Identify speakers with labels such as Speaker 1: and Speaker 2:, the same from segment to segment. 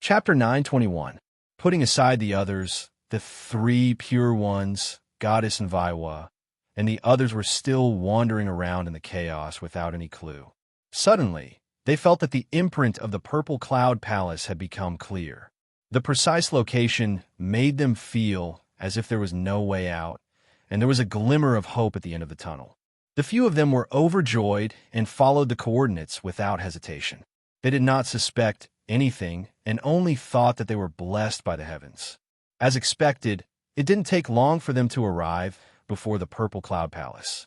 Speaker 1: Chapter 921. Putting aside the others, the three pure ones, Goddess and Vaiwa, and the others were still wandering around in the chaos without any clue. Suddenly, they felt that the imprint of the purple cloud palace had become clear. The precise location made them feel as if there was no way out, and there was a glimmer of hope at the end of the tunnel. The few of them were overjoyed and followed the coordinates without hesitation. They did not suspect anything and only thought that they were blessed by the heavens. As expected, it didn't take long for them to arrive before the purple cloud palace.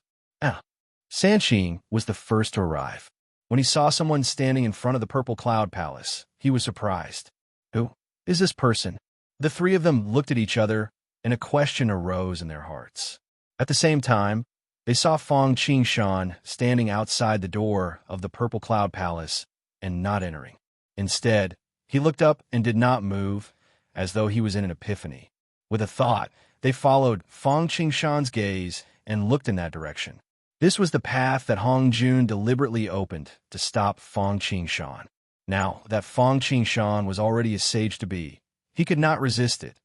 Speaker 1: Sanqing was the first to arrive. When he saw someone standing in front of the purple cloud palace, he was surprised. Who is this person? The three of them looked at each other, and a question arose in their hearts. At the same time, they saw Fang Qingshan standing outside the door of the purple cloud palace and not entering. Instead, he looked up and did not move, as though he was in an epiphany. With a thought, they followed Fang Qingshan's gaze and looked in that direction. This was the path that Hong Jun deliberately opened to stop Fang Qingshan. Now that Fang Qingshan was already a sage-to-be, he could not resist it,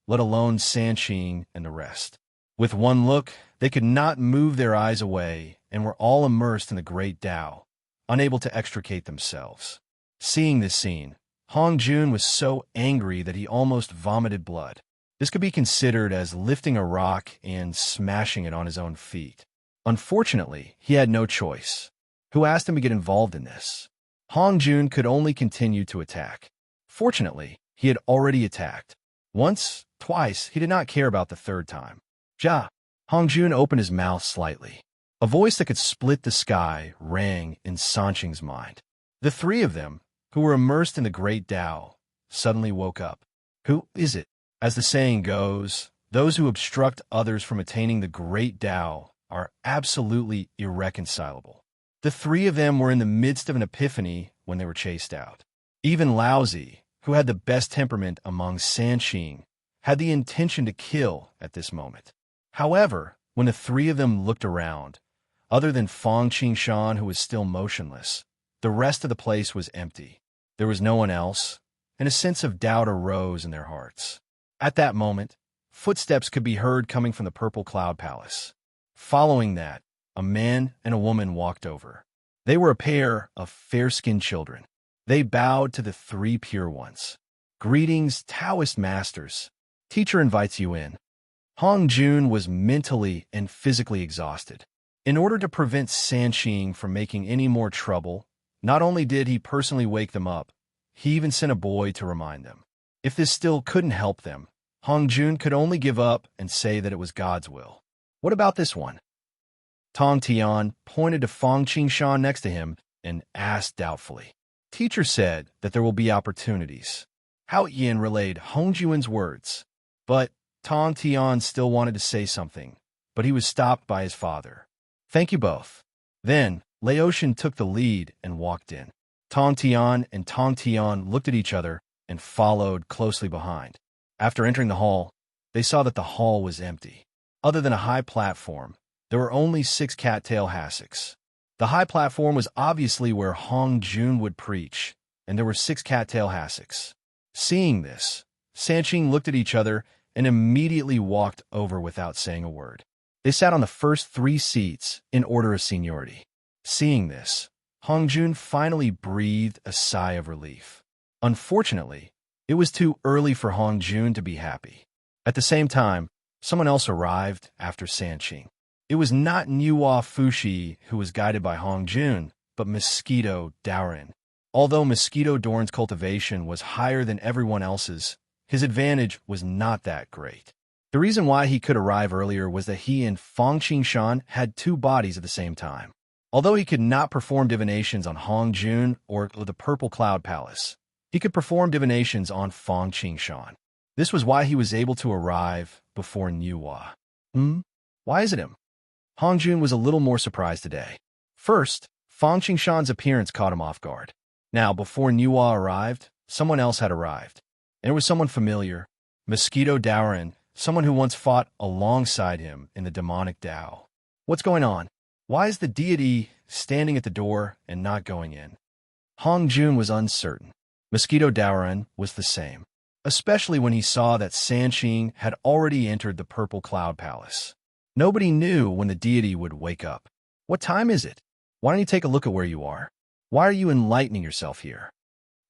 Speaker 1: let alone Sanqing and the rest. With one look, they could not move their eyes away and were all immersed in the great Tao, unable to extricate themselves. Seeing this scene, Hong Jun was so angry that he almost vomited blood. This could be considered as lifting a rock and smashing it on his own feet. Unfortunately, he had no choice. Who asked him to get involved in this? Hong Jun could only continue to attack. Fortunately, he had already attacked. Once, twice, he did not care about the third time. Hong Jun opened his mouth slightly. A voice that could split the sky rang in Sanqing's mind. The three of them, who were immersed in the great Tao, suddenly woke up. Who is it? As the saying goes, those who obstruct others from attaining the great Tao are absolutely irreconcilable. The three of them were in the midst of an epiphany when they were chased out. Even Laozi, who had the best temperament among Sanqing, had the intention to kill at this moment. However, when the three of them looked around, other than Fang Qingshan, who was still motionless, the rest of the place was empty. There was no one else, and a sense of doubt arose in their hearts. At that moment, footsteps could be heard coming from the purple cloud palace. Following that, a man and a woman walked over. They were a pair of fair-skinned children. They bowed to the three pure ones. Greetings, Taoist masters. Teacher invites you in. Hong Jun was mentally and physically exhausted. In order to prevent Sanqing from making any more trouble, not only did he personally wake them up, he even sent a boy to remind them. If this still couldn't help them, Hong Jun could only give up and say that it was God's will. What about this one? Tong Tian pointed to Fang Qingshan next to him and asked doubtfully. Teacher said that there will be opportunities. Hao Yin relayed Hong Jun's words, but Tong Tian still wanted to say something, but he was stopped by his father. Thank you both. Then, Laotian took the lead and walked in. Tong Tian and Tong Tian looked at each other and followed closely behind. After entering the hall, they saw that the hall was empty. Other than a high platform, there were only 6 cattail hassocks. The high platform was obviously where Hong Jun would preach, and there were 6 cattail hassocks. Seeing this, Sanqing looked at each other and immediately walked over without saying a word. They sat on the first 3 seats in order of seniority. Seeing this, Hong Jun finally breathed a sigh of relief. Unfortunately, it was too early for Hong Jun to be happy. At the same time, someone else arrived after Sanqing. It was not Niuhua Fushi who was guided by Hong Jun, but Mosquito Daoran. Although Mosquito Dorn's cultivation was higher than everyone else's, his advantage was not that great. The reason why he could arrive earlier was that he and Fang Qingshan had 2 bodies at the same time. Although he could not perform divinations on Hong Jun or the Purple Cloud Palace, he could perform divinations on Fang Qingshan. This was why he was able to arrive before Niuhua. Why is it him? Hong Jun was a little more surprised today. First, Fang Qingshan's appearance caught him off guard. Now, before Niuhua arrived, someone else had arrived. And it was someone familiar, Mosquito Daoran, someone who once fought alongside him in the demonic Tao. What's going on? Why is the deity standing at the door and not going in? Hong Jun was uncertain. Mosquito Daoran was the same, especially when he saw that Sanqing had already entered the Purple Cloud Palace. Nobody knew when the deity would wake up. What time is it? Why don't you take a look at where you are? Why are you enlightening yourself here?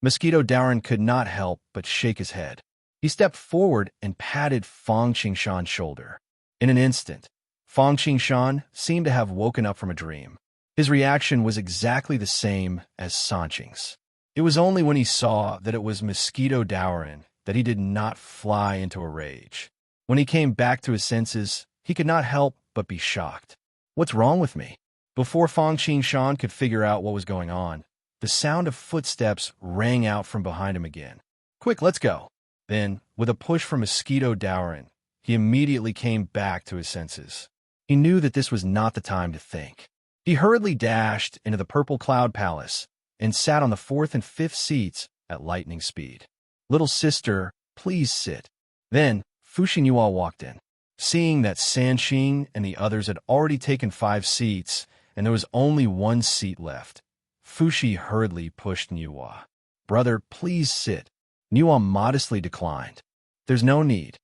Speaker 1: Mosquito Daoran could not help but shake his head. He stepped forward and patted Fang Qingshan's shoulder. In an instant, Fang Qingshan seemed to have woken up from a dream. His reaction was exactly the same as Sanqing's. It was only when he saw that it was Mosquito Daoran that he did not fly into a rage. When he came back to his senses, he could not help but be shocked. What's wrong with me? Before Fang Qingshan could figure out what was going on, the sound of footsteps rang out from behind him again. Quick, let's go. Then, with a push from Mosquito Daoran, he immediately came back to his senses. He knew that this was not the time to think. He hurriedly dashed into the Purple Cloud Palace and sat on the 4th and 5th seats at lightning speed. Little sister, please sit. Then, Fu Xinhua walked in. Seeing that Sanqing and the others had already taken 5 seats and there was only 1 seat left, Fushi hurriedly pushed Nuwa. Brother, please sit. Nuwa modestly declined. There's no need.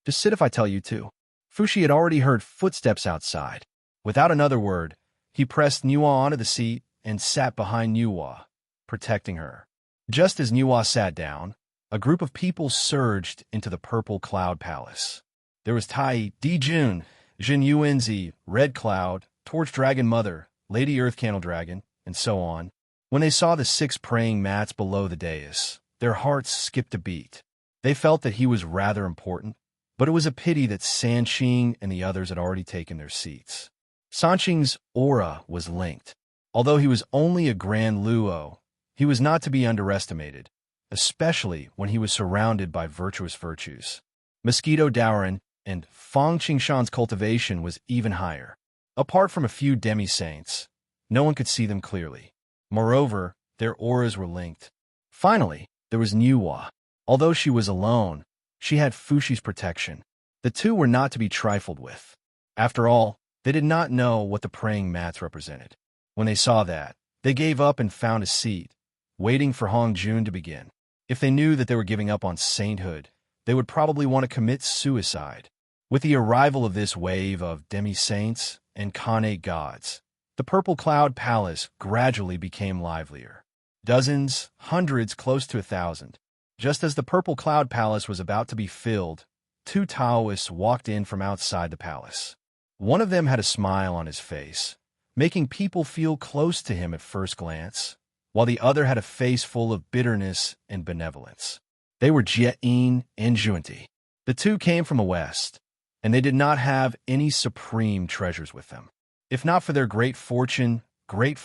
Speaker 1: Just sit if I tell you to. Fushi had already heard footsteps outside. Without another word, he pressed Nuwa onto the seat and sat behind Nuwa, protecting her. Just as Nuwa sat down, a group of people surged into the Purple Cloud Palace. There was Tai, Dijun, Jin Yuanzi, Red Cloud, Torch Dragon Mother, Lady Earth Candle Dragon, and so on. When they saw the 6 praying mats below the dais, their hearts skipped a beat. They felt that he was rather important, but it was a pity that Sanqing and the others had already taken their seats. Sanqing's aura was linked. Although he was only a Grand Luo, he was not to be underestimated, especially when he was surrounded by virtuous virtues. Mosquito Daoran and Fang Qingshan's cultivation was even higher. Apart from a few demi-saints, no one could see them clearly. Moreover, their auras were linked. Finally, there was Nuwa. Although she was alone, she had Fushi's protection. The two were not to be trifled with. After all, they did not know what the praying mats represented. When they saw that, they gave up and found a seat, waiting for Hong Jun to begin. If they knew that they were giving up on sainthood, they would probably want to commit suicide. With the arrival of this wave of demi-saints and Kane gods, the Purple Cloud Palace gradually became livelier. Dozens, hundreds, close to 1,000. Just as the Purple Cloud Palace was about to be filled, 2 Taoists walked in from outside the palace. One of them had a smile on his face, making people feel close to him at first glance, while the other had a face full of bitterness and benevolence. They were Jie-in and Junti. The two came from the west, and they did not have any supreme treasures with them. If not for their great fortune, great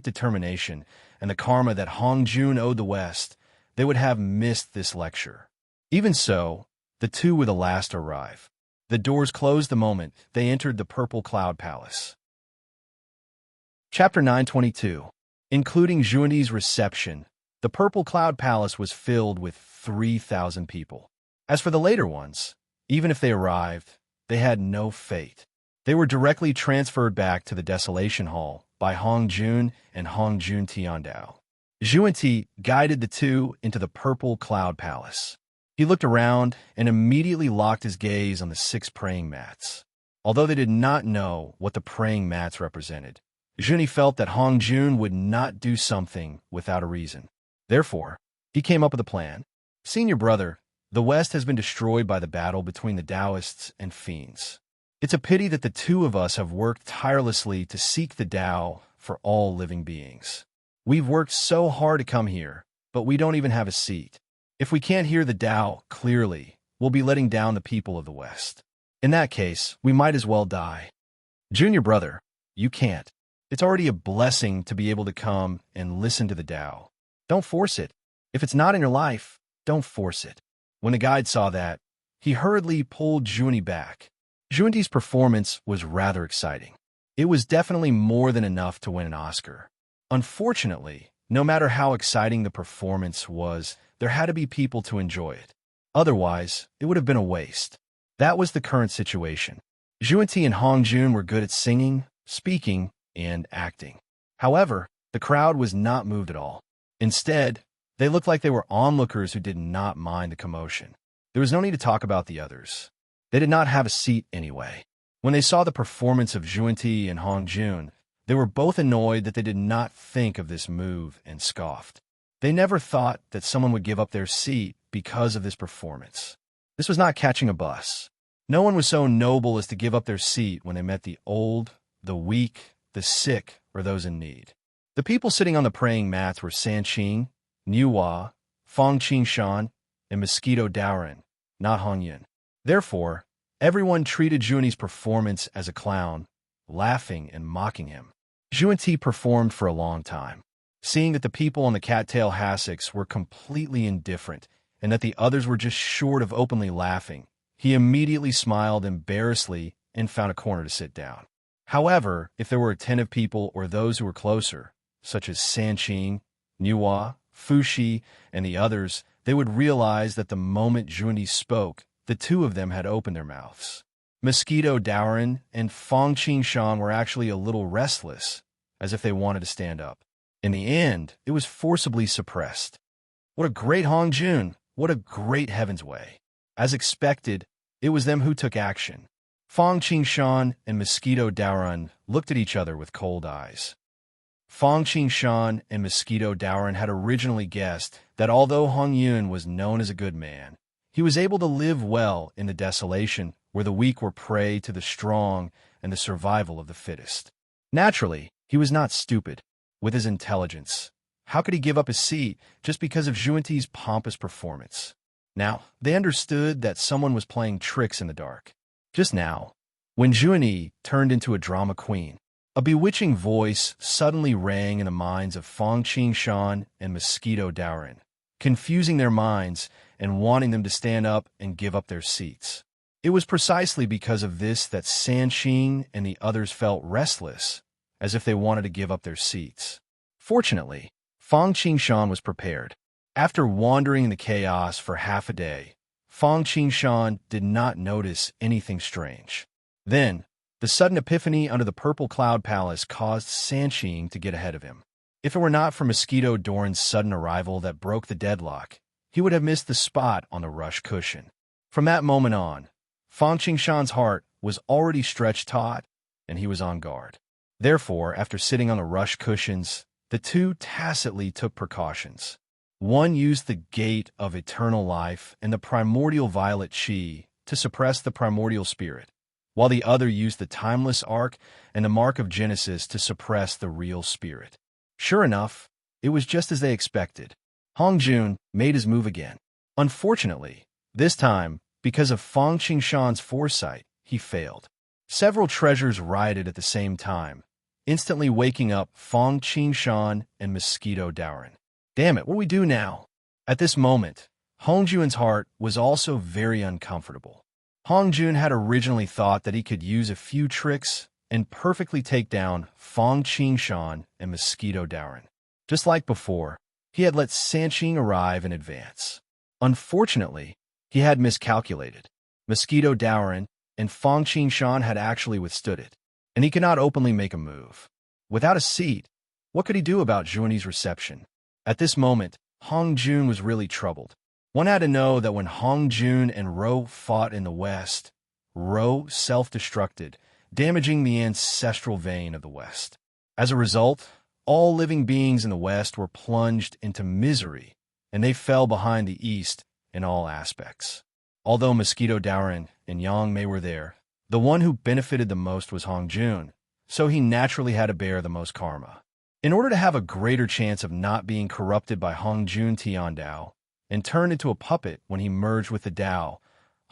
Speaker 1: determination, and the karma that Hong Jun owed the West, they would have missed this lecture. Even so, the two were the last to arrive. The doors closed the moment they entered the Purple Cloud Palace. Chapter 922. Including Junti's reception, the Purple Cloud Palace was filled with 3,000 people. As for the later ones, even if they arrived, they had no fate. They were directly transferred back to the Desolation Hall by Hong Jun and Hong Jun Tiandao. Junti guided the two into the Purple Cloud Palace. He looked around and immediately locked his gaze on the 6 praying mats. Although they did not know what the praying mats represented, Junti felt that Hong Jun would not do something without a reason. Therefore, he came up with a plan. Senior brother, the West has been destroyed by the battle between the Taoists and fiends. It's a pity that the two of us have worked tirelessly to seek the Tao for all living beings. We've worked so hard to come here, but we don't even have a seat. If we can't hear the Tao clearly, we'll be letting down the people of the West. In that case, we might as well die. Junior brother, you can't. It's already a blessing to be able to come and listen to the Tao. Don't force it. If it's not in your life, don't force it. When the guide saw that, he hurriedly pulled Junti back. Junti's performance was rather exciting. It was definitely more than enough to win an Oscar. Unfortunately, no matter how exciting the performance was, there had to be people to enjoy it. Otherwise, it would have been a waste. That was the current situation. Junti and Hong Jun were good at singing, speaking, and acting. However, the crowd was not moved at all. Instead, They looked like they were onlookers who did not mind the commotion. There was no need to talk about the others. They did not have a seat anyway. When they saw the performance of Juanti and Hongjun, they were both annoyed that they did not think of this move and scoffed. They never thought that someone would give up their seat because of this performance. This was not catching a bus. No one was so noble as to give up their seat when they met the old, the weak, the sick, or those in need. The people sitting on the praying mats were Sanqing, Niuhua, Fong Qingshan, and Mosquito Daoren, not Hongyun. Therefore, everyone treated Juanti's performance as a clown, laughing and mocking him. Juanti performed for a long time. Seeing that the people on the cattail hassocks were completely indifferent and that the others were just short of openly laughing, he immediately smiled embarrassedly and found a corner to sit down. However, if there were attentive people or those who were closer, such as Sanqing, Niuhua, Fushi, and the others, they would realize that the moment Juanti spoke, the two of them had opened their mouths. Mosquito Daoren and Fong Qingshan were actually a little restless, as if they wanted to stand up. In the end, it was forcibly suppressed. What a great Hongjun! What a great Heaven's Way! As expected, it was them who took action. Fong Qingshan and Mosquito Daoren looked at each other with cold eyes. Fong Qingshan and Mosquito Daoren had originally guessed that although Hongyun was known as a good man, he was able to live well in the desolation where the weak were prey to the strong and the survival of the fittest. Naturally, he was not stupid. With his intelligence, how could he give up his seat just because of Juanti's pompous performance? Now, they understood that someone was playing tricks in the dark. Just now, when Juanti turned into a drama queen, a bewitching voice suddenly rang in the minds of Fong Qingshan and Mosquito Daoren, confusing their minds and wanting them to stand up and give up their seats. It was precisely because of this that Sanqing and the others felt restless, as if they wanted to give up their seats. Fortunately, Fong Qingshan was prepared. After wandering in the chaos for half a day, Fong Qingshan did not notice anything strange. Then, the sudden epiphany under the purple cloud palace caused Sanqing to get ahead of him. If it were not for Mosquito Daoren's sudden arrival that broke the deadlock, he would have missed the spot on the rush cushion. From that moment on, Fong Qingshan's heart was already stretched taut, and he was on guard. Therefore, after sitting on the rush cushions, the two tacitly took precautions. One used the gate of eternal life and the primordial violet chi to suppress the primordial spirit, while the other used the timeless arc and the mark of Genesis to suppress the real spirit. Sure enough, it was just as they expected. Hongjun made his move again. Unfortunately, this time, because of Fong Qingshan's foresight, he failed. Several treasures rioted at the same time, instantly waking up Fong Qingshan and Mosquito Daoren. Damn it, what do we do now? At this moment, Hongjun's heart was also very uncomfortable. Hongjun had originally thought that he could use a few tricks and perfectly take down Fong Qingshan and Mosquito Daoren. Just like before, he had let Sanqing arrive in advance. Unfortunately, he had miscalculated. Mosquito Daoren and Fong Qingshan had actually withstood it, and he could not openly make a move. Without a seat, what could he do about Juanti's reception? At this moment, Hongjun was really troubled. One had to know that when Hongjun and Ro fought in the West, Ro self-destructed, damaging the ancestral vein of the West. As a result, all living beings in the West were plunged into misery, and they fell behind the East in all aspects. Although Mosquito Daoren and Yang Mei were there, the one who benefited the most was Hongjun, so he naturally had to bear the most karma. In order to have a greater chance of not being corrupted by Hongjun Tiandao and turned into a puppet when he merged with the Tao,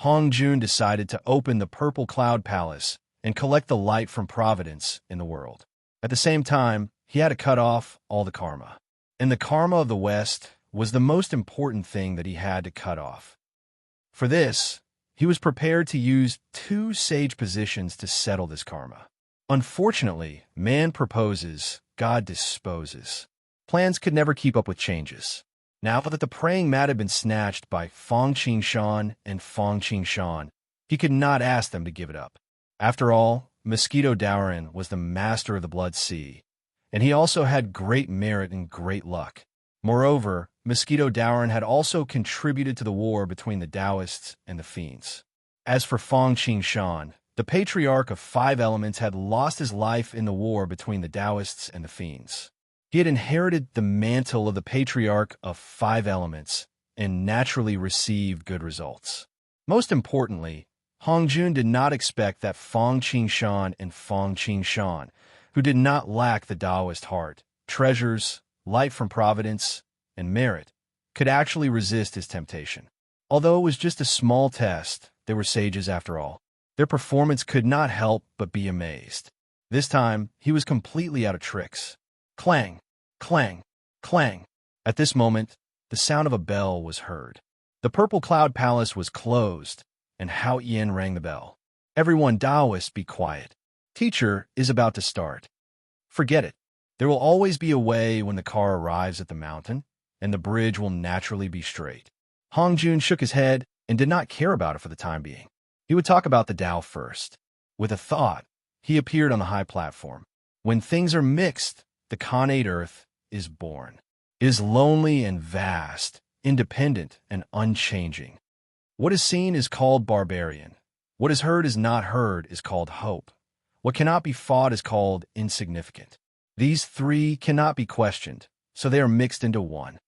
Speaker 1: Hongjun decided to open the Purple Cloud Palace and collect the light from providence in the world. At the same time, he had to cut off all the karma. And the karma of the West was the most important thing that he had to cut off. For this, he was prepared to use 2 sage positions to settle this karma. Unfortunately, man proposes, God disposes. Plans could never keep up with changes. Now that the praying mat had been snatched by Fong Qingshan and Fong Qingshan, he could not ask them to give it up. After all, Mosquito Daoren was the master of the Blood Sea, and he also had great merit and great luck. Moreover, Mosquito Daoren had also contributed to the war between the Taoists and the fiends. As for Fang Qingshan, the patriarch of 5 elements had lost his life in the war between the Taoists and the fiends. He had inherited the mantle of the patriarch of 5 elements and naturally received good results. Most importantly, Hongjun did not expect that Fang Qingshan and Fang Qingshan, who did not lack the Taoist heart, treasures, light from providence, and merit, could actually resist his temptation. Although it was just a small test, they were sages after all. Their performance could not help but be amazed. This time, he was completely out of tricks. Clang, clang, clang. At this moment, the sound of a bell was heard. The Purple Cloud Palace was closed, and Hao Yin rang the bell. Everyone Taoist, be quiet. Teacher is about to start. Forget it. There will always be a way when the car arrives at the mountain, and the bridge will naturally be straight. Hongjun shook his head and did not care about it for the time being. He would talk about the Tao first. With a thought, he appeared on the high platform. When things are mixed, the Khanate Earth is born. It is lonely and vast, independent and unchanging. What is seen is called barbarian. What is heard is not heard is called hope. What cannot be fought is called insignificant. These 3 cannot be questioned, so they are mixed into one.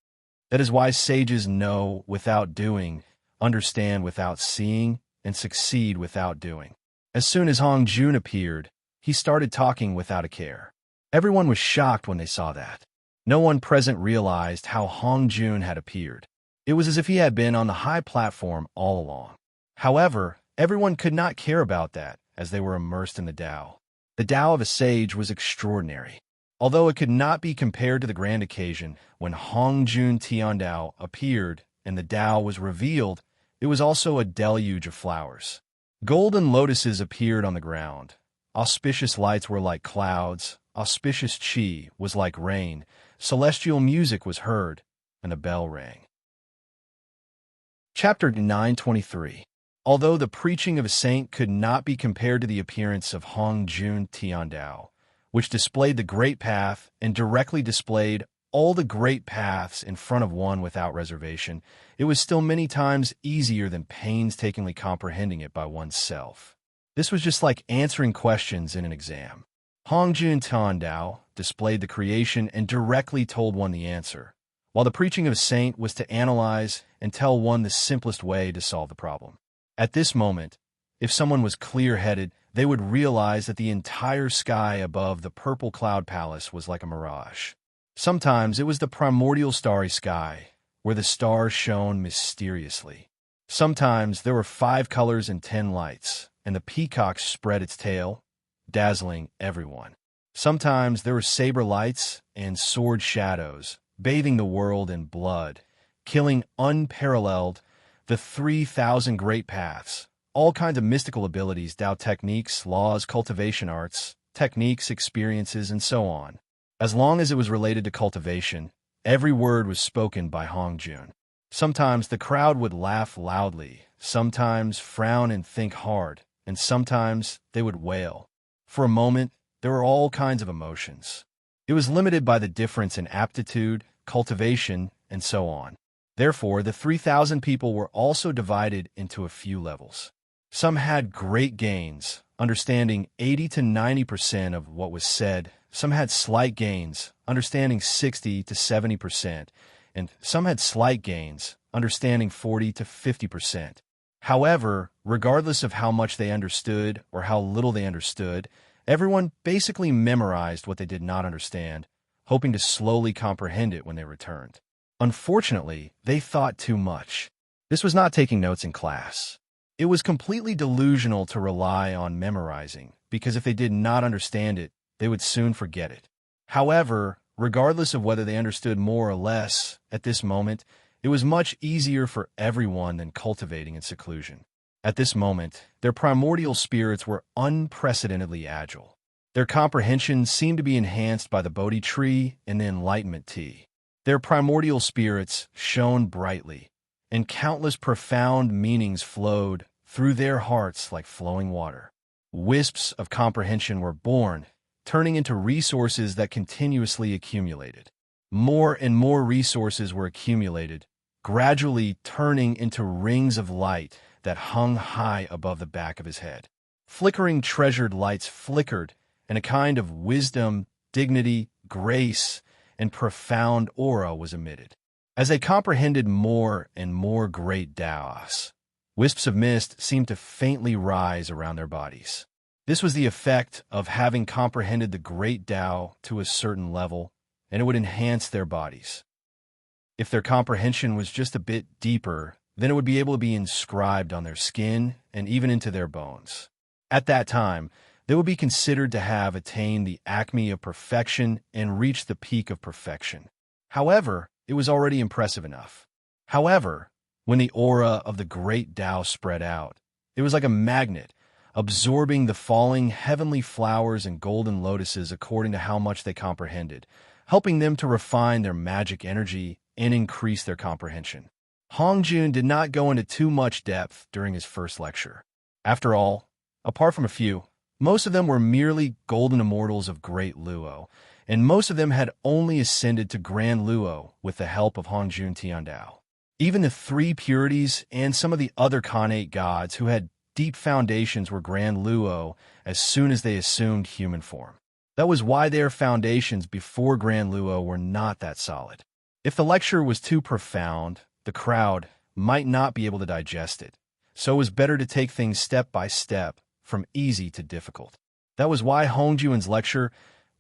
Speaker 1: That is why sages know without doing, understand without seeing, and succeed without doing. As soon as Hongjun appeared, he started talking without a care. Everyone was shocked when they saw that. No one present realized how Hongjun had appeared. It was as if he had been on the high platform all along. However, everyone could not care about that, as they were immersed in the Tao. The Tao of a sage was extraordinary. Although it could not be compared to the grand occasion when Hongjun Tiandao appeared and the Tao was revealed, it was also a deluge of flowers. Golden lotuses appeared on the ground. Auspicious lights were like clouds. Auspicious qi was like rain. Celestial music was heard, and a bell rang. Chapter 923. Although the preaching of a saint could not be compared to the appearance of Hongjun Tiandao, which displayed the great path and directly displayed all the great paths in front of one without reservation, it was still many times easier than painstakingly comprehending it by oneself. This was just like answering questions in an exam. Hongjun Tiandao displayed the creation and directly told one the answer, while the preaching of a saint was to analyze and tell one the simplest way to solve the problem. At this moment, if someone was clear-headed, they would realize that the entire sky above the Purple Cloud Palace was like a mirage. Sometimes it was the primordial starry sky, where the stars shone mysteriously. Sometimes there were 5 colors and 10 lights, and the peacock spread its tail, dazzling everyone. Sometimes there were saber lights and sword shadows, bathing the world in blood, killing unparalleled, the 3,000 great paths, all kinds of mystical abilities, Tao techniques, laws, cultivation arts, techniques, experiences, and so on. As long as it was related to cultivation, every word was spoken by Hongjun. Sometimes the crowd would laugh loudly, sometimes frown and think hard, and sometimes they would wail. For a moment, there were all kinds of emotions. It was limited by the difference in aptitude, cultivation, and so on. Therefore, the 3,000 people were also divided into a few levels. Some had great gains, understanding 80 to 90% of what was said. Some had slight gains, understanding 60 to 70%, and some had slight gains, understanding 40 to 50%. However, regardless of how much they understood or how little they understood, everyone basically memorized what they did not understand, hoping to slowly comprehend it when they returned. Unfortunately, they thought too much. This was not taking notes in class. It was completely delusional to rely on memorizing, because if they did not understand it, they would soon forget it. However, regardless of whether they understood more or less, at this moment, it was much easier for everyone than cultivating in seclusion. At this moment, their primordial spirits were unprecedentedly agile. Their comprehension seemed to be enhanced by the Bodhi tree and the enlightenment tea. Their primordial spirits shone brightly, and countless profound meanings flowed through their hearts like flowing water. Wisps of comprehension were born, turning into resources that continuously accumulated. More and more resources were accumulated, gradually turning into rings of light that hung high above the back of his head. Flickering treasured lights flickered, and a kind of wisdom, dignity, grace, and profound aura was emitted. As they comprehended more and more great Taos, wisps of mist seemed to faintly rise around their bodies. This was the effect of having comprehended the great Tao to a certain level, and it would enhance their bodies. If their comprehension was just a bit deeper, then it would be able to be inscribed on their skin and even into their bones. At that time, they would be considered to have attained the acme of perfection and reached the peak of perfection. However, it was already impressive enough. However, when the aura of the great Tao spread out, it was like a magnet, absorbing the falling heavenly flowers and golden lotuses according to how much they comprehended, helping them to refine their magic energy and increase their comprehension. Hongjun did not go into too much depth during his first lecture. After all, apart from a few, most of them were merely golden immortals of Great Luo, and most of them had only ascended to Grand Luo with the help of Hongjun Tiandao. Even the three purities and some of the other Khanate gods who had deep foundations were Grand Luo as soon as they assumed human form. That was why their foundations before Grand Luo were not that solid. If the lecture was too profound, the crowd might not be able to digest it, so it was better to take things step by step, from easy to difficult. That was why Hongjun's lecture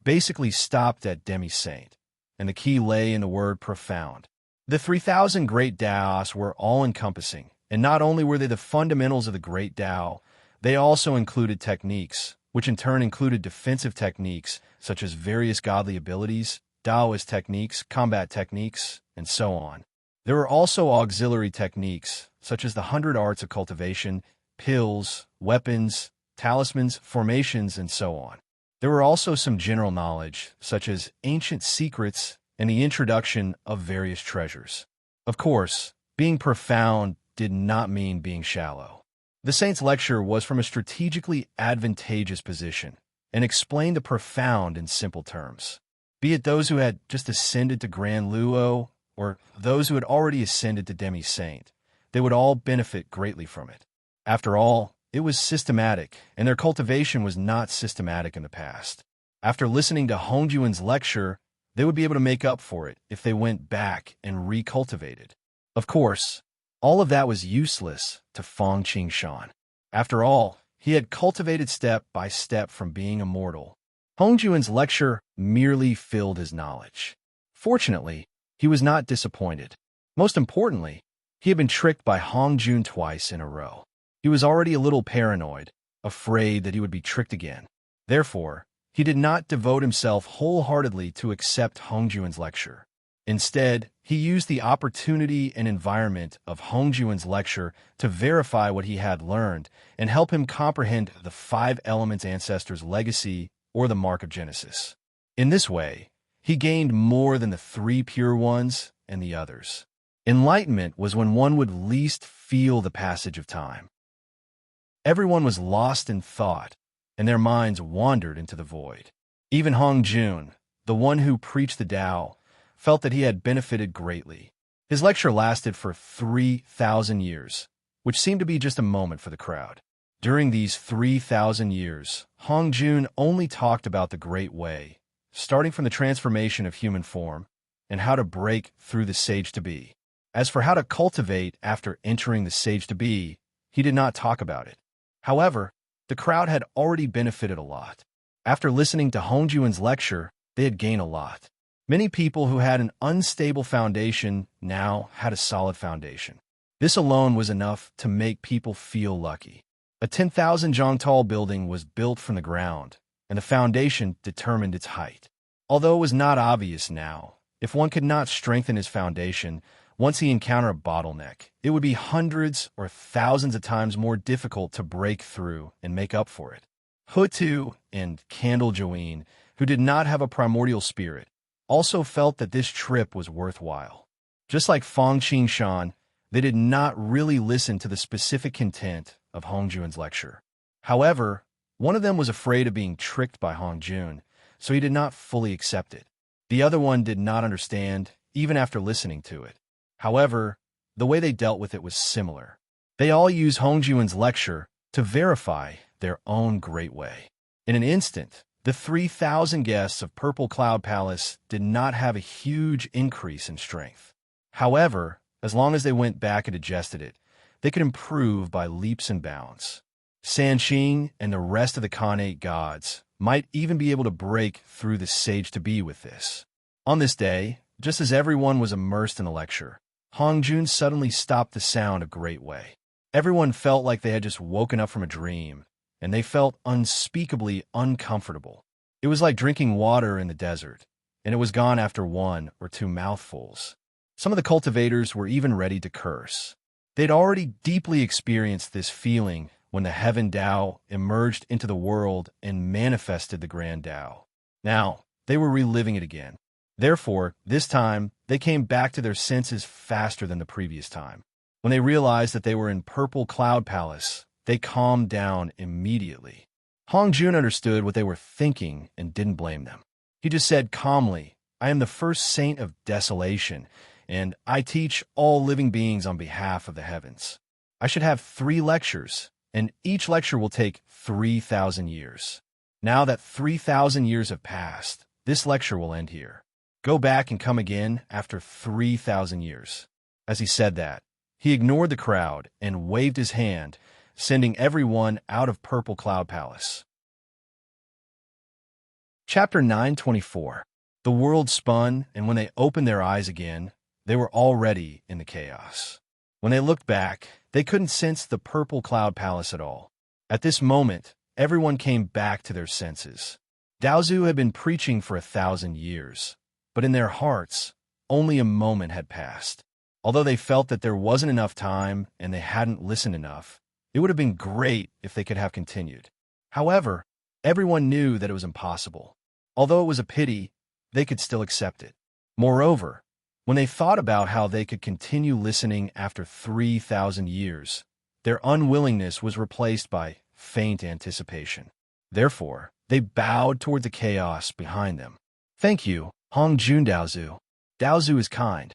Speaker 1: basically stopped at demi-saint, and the key lay in the word profound. The 3,000 great Taos were all-encompassing, and not only were they the fundamentals of the great Tao, they also included techniques, which in turn included defensive techniques such as various godly abilities, Taoist techniques, combat techniques, and so on. There were also auxiliary techniques, such as the 100 arts of cultivation, pills, weapons, talismans, formations, and so on. There were also some general knowledge, such as ancient secrets and the introduction of various treasures. Of course, being profound did not mean being shallow. The saint's lecture was from a strategically advantageous position and explained the profound in simple terms. Be it those who had just ascended to Grand Luo or those who had already ascended to demi-saint, they would all benefit greatly from it. After all, it was systematic, and their cultivation was not systematic in the past. After listening to Hongjun's lecture, they would be able to make up for it if they went back and recultivated. Of course, all of that was useless to Feng Qingshan. After all, he had cultivated step by step from being immortal. Hongjun's lecture merely filled his knowledge. Fortunately, he was not disappointed. Most importantly, he had been tricked by Hongjun twice in a row. He was already a little paranoid, afraid that he would be tricked again. Therefore, he did not devote himself wholeheartedly to accept Hongjun's lecture. Instead, he used the opportunity and environment of Hongjun's lecture to verify what he had learned and help him comprehend the 5 elements ancestors' legacy or the mark of Genesis. In this way, he gained more than the 3 pure ones and the others. Enlightenment was when one would least feel the passage of time. Everyone was lost in thought, and their minds wandered into the void. Even Hongjun, the one who preached the Tao, felt that he had benefited greatly. His lecture lasted for 3,000 years, which seemed to be just a moment for the crowd. During these 3,000 years, Hongjun only talked about the Great Way, starting from the transformation of human form and how to break through the sage-to-be. As for how to cultivate after entering the sage-to-be, he did not talk about it. However, the crowd had already benefited a lot. After listening to Hongjun's lecture, they had gained a lot. Many people who had an unstable foundation now had a solid foundation. This alone was enough to make people feel lucky. A 10,000 jong tall building was built from the ground, and the foundation determined its height. Although it was not obvious now, if one could not strengthen his foundation, once he encountered a bottleneck, it would be hundreds or thousands of times more difficult to break through and make up for it. Hutu and Candle Joeen, who did not have a primordial spirit, also felt that this trip was worthwhile. Just like Feng Qingshan, they did not really listen to the specific content of Hongjun's lecture. However, one of them was afraid of being tricked by Hongjun, so he did not fully accept it. The other one did not understand, even after listening to it. However, the way they dealt with it was similar. They all used Hongjuan's lecture to verify their own great way. In an instant, the 3,000 guests of Purple Cloud Palace did not have a huge increase in strength. However, as long as they went back and digested it, they could improve by leaps and bounds. Sanqing and the rest of the Khanate gods might even be able to break through the sage-to-be with this. On this day, just as everyone was immersed in the lecture, Hongjun suddenly stopped the sound a great way. Everyone felt like they had just woken up from a dream, and they felt unspeakably uncomfortable. It was like drinking water in the desert, and it was gone after 1 or 2 mouthfuls. Some of the cultivators were even ready to curse. They'd already deeply experienced this feeling when the Heaven Tao emerged into the world and manifested the Grand Tao. Now, they were reliving it again. Therefore, this time, they came back to their senses faster than the previous time. When they realized that they were in Purple Cloud Palace, they calmed down immediately. Hongjun understood what they were thinking and didn't blame them. He just said calmly, "I am the first saint of desolation, and I teach all living beings on behalf of the heavens. I should have 3 lectures, and each lecture will take 3,000 years. Now that 3,000 years have passed, this lecture will end here. Go back and come again after 3,000 years." As he said that, he ignored the crowd and waved his hand, sending everyone out of Purple Cloud Palace. Chapter 924. The world spun, and when they opened their eyes again, they were already in the chaos. When they looked back, they couldn't sense the Purple Cloud Palace at all. At this moment, everyone came back to their senses. Daozu had been preaching for 1,000 years, but in their hearts, only a moment had passed. Although they felt that there wasn't enough time and they hadn't listened enough, it would have been great if they could have continued. However, everyone knew that it was impossible. Although it was a pity, they could still accept it. Moreover, when they thought about how they could continue listening after 3,000 years, their unwillingness was replaced by faint anticipation. Therefore, they bowed toward the chaos behind them. "Thank you, Hongjun Daozu. Daozu is kind."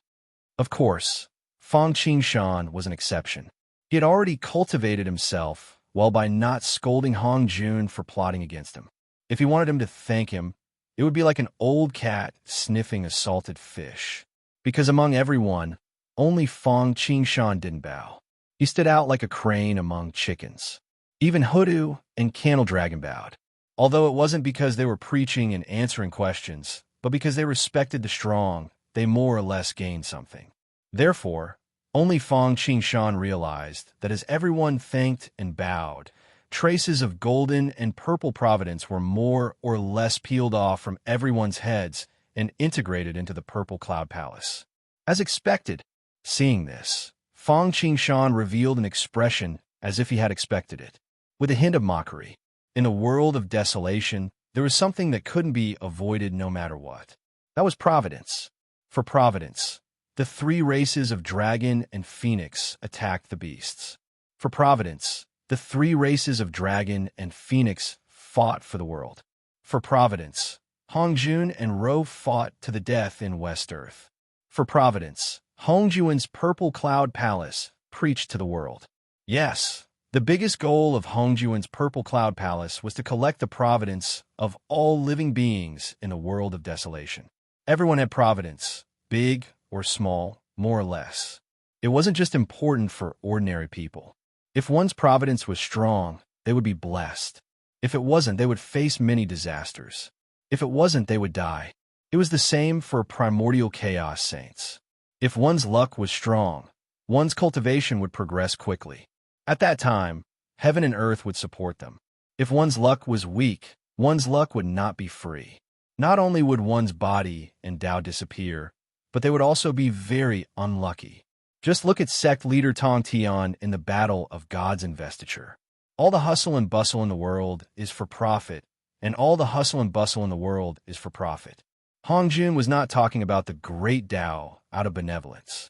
Speaker 1: Of course, Fang Qingshan was an exception. He had already cultivated himself, while by not scolding Hongjun for plotting against him. If he wanted him to thank him, it would be like an old cat sniffing a salted fish. Because among everyone, only Fang Qingshan didn't bow. He stood out like a crane among chickens. Even Hoodoo and Candle Dragon bowed. Although it wasn't because they were preaching and answering questions, but because they respected the strong, they more or less gained something. Therefore, only Fang Qingshan realized that as everyone thanked and bowed, traces of golden and purple providence were more or less peeled off from everyone's heads and integrated into the Purple Cloud Palace. As expected, seeing this, Fang Qingshan revealed an expression as if he had expected it, with a hint of mockery. In a world of desolation, there was something that couldn't be avoided no matter what. That was providence. For providence, the 3 races of dragon and phoenix attacked the beasts. For providence, the 3 races of dragon and phoenix fought for the world. For providence, Hongjun and Ro fought to the death in West Earth. For providence, Hongjuan's Purple Cloud Palace preached to the world. Yes, the biggest goal of Hongjuan's Purple Cloud Palace was to collect the providence of all living beings in the world of desolation. Everyone had providence, big or small, more or less. It wasn't just important for ordinary people. If one's providence was strong, they would be blessed. If it wasn't, they would face many disasters. If it wasn't, they would die. It was the same for primordial chaos saints. If one's luck was strong, one's cultivation would progress quickly. At that time, heaven and earth would support them. If one's luck was weak, one's luck would not be free. Not only would one's body and Tao disappear, but they would also be very unlucky. Just look at sect leader Tong Tian in the battle of God's investiture. All the hustle and bustle in the world is for profit, and all the hustle and bustle in the world is for profit. Hongjun was not talking about the great Tao out of benevolence.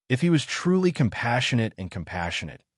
Speaker 1: If he was truly compassionate,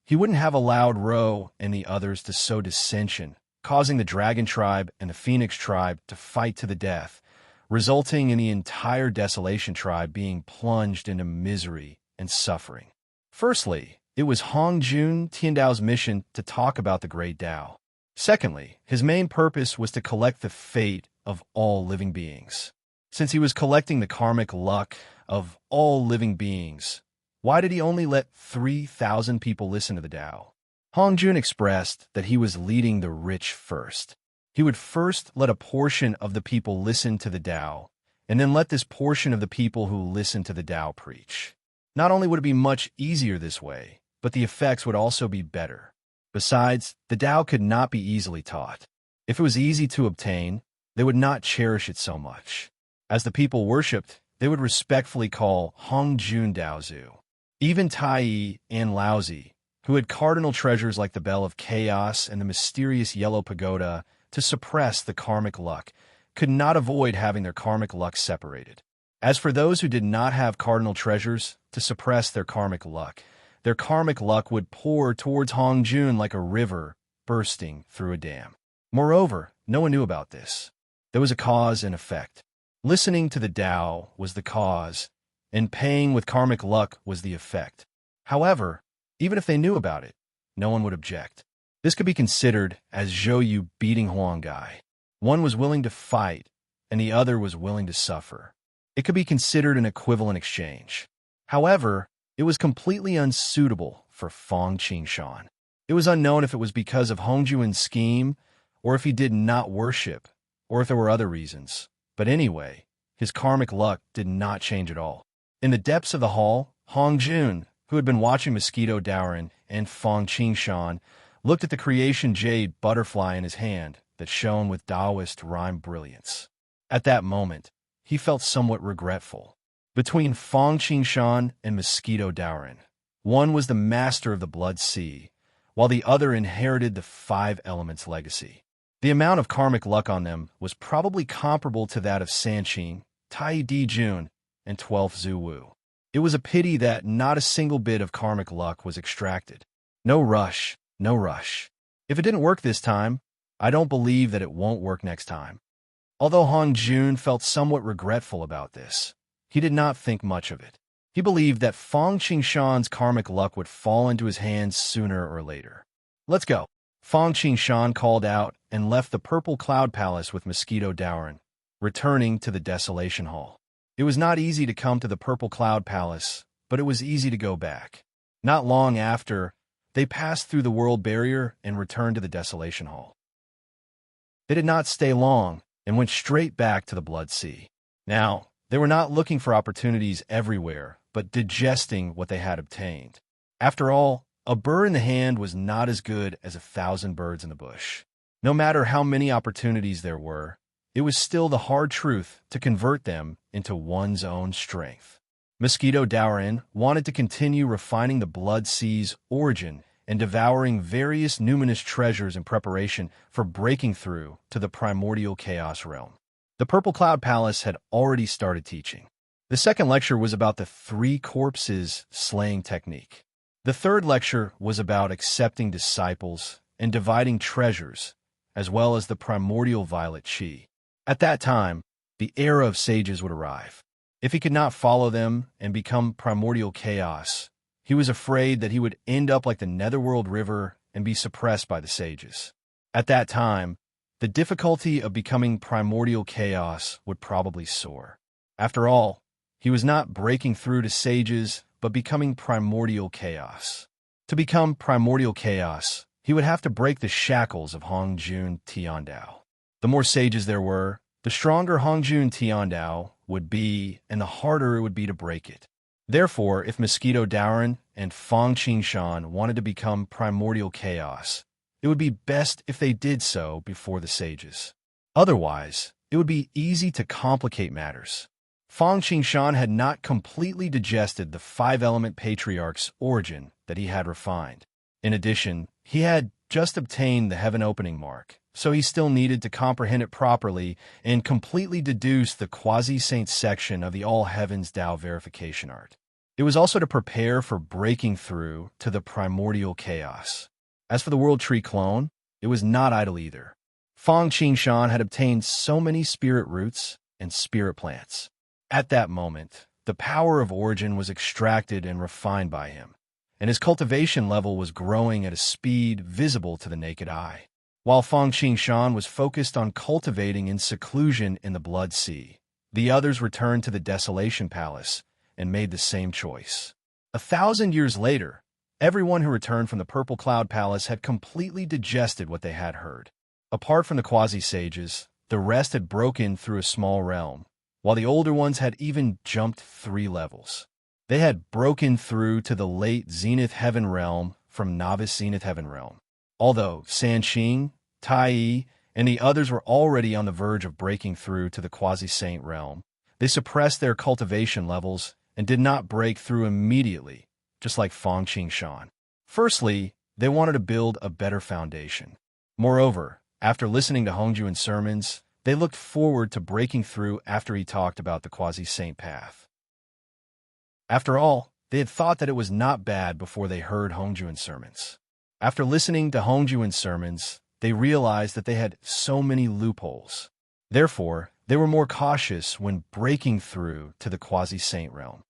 Speaker 1: he wouldn't have allowed Ro and the others to sow dissension, causing the Dragon tribe and the Phoenix tribe to fight to the death, resulting in the entire Desolation tribe being plunged into misery and suffering. Firstly, it was Hongjun Tiandao's mission to talk about the Great Tao. Secondly, his main purpose was to collect the fate of all living beings. Since he was collecting the karmic luck of all living beings, why did he only let 3,000 people listen to the Tao? Hongjun expressed that he was leading the rich first. He would first let a portion of the people listen to the Tao, and then let this portion of the people who listen to the Tao preach. Not only would it be much easier this way, but the effects would also be better. Besides, the Tao could not be easily taught. If it was easy to obtain, they would not cherish it so much. As the people worshipped, they would respectfully call Hongjun Daozu. Even Tai and Laozi, who had cardinal treasures like the Bell of Chaos and the mysterious Yellow Pagoda to suppress the karmic luck, could not avoid having their karmic luck separated. As for those who did not have cardinal treasures to suppress their karmic luck would pour towards Hongjun like a river bursting through a dam. Moreover, no one knew about this. There was a cause and effect. Listening to the Tao was the cause, and paying with karmic luck was the effect. However, even if they knew about it, no one would object. This could be considered as Zhou Yu beating Huanggai. One was willing to fight, and the other was willing to suffer. It could be considered an equivalent exchange. However, it was completely unsuitable for Fang Qingshan. It was unknown if it was because of Hongjuan's scheme, or if he did not worship, or if there were other reasons. But anyway, his karmic luck did not change at all. In the depths of the hall, Hongjun, who had been watching Mosquito Daoren and Fang Qingshan, looked at the creation jade butterfly in his hand that shone with Taoist rhyme brilliance. At that moment, he felt somewhat regretful. Between Fang Qingshan and Mosquito Daoren, one was the master of the Blood Sea, while the other inherited the Five Elements legacy. The amount of karmic luck on them was probably comparable to that of Sanqing, Tai Dijun, and 12th Zhu Wu. It was a pity that not a single bit of karmic luck was extracted. No rush, no rush. If it didn't work this time, I don't believe that it won't work next time. Although Hongjun felt somewhat regretful about this, he did not think much of it. He believed that Fang Qingshan's karmic luck would fall into his hands sooner or later. Let's go. Fang Qingshan called out and left the Purple Cloud Palace with Mosquito Daoren, returning to the Desolation Hall. It was not easy to come to the Purple Cloud Palace, but it was easy to go back. Not long after, they passed through the World Barrier and returned to the Desolation Hall. They did not stay long and went straight back to the Blood Sea. Now, they were not looking for opportunities everywhere, but digesting what they had obtained. After all, a bird in the hand was not as good as 1,000 birds in the bush. No matter how many opportunities there were, it was still the hard truth to convert them into one's own strength. Mosquito Daoren wanted to continue refining the Blood Sea's origin and devouring various numinous treasures in preparation for breaking through to the primordial chaos realm. The Purple Cloud Palace had already started teaching. The second lecture was about the 3 corpses slaying technique. The third lecture was about accepting disciples and dividing treasures, as well as the primordial violet chi. At that time, the era of sages would arrive. If he could not follow them and become primordial chaos, he was afraid that he would end up like the Netherworld River and be suppressed by the sages. At that time, the difficulty of becoming primordial chaos would probably soar. After all, he was not breaking through to sages, but becoming primordial chaos. To become primordial chaos, he would have to break the shackles of Hongjun Tiandao. The more sages there were, the stronger Hongjun Tiandao would be, and the harder it would be to break it. Therefore, if Mosquito Daoren and Fang Qingshan wanted to become primordial chaos, it would be best if they did so before the sages. Otherwise, it would be easy to complicate matters. Fang Qingshan had not completely digested the 5-element patriarch's origin that he had refined. In addition, he had just obtained the heaven opening mark, so he still needed to comprehend it properly and completely deduce the quasi-saint section of the All Heavens Tao verification art. It was also to prepare for breaking through to the primordial chaos. As for the World Tree clone, it was not idle either. Fang Qingshan had obtained so many spirit roots and spirit plants. At that moment, the power of origin was extracted and refined by him, and his cultivation level was growing at a speed visible to the naked eye. While Fang Qingshan was focused on cultivating in seclusion in the Blood Sea, the others returned to the Desolation Palace and made the same choice. 1,000 years later, everyone who returned from the Purple Cloud Palace had completely digested what they had heard. Apart from the quasi-sages, the rest had broken through a small realm, while the older ones had even jumped 3 levels. They had broken through to the late Zenith Heaven Realm from Novice Zenith Heaven Realm. Although Sanqing, Tai, and the others were already on the verge of breaking through to the Quasi-Saint Realm, they suppressed their cultivation levels and did not break through immediately, just like Fang Qingshan. Firstly, they wanted to build a better foundation. Moreover, after listening to Hongjun's sermons, they looked forward to breaking through after he talked about the Quasi-Saint path. After all, they had thought that it was not bad before they heard Hongjun's sermons. After listening to Hongjun's sermons, they realized that they had so many loopholes. Therefore, they were more cautious when breaking through to the Quasi-Saint realm.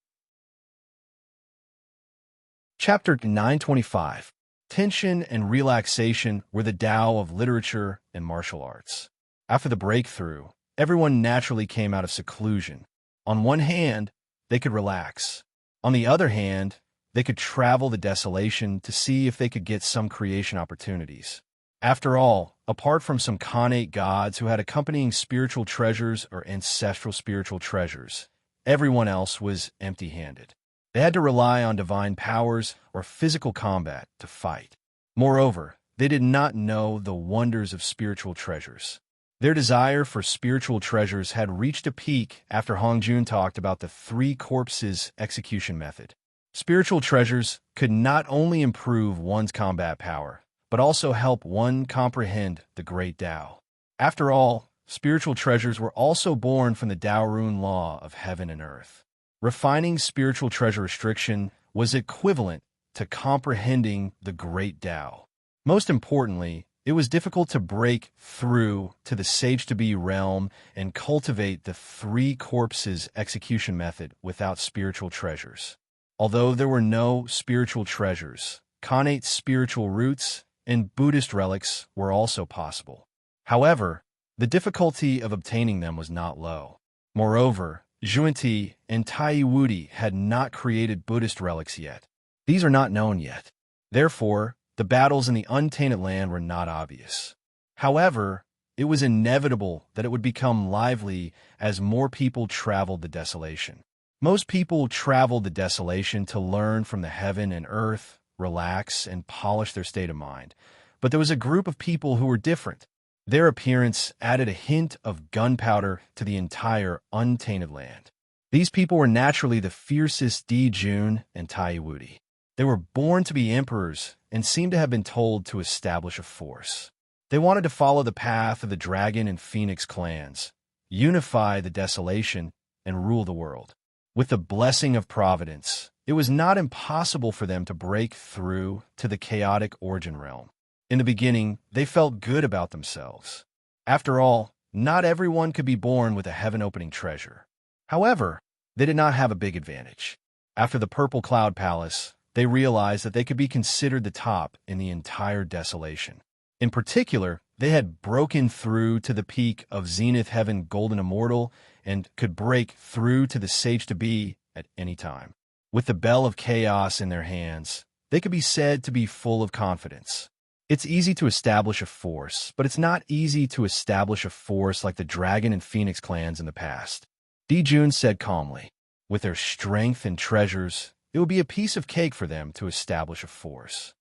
Speaker 1: Chapter 925. Tension and relaxation were the Tao of literature and martial arts. After the breakthrough, everyone naturally came out of seclusion. On one hand, they could relax. On the other hand, they could travel the desolation to see if they could get some creation opportunities. After all, apart from some Khanate gods who had accompanying spiritual treasures or ancestral spiritual treasures, everyone else was empty-handed. They had to rely on divine powers or physical combat to fight. Moreover, they did not know the wonders of spiritual treasures. Their desire for spiritual treasures had reached a peak after Hongjun talked about the 3 corpses execution method. Spiritual treasures could not only improve one's combat power, but also help one comprehend the great Tao. After all, spiritual treasures were also born from the Taorun law of heaven and earth. Refining spiritual treasure restriction was equivalent to comprehending the great Tao. Most importantly, it was difficult to break through to the sage-to-be realm and cultivate the 3 corpses execution method without spiritual treasures. Although there were no spiritual treasures, Khanate spiritual roots and Buddhist relics were also possible. However, the difficulty of obtaining them was not low. Moreover, Zhuanti and Tai Wudi had not created Buddhist relics yet. These are not known yet. Therefore, the battles in the untainted land were not obvious. However, it was inevitable that it would become lively as more people traveled the desolation. Most people traveled the desolation to learn from the heaven and earth, relax, and polish their state of mind. But there was a group of people who were different. Their appearance added a hint of gunpowder to the entire untainted land. These people were naturally the fiercest Di Jun and Tai Wudi. They were born to be emperors and seemed to have been told to establish a force. They wanted to follow the path of the Dragon and Phoenix clans, unify the desolation, and rule the world. With the blessing of Providence, it was not impossible for them to break through to the chaotic origin realm. In the beginning, they felt good about themselves. After all, not everyone could be born with a heaven-opening treasure. However, they did not have a big advantage. After the Purple Cloud Palace, they realized that they could be considered the top in the entire desolation. In particular, they had broken through to the peak of Zenith Heaven Golden Immortal and could break through to the Sage-to-Be at any time. With the Bell of Chaos in their hands, they could be said to be full of confidence. It's easy to establish a force, but it's not easy to establish a force like the Dragon and Phoenix clans in the past. Di Jun said calmly, with their strength and treasures, it would be a piece of cake for them to establish a force.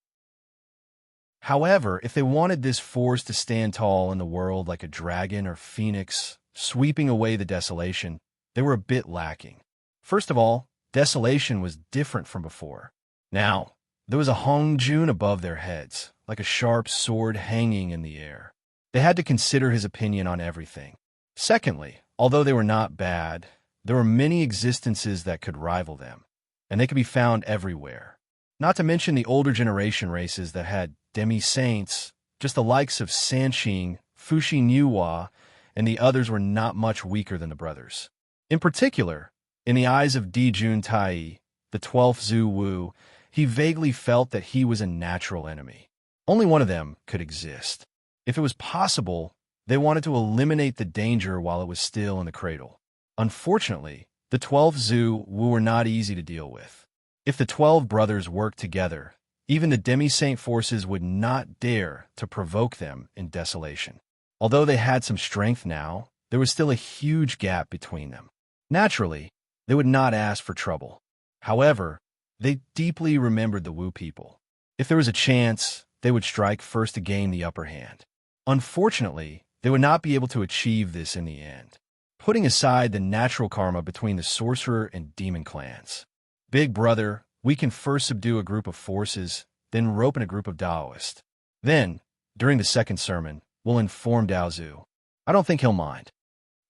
Speaker 1: However, if they wanted this force to stand tall in the world like a dragon or phoenix, sweeping away the desolation, they were a bit lacking. First of all, desolation was different from before. Now, there was a Hongjun above their heads, like a sharp sword hanging in the air. They had to consider his opinion on everything. Secondly, although they were not bad, there were many existences that could rival them, and they could be found everywhere. Not to mention the older generation races that had demi-saints, just the likes of Sanqing, Fuxi Niuhua, and the others were not much weaker than the brothers. In particular, in the eyes of Dijun Tai, the 12th Zhu Wu, he vaguely felt that he was a natural enemy. Only one of them could exist. If it was possible, they wanted to eliminate the danger while it was still in the cradle. Unfortunately, the 12th Zhu Wu were not easy to deal with. If the 12 brothers worked together, even the demi-saint forces would not dare to provoke them in desolation. Although they had some strength now, there was still a huge gap between them. Naturally, they would not ask for trouble. However, they deeply remembered the Wu people. If there was a chance, they would strike first to gain the upper hand. Unfortunately, they would not be able to achieve this in the end. Putting aside the natural karma between the sorcerer and demon clans. Big brother, we can first subdue a group of forces, then rope in a group of Taoists. Then, during the second sermon, we'll inform Dao Zhu. I don't think he'll mind.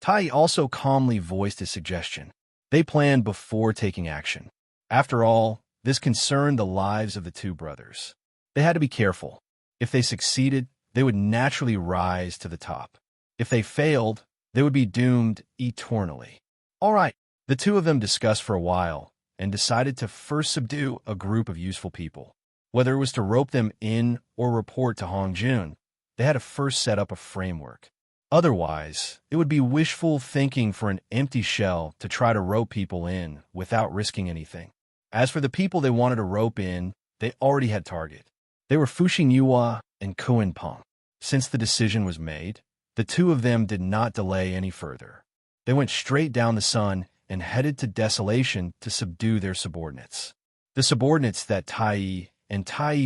Speaker 1: Tai also calmly voiced his suggestion. They planned before taking action. After all, this concerned the lives of the two brothers. They had to be careful. If they succeeded, they would naturally rise to the top. If they failed, they would be doomed eternally. All right, the two of them discussed for a while and decided to first subdue a group of useful people. Whether it was to rope them in or report to Hong Jun, they had to first set up a framework. Otherwise, it would be wishful thinking for an empty shell to try to rope people in without risking anything. As for the people they wanted to rope in, they already had target. They were Fuxing Yuhua and Kuan Peng. Since the decision was made, the two of them did not delay any further. They went straight down the sun and headed to desolation to subdue their subordinates. The subordinates that Tai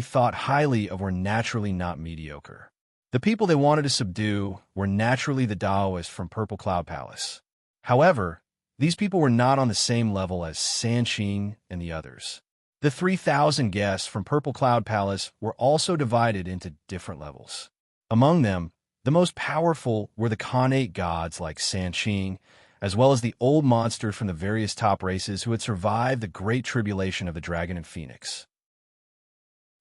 Speaker 1: thought highly of were naturally not mediocre. The people they wanted to subdue were naturally the Taoists from Purple Cloud Palace. However, these people were not on the same level as Sanqing and the others. The 3,000 guests from Purple Cloud Palace were also divided into different levels. Among them, the most powerful were the Khanate gods like Sanqing, as well as the old monsters from the various top races who had survived the great tribulation of the Dragon and Phoenix.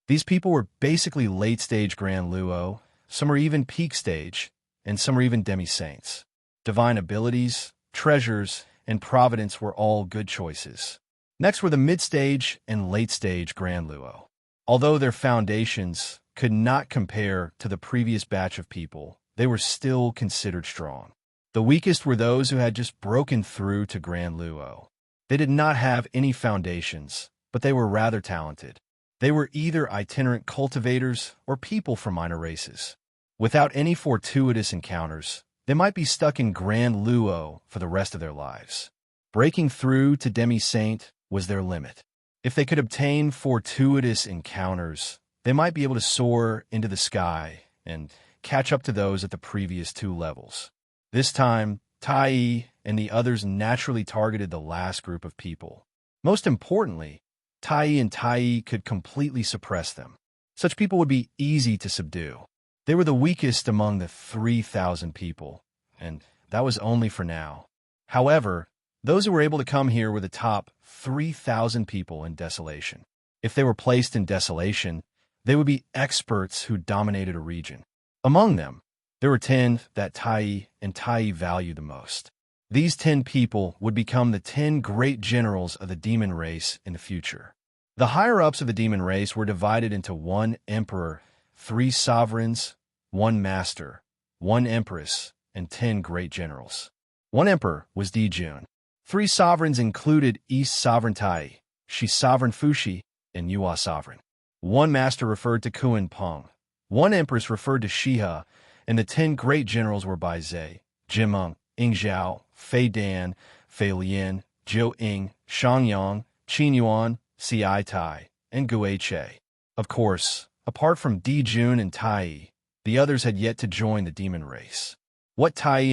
Speaker 1: These people were basically late-stage Grand Luo, some are even peak stage, and some are even demi-saints. Divine abilities, treasures, and providence were all good choices. Next were the mid-stage and late-stage Grand Luo. Although their foundations could not compare to the previous batch of people, they were still considered strong. The weakest were those who had just broken through to Grand Luo. They did not have any foundations, but they were rather talented. They were either itinerant cultivators or people from minor races. Without any fortuitous encounters, they might be stuck in Grand Luo for the rest of their lives. Breaking through to demi-saint was their limit. If they could obtain fortuitous encounters, they might be able to soar into the sky and catch up to those at the previous two levels. This time, Tai and the others naturally targeted the last group of people. Most importantly, Tai could completely suppress them. Such people would be easy to subdue. They were the weakest among the 3,000 people, and that was only for now. However, those who were able to come here were the top 3,000 people in desolation. If they were placed in desolation, they would be experts who dominated a region. Among them, there were 10 that Tai valued the most. These 10 people would become the 10 great generals of the demon race in the future. The higher-ups of the demon race were divided into 1 emperor, 3 sovereigns, 1 master, 1 empress, and 10 great generals. 1 emperor was Dijun. 3 sovereigns included East Sovereign Tai, Shi Sovereign Fuxi, and Yuhua Sovereign. 1 master referred to Kuan Peng. 1 empress referred to Shiha, and the 10 great generals were Bai Zhe, Jimeng, Ing Zhao, Fei Dan, Fei Lian, Zhou Ying, Shang Yang, Qin Yuan, Ci Tai, and Gui Che. Of course, apart from Dijun and Tai, the others had yet to join the demon race. What Tai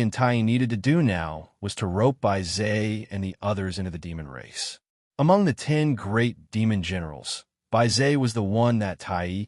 Speaker 1: needed to do now was to rope Bai Zhe and the others into the demon race. Among the 10 great demon generals, Bai Zhe was the one that Tai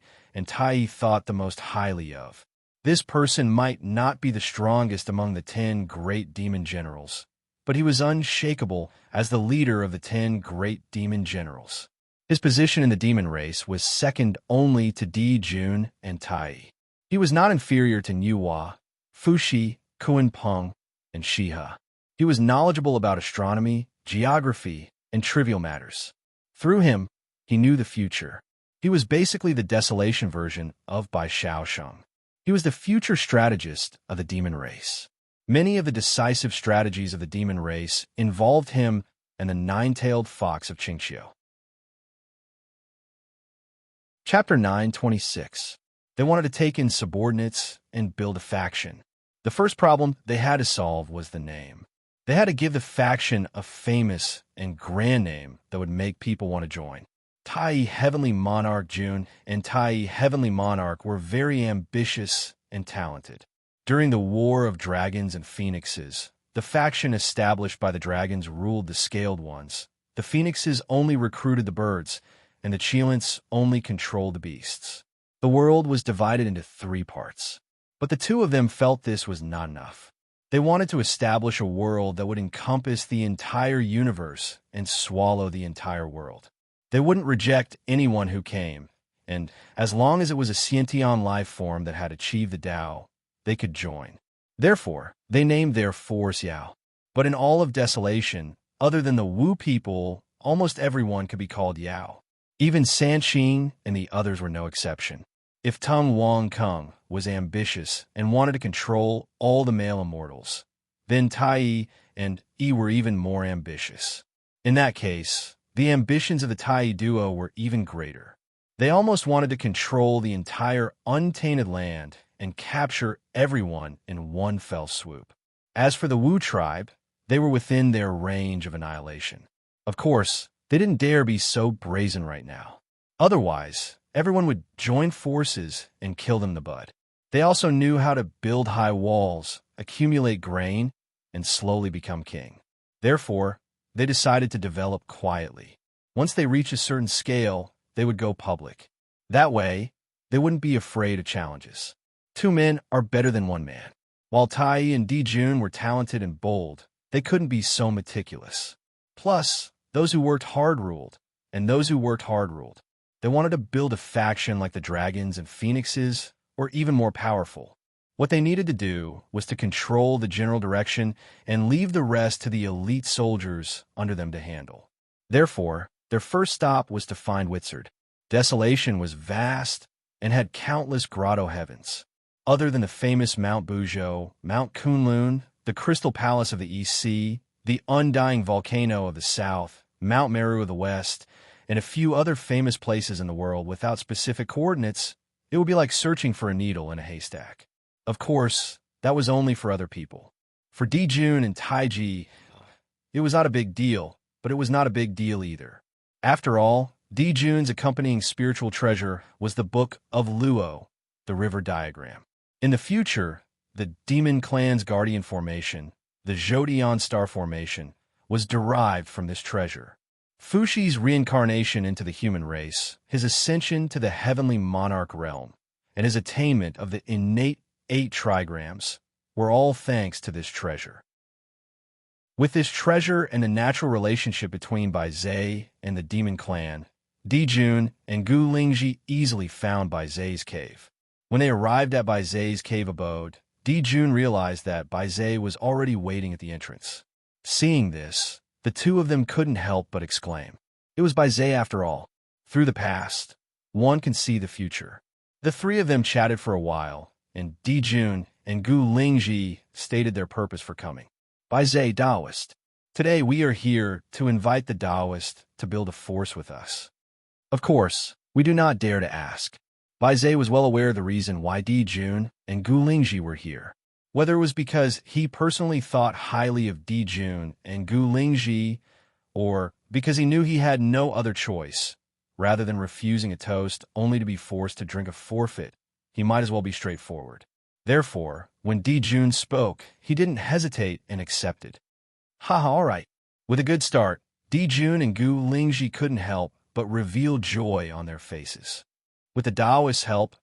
Speaker 1: thought the most highly of. This person might not be the strongest among the 10 great demon generals, but he was unshakable as the leader of the 10 great demon generals. His position in the demon race was second only to Dijun and Tai. He was not inferior to Yuhua, Fuxi, Kuan-peng, and Shiha. He was knowledgeable about astronomy, geography, and trivial matters. Through him, he knew the future. He was basically the desolation version of Bai Shaosheng. He was the future strategist of the demon race. Many of the decisive strategies of the demon race involved him and the nine-tailed fox of Qingqiu. Chapter 9:26. They wanted to take in subordinates and build a faction. The first problem they had to solve was the name. They had to give the faction a famous and grand name that would make people want to join. Tai Heavenly Monarch Jun and Tai Heavenly Monarch were very ambitious and talented. During the War of Dragons and Phoenixes, the faction established by the dragons ruled the scaled ones. The phoenixes only recruited the birds, and the Cheelants only controlled the beasts. The world was divided into 3 parts. But the 2 of them felt this was not enough. They wanted to establish a world that would encompass the entire universe and swallow the entire world. They wouldn't reject anyone who came, and as long as it was a sentient life form that had achieved the Tao, they could join. Therefore, they named their force Yao. But in all of Desolation, other than the Wu people, almost everyone could be called Yao. Even Sanqing and the others were no exception. If Tung Wang Kung was ambitious and wanted to control all the male immortals, then Tai and Yi were even more ambitious. In that case, the ambitions of the Tai duo were even greater. They almost wanted to control the entire untainted land and capture everyone in one fell swoop. As for the Wu tribe, they were within their range of annihilation. Of course, they didn't dare be so brazen right now. Otherwise, everyone would join forces and kill them in the bud. They also knew how to build high walls, accumulate grain, and slowly become king. Therefore, they decided to develop quietly. Once they reached a certain scale, they would go public. That way, they wouldn't be afraid of challenges. 2 men are better than 1 man. While Tai and Dijun were talented and bold, they couldn't be so meticulous. Plus, those who worked hard ruled, and those who worked hard ruled. They wanted to build a faction like the dragons and phoenixes, or even more powerful. What they needed to do was to control the general direction and leave the rest to the elite soldiers under them to handle. Therefore, their first stop was to find Witzard. Desolation was vast and had countless grotto heavens. Other than the famous Mount Buzhou, Mount Kunlun, the Crystal Palace of the East Sea, the Undying Volcano of the South, Mount Meru of the West, and a few other famous places in the world without specific coordinates, it would be like searching for a needle in a haystack. Of course, that was only for other people. For Dijun and Taiji, it was not a big deal, but it was not a big deal either. After all, Dijun's accompanying spiritual treasure was the Book of Luo, the river diagram. In the future, the Demon Clan's guardian formation, the Zhodian star formation, was derived from this treasure. Fushi's reincarnation into the human race, his ascension to the heavenly monarch realm, and his attainment of the innate 8 trigrams were all thanks to this treasure. With this treasure and the natural relationship between Bai Zai and the Demon Clan, Dijun and Gu Lingji easily found Bai Zai's cave. When they arrived at Bai Zai's cave abode, Dijun realized that Bai Zai was already waiting at the entrance. Seeing this, the 2 of them couldn't help but exclaim. It was Bai Zai after all. Through the past, one can see the future. The 3 of them chatted for a while, and Dijun and Gu Lingji stated their purpose for coming. Bai Zai, Taoist. Today we are here to invite the Taoist to build a force with us. Of course, we do not dare to ask. Bai Zai was well aware of the reason why Dijun and Gu Lingji were here. Whether it was because he personally thought highly of Dijun and Gu Lingji, or because he knew he had no other choice, rather than refusing a toast only to be forced to drink a forfeit, he might as well be straightforward. Therefore, when Dijun spoke, he didn't hesitate and accepted. Haha, all right. With a good start, Dijun and Gu Lingji couldn't help but reveal joy on their faces. With the Taoist's help,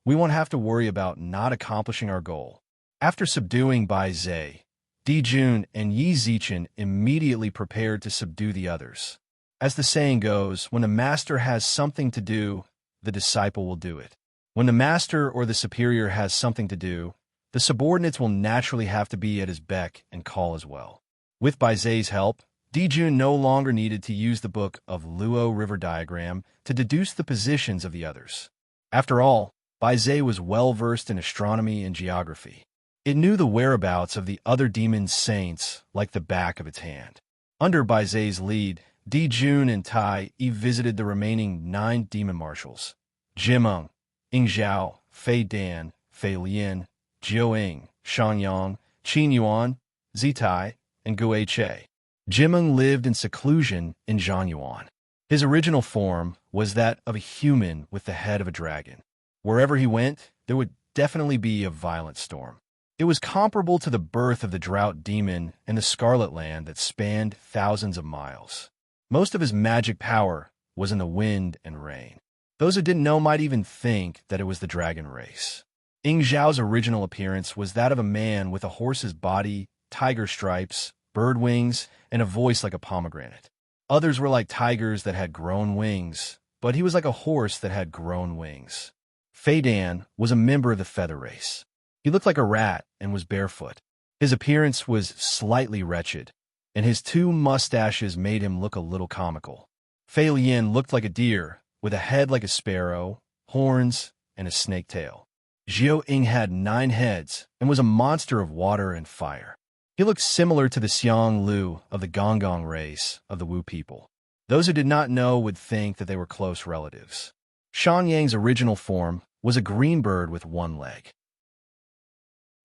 Speaker 1: we won't have to worry about not accomplishing our goal. After subduing Bai Zai, Dijun and Yi Zichen immediately prepared to subdue the others. As the saying goes, when the master has something to do, the disciple will do it. When the master or the superior has something to do, the the subordinates will naturally have to be at his beck and call as well. With Baizay's help, Dijun no longer needed to use the book of Luo River diagram to deduce the positions of the others. After all, Baizay was well versed in astronomy and geography. It knew the whereabouts of the other demon saints like the back of its hand. Under Baizay's lead, Dijun and Tai Yi visited the remaining 9 demon marshals: Jimeng, Yingzhao, Fei Dan, Fei Lian, Jiu Ying, Shan Yang, Qin Yuan, Zitai, and Gui Che. Jimeng lived in seclusion in Zhanyuan. His original form was that of a human with the head of a dragon. Wherever he went, there would definitely be a violent storm. It was comparable to the birth of the drought demon in the Scarlet Land that spanned thousands of miles. Most of his magic power was in the wind and rain. Those who didn't know might even think that it was the dragon race. Ying Zhao's original appearance was that of a man with a horse's body, tiger stripes, bird wings, and a voice like a pomegranate. Others were like tigers that had grown wings, but he was like a horse that had grown wings. Fei Dan was a member of the feather race. He looked like a rat and was barefoot. His appearance was slightly wretched, and his 2 mustaches made him look a little comical. Fei Lian looked like a deer, with a head like a sparrow, horns, and a snake tail. Jiu Ying had 9 heads and was a monster of water and fire. He looked similar to the Xiang Lu of the Gonggong race of the Wu people. Those who did not know would think that they were close relatives. Shan Yang's original form was a green bird with 1 leg.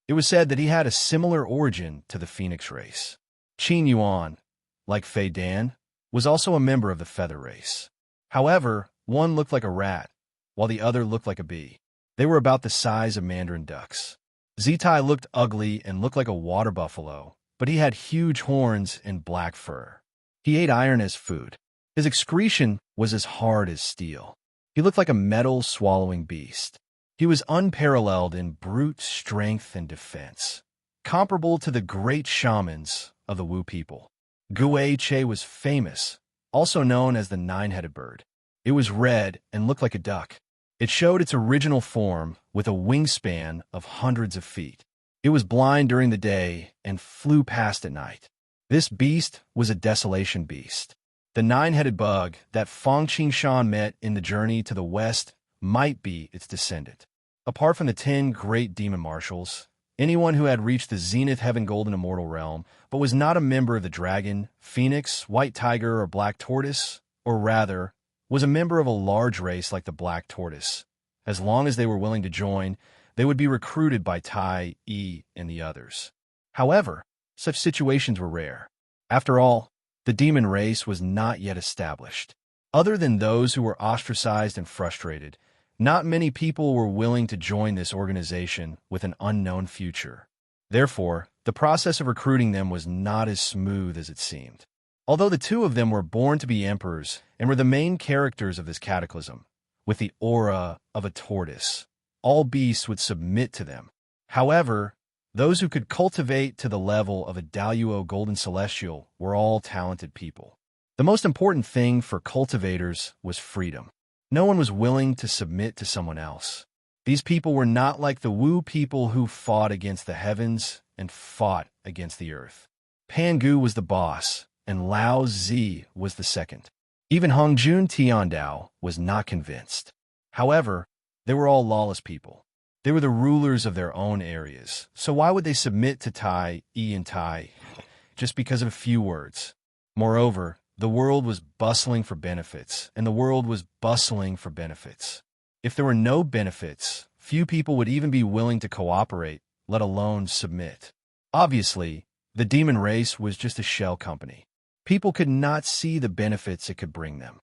Speaker 1: It was said that he had a similar origin to the phoenix race. Qin Yuan, like Fei Dan, was also a member of the feather race. However, one looked like a rat, while the other looked like a bee. They were about the size of mandarin ducks. Zitai looked ugly and looked like a water buffalo, but he had huge horns and black fur. He ate iron as food. His excretion was as hard as steel. He looked like a metal-swallowing beast. He was unparalleled in brute strength and defense, comparable to the great shamans of the Wu people. Gui Che was famous, also known as the 9-headed bird. It was red and looked like a duck. It showed its original form with a wingspan of hundreds of feet. It was blind during the day and flew past at night. This beast was a desolation beast. The 9-headed bug that Fang Qingshan met in the journey to the west might be its descendant. Apart from the 10 great demon marshals, anyone who had reached the zenith heaven golden immortal realm but was not a member of the dragon, phoenix, white tiger, or black tortoise, or rather, was a member of a large race like the black tortoise. As long as they were willing to join, they would be recruited by Tai Yi and the others. However, such situations were rare. After all, the demon race was not yet established. Other than those who were ostracized and frustrated, not many people were willing to join this organization with an unknown future. Therefore, the process of recruiting them was not as smooth as it seemed. Although the 2 of them were born to be emperors and were the main characters of this cataclysm, with the aura of a tortoise, all beasts would submit to them. However, those who could cultivate to the level of a Daluo Golden Celestial were all talented people. The most important thing for cultivators was freedom. No one was willing to submit to someone else. These people were not like the Wu people who fought against the heavens and fought against the earth. Pangu was the boss, and Lao Zi was the second. Even Hongjun Tiandao was not convinced. However, they were all lawless people. They were the rulers of their own areas, so why would they submit to Tai Yi and Tai just because of a few words? Moreover, the world was bustling for benefits, and the world was bustling for benefits. If there were no benefits, few people would even be willing to cooperate, let alone submit. Obviously, the demon race was just a shell company. People could not see the benefits it could bring them.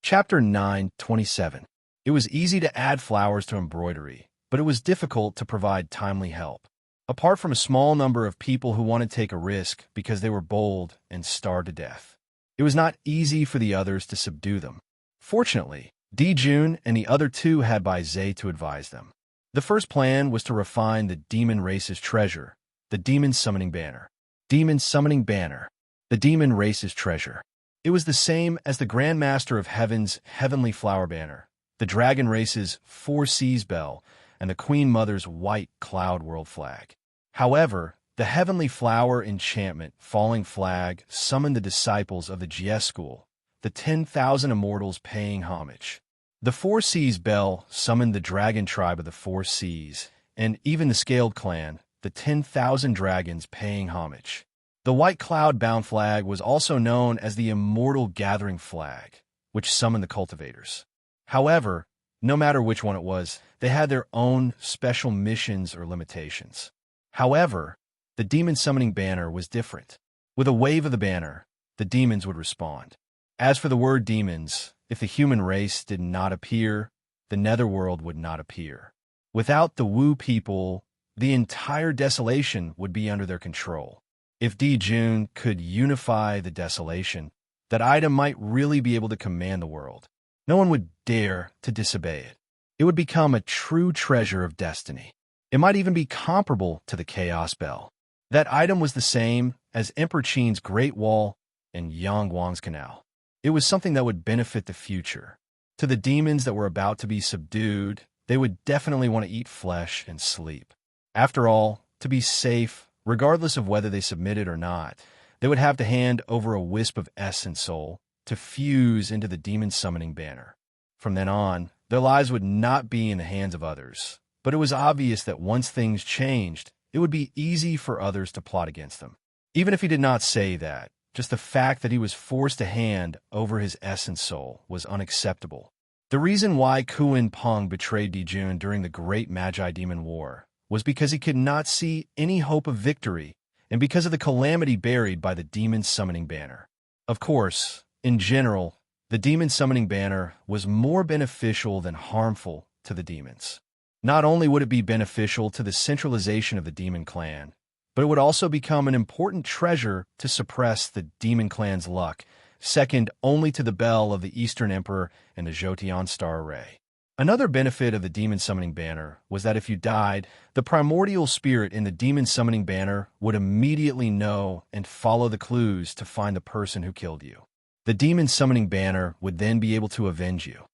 Speaker 1: Chapter 9:27. It was easy to add flowers to embroidery, but it was difficult to provide timely help. Apart from a small number of people who wanted to take a risk because they were bold and starved to death, it was not easy for the others to subdue them. Fortunately, Dijun and the other 2 had Baizay to advise them. The first plan was to refine the demon race's treasure, the demon summoning banner. Demon summoning banner, the demon race's treasure. It was the same as the Grand Master of Heaven's heavenly flower banner, the dragon race's four seas bell, and the Queen Mother's white cloud world flag. However, the heavenly flower enchantment falling flag summoned the disciples of the GS school, the 10,000 immortals paying homage. The four seas bell summoned the dragon tribe of the four seas, and even the scaled clan, the 10,000 dragons paying homage. The white cloud-bound flag was also known as the immortal gathering flag, which summoned the cultivators. However, no matter which one it was, they had their own special missions or limitations. However, the demon summoning banner was different. With a wave of the banner, the demons would respond. As for the word demons, if the human race did not appear, the netherworld would not appear. Without the Wu people, the entire desolation would be under their control. If Jun could unify the desolation, that item might really be able to command the world. No one would dare to disobey it. It would become a true treasure of destiny. It might even be comparable to the Chaos Bell. That item was the same as Emperor Qin's Great Wall and Yang Guang's Canal. It was something that would benefit the future. To the demons that were about to be subdued, they would definitely want to eat flesh and sleep. After all, to be safe, regardless of whether they submitted or not, they would have to hand over a wisp of essence soul to fuse into the demon summoning banner. From then on, their lives would not be in the hands of others, but it was obvious that once things changed, it would be easy for others to plot against them. Even if he did not say that, just the fact that he was forced to hand over his essence soul was unacceptable. The reason why Kuan Peng betrayed Jun during the Great Magi Demon War was because he could not see any hope of victory and because of the calamity buried by the demon summoning banner. Of course, in general, the demon summoning banner was more beneficial than harmful to the demons. Not only would it be beneficial to the centralization of the demon clan, but it would also become an important treasure to suppress the demon clan's luck, second only to the bell of the Eastern Emperor and the Jotian Star Array. Another benefit of the demon summoning banner was that if you died, the primordial spirit in the demon summoning banner would immediately know and follow the clues to find the person who killed you. The demon summoning banner would then be able to avenge you.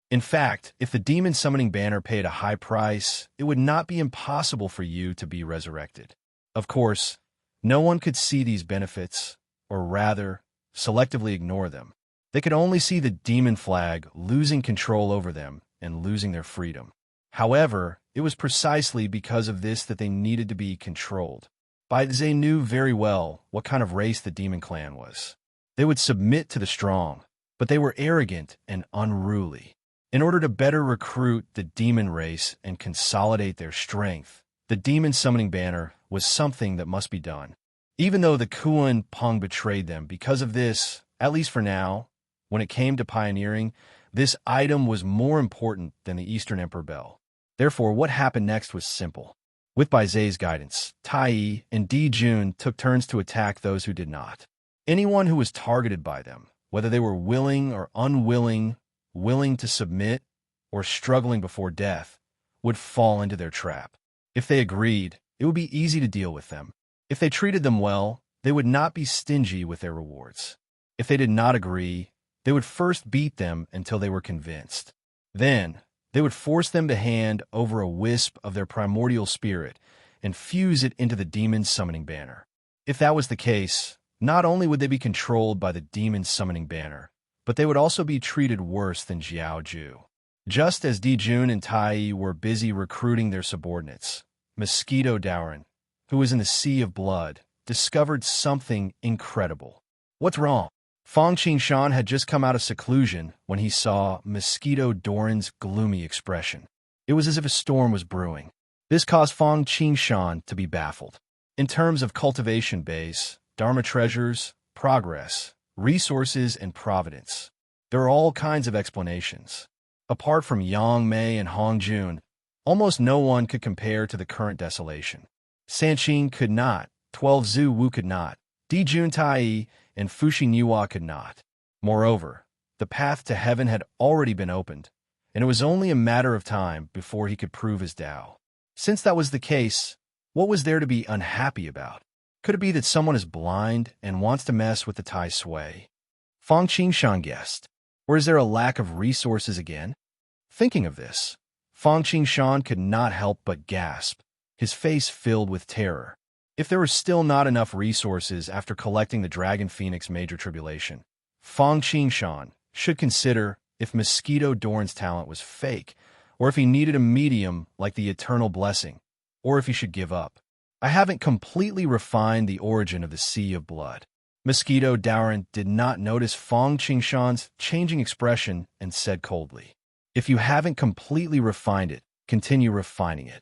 Speaker 1: In fact, if the demon summoning banner paid a high price, it would not be impossible for you to be resurrected. Of course, no one could see these benefits, or rather, selectively ignore them. They could only see the demon flag losing control over them and losing their freedom. However, it was precisely because of this that they needed to be controlled. They knew very well what kind of race the demon clan was. They would submit to the strong, but they were arrogant and unruly. In order to better recruit the demon race and consolidate their strength, the demon summoning banner was something that must be done. Even though the Kuan Peng betrayed them, because of this, at least for now, when it came to pioneering, this item was more important than the Eastern Emperor Bell. Therefore, what happened next was simple. With Bai Zai's guidance, Tai Yi and Jun took turns to attack those who did not. Anyone who was targeted by them, whether they were willing or unwilling, willing to submit, or struggling before death, would fall into their trap. If they agreed, it would be easy to deal with them. If they treated them well, they would not be stingy with their rewards. If they did not agree, they would first beat them until they were convinced. Then, they would force them to hand over a wisp of their primordial spirit and fuse it into the demon summoning banner. If that was the case, not only would they be controlled by the demon summoning banner, but they would also be treated worse than Xiao Ju. Just as Jun and Tai Yi were busy recruiting their subordinates, Mosquito Daoran, who was in the Sea of Blood, discovered something incredible. What's wrong? Fang Qingshan had just come out of seclusion when he saw Mosquito Doran's gloomy expression. It was as if a storm was brewing. This caused Fang Qingshan to be baffled. In terms of cultivation base, Dharma treasures, progress, resources, and providence, there are all kinds of explanations. Apart from Yang Mei and Hong Jun, almost no one could compare to the current desolation. Sanqing could not, 12 Zhu Wu could not, Jun Tai and Fuxi Niwa could not. Moreover, the path to heaven had already been opened, and it was only a matter of time before he could prove his Tao. Since that was the case, what was there to be unhappy about? Could it be that someone is blind and wants to mess with the Tai Sui? Fang Qingshan guessed. Or is there a lack of resources again? Thinking of this, Fang Qingshan could not help but gasp, his face filled with terror. If there were still not enough resources after collecting the Dragon Phoenix Major Tribulation, Fang Qingshan should consider if Mosquito Doran's talent was fake, or if he needed a medium like the Eternal Blessing, or if he should give up. I haven't completely refined the origin of the Sea of Blood. Mosquito Doran did not notice Fang Qingshan's changing expression and said coldly, "If you haven't completely refined it, continue refining it."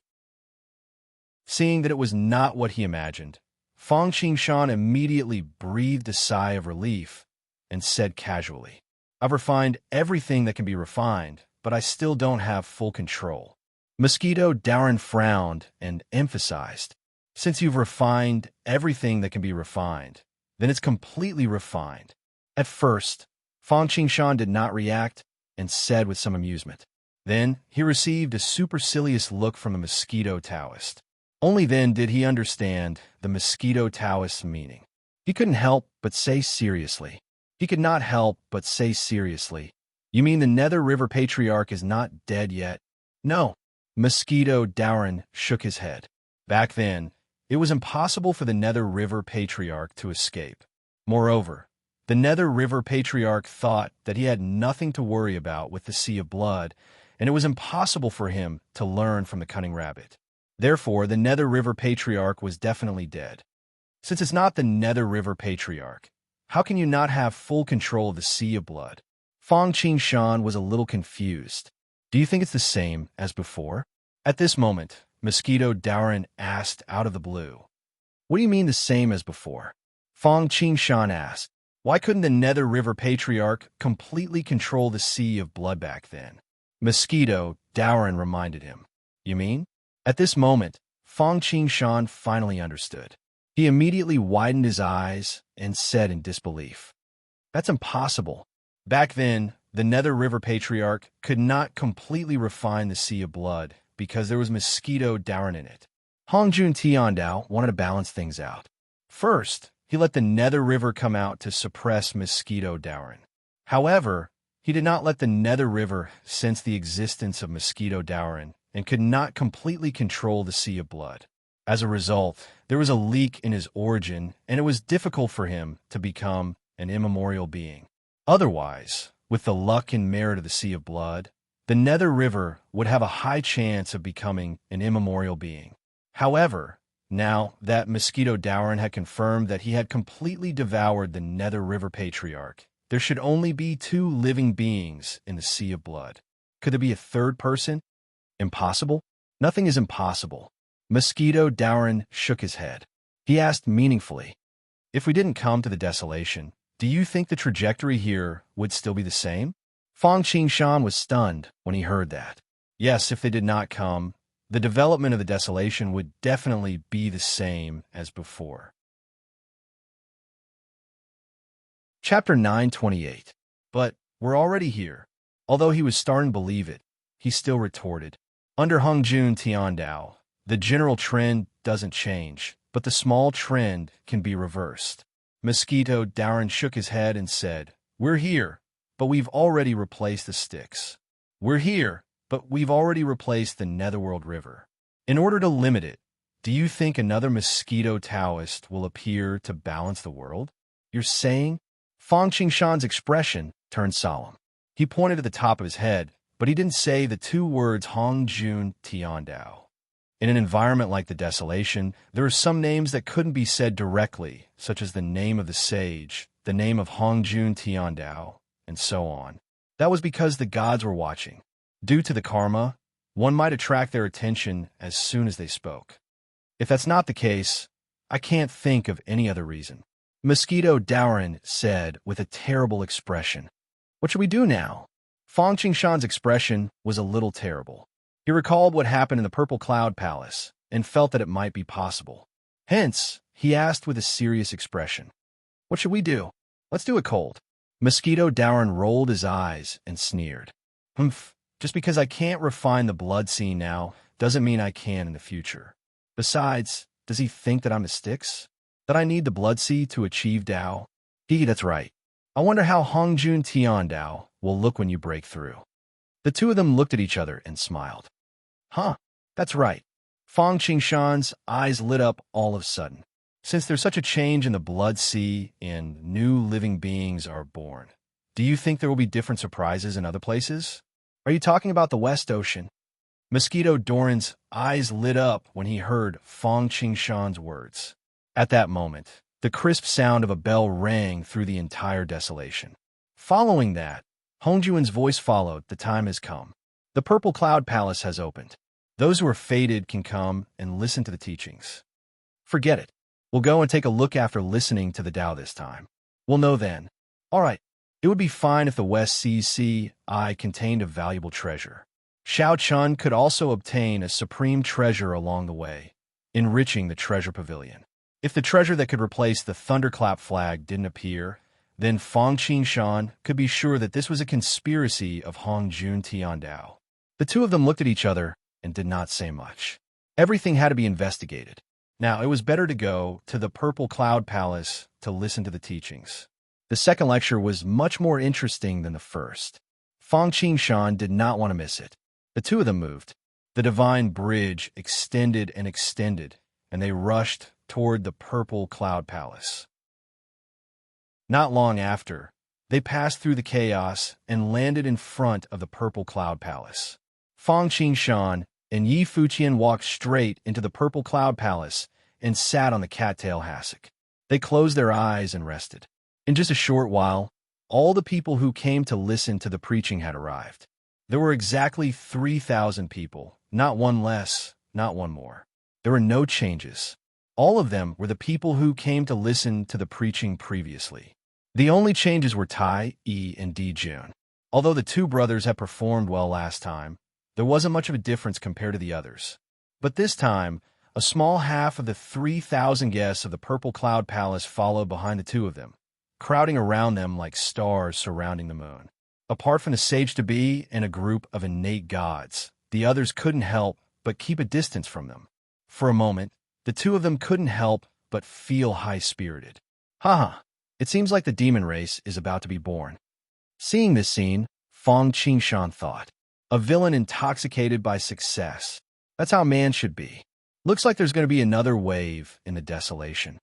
Speaker 1: Seeing that it was not what he imagined, Fang Qingshan immediately breathed a sigh of relief and said casually, "I've refined everything that can be refined, but I still don't have full control." Mosquito Doran frowned and emphasized, "Since you've refined everything that can be refined, then it's completely refined." At first, Fang Qingshan did not react and said with some amusement. Then he received a supercilious look from the Mosquito Taoist. Only then did he understand the Mosquito Taoist's meaning. He couldn't help but say seriously. He could not help but say seriously, "You mean the Nether River Patriarch is not dead yet?" "No." Mosquito Doran shook his head. Back then, it was impossible for the Nether River Patriarch to escape. Moreover, the Nether River Patriarch thought that he had nothing to worry about with the Sea of Blood, and it was impossible for him to learn from the Cunning Rabbit. Therefore, the Nether River Patriarch was definitely dead. Since it's not the Nether River Patriarch, how can you not have full control of the Sea of Blood? Fang Qingshan was a little confused. "Do you think it's the same as before?" At this moment, Mosquito Doran asked out of the blue. "What do you mean the same as before?" Fang Qingshan asked. "Why couldn't the Nether River Patriarch completely control the Sea of Blood back then?" Mosquito Doran reminded him. "You mean?" At this moment, Fang Qingshan finally understood. He immediately widened his eyes and said in disbelief, "That's impossible. Back then, the Nether River Patriarch could not completely refine the Sea of Blood because there was Mosquito Doran in it. Hongjun Tiandao wanted to balance things out. First, he let the Nether River come out to suppress Mosquito Doran. However, he did not let the Nether River sense the existence of Mosquito Doran and could not completely control the Sea of Blood. As a result, there was a leak in his origin, and it was difficult for him to become an immemorial being. Otherwise, with the luck and merit of the Sea of Blood, the Nether River would have a high chance of becoming an immemorial being. However, now that Mosquito Doran had confirmed that he had completely devoured the Nether River Patriarch, there should only be 2 living beings in the Sea of Blood. Could there be a third person? Impossible? Nothing is impossible. Mosquito Doran shook his head. He asked meaningfully, "If we didn't come to the desolation, do you think the trajectory here would still be the same?" Fang Qingshan was stunned when he heard that. Yes, if they did not come, the development of the desolation would definitely be the same as before. Chapter 928. But we're already here. Although he was starting to believe it, he still retorted, "Under Hongjun Tiandao, the general trend doesn't change, but the small trend can be reversed." Mosquito Doran shook his head and said, "We're here, but we've already replaced the Styx. We're here, but we've already replaced the Netherworld River. In order to limit it, do you think another Mosquito Taoist will appear to balance the world?" "You're saying?" Fang Qingshan's expression turned solemn. He pointed at the top of his head, but he didn't say the 2 words Hongjun Tiandao. In an environment like the desolation, there are some names that couldn't be said directly, such as the name of the sage, the name of Hongjun Tiandao, and so on. That was because the gods were watching. Due to the karma, one might attract their attention as soon as they spoke. If that's not the case, I can't think of any other reason. Mosquito Doran said with a terrible expression. "What should we do now?" Fang Qingshan's expression was a little terrible. He recalled what happened in the Purple Cloud Palace and felt that it might be possible. Hence, he asked with a serious expression, "What should we do?" "Let's do it cold." Mosquito Doran rolled his eyes and sneered. "Humph, just because I can't refine the blood sea now doesn't mean I can in the future. Besides, does he think that I'm a Styx? That I need the blood sea to achieve Tao?" That's right. I wonder how Hongjun Tiandao will look when you break through. The two of them looked at each other and smiled. Huh, that's right. Fang Qingshan's eyes lit up all of a sudden. Since there's such a change in the blood sea and new living beings are born, do you think there will be different surprises in other places? Are you talking about the West Ocean? Mosquito Doran's eyes lit up when he heard Fang Qingshan's words. At that moment, the crisp sound of a bell rang through the entire desolation. Following that, Hongjuan's voice followed, "The time has come. The Purple Cloud Palace has opened. Those who are fated can come and listen to the teachings." Forget it. We'll go and take a look after listening to the Tao this time. We'll know then. All right, it would be fine if the West Sea's Sea contained a valuable treasure. Xiao Chun could also obtain a supreme treasure along the way, enriching the treasure pavilion. If the treasure that could replace the thunderclap flag didn't appear, then Fang Qingshan could be sure that this was a conspiracy of Hongjun Tiandao. The two of them looked at each other and did not say much. Everything had to be investigated. Now, it was better to go to the Purple Cloud Palace to listen to the teachings. The second lecture was much more interesting than the first. Fang Qingshan did not want to miss it. The two of them moved. The divine bridge extended and extended, and they rushed toward the Purple Cloud Palace. Not long after, they passed through the chaos and landed in front of the Purple Cloud Palace. Fang Qingshan and Yi Fuqian walked straight into the Purple Cloud Palace and sat on the cattail hassock. They closed their eyes and rested. In just a short while, all the people who came to listen to the preaching had arrived. There were exactly 3,000 people, not one less, not one more. There were no changes. All of them were the people who came to listen to the preaching previously. The only changes were Tai, Yi, and Di Jun. Although the two brothers had performed well last time, there wasn't much of a difference compared to the others. But this time, a small half of the 3,000 guests of the Purple Cloud Palace followed behind the two of them, crowding around them like stars surrounding the moon. Apart from the sage-to-be and a group of innate gods, the others couldn't help but keep a distance from them. For a moment, the two of them couldn't help but feel high-spirited. Haha, it seems like the demon race is about to be born. Seeing this scene, Fang Qingshan thought, a villain intoxicated by success. That's how man should be. Looks like there's going to be another wave in the desolation.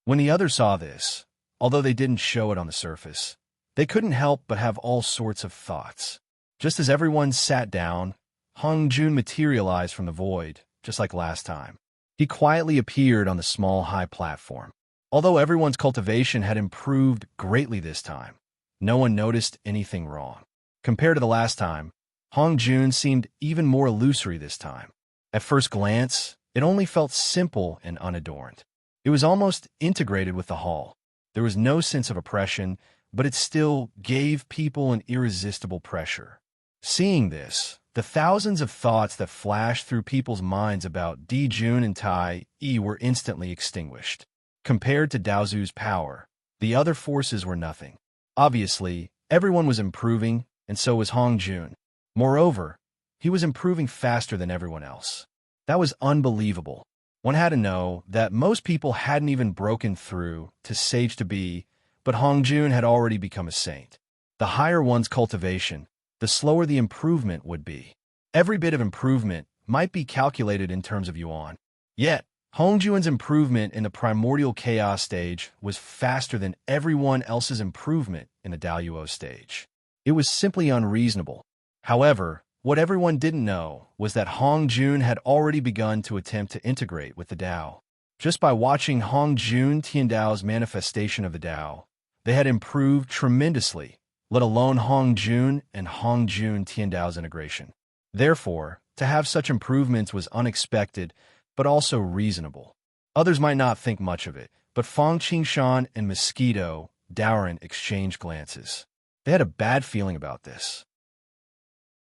Speaker 1: When the others saw this, although they didn't show it on the surface, they couldn't help but have all sorts of thoughts. Just as everyone sat down, Hongjun materialized from the void, just like last time. He quietly appeared on the small high platform. Although everyone's cultivation had improved greatly this time, no one noticed anything wrong. Compared to the last time, Hongjun seemed even more illusory this time. At first glance, it only felt simple and unadorned. It was almost integrated with the hall. There was no sense of oppression, but it still gave people an irresistible pressure. Seeing this, the thousands of thoughts that flashed through people's minds about Di Jun and Tai Yi were instantly extinguished. Compared to Daozu's power, the other forces were nothing. Obviously, everyone was improving, and so was Hongjun. Moreover, he was improving faster than everyone else. That was unbelievable. One had to know that most people hadn't even broken through to sage to be, but Hongjun had already become a saint. The higher one's cultivation, the slower the improvement would be. Every bit of improvement might be calculated in terms of yuan. Yet, Hongjun's improvement in the primordial chaos stage was faster than everyone else's improvement in the Daoyuo stage. It was simply unreasonable. However, what everyone didn't know was that Hongjun had already begun to attempt to integrate with the Tao. Just by watching Hongjun Tiandao's manifestation of the Tao, they had improved tremendously, let alone Hongjun and Hongjun Tiandao's integration. Therefore, to have such improvements was unexpected, but also reasonable. Others might not think much of it, but Fang Qingshan and Mosquito Doran exchanged glances. They had a bad feeling about this.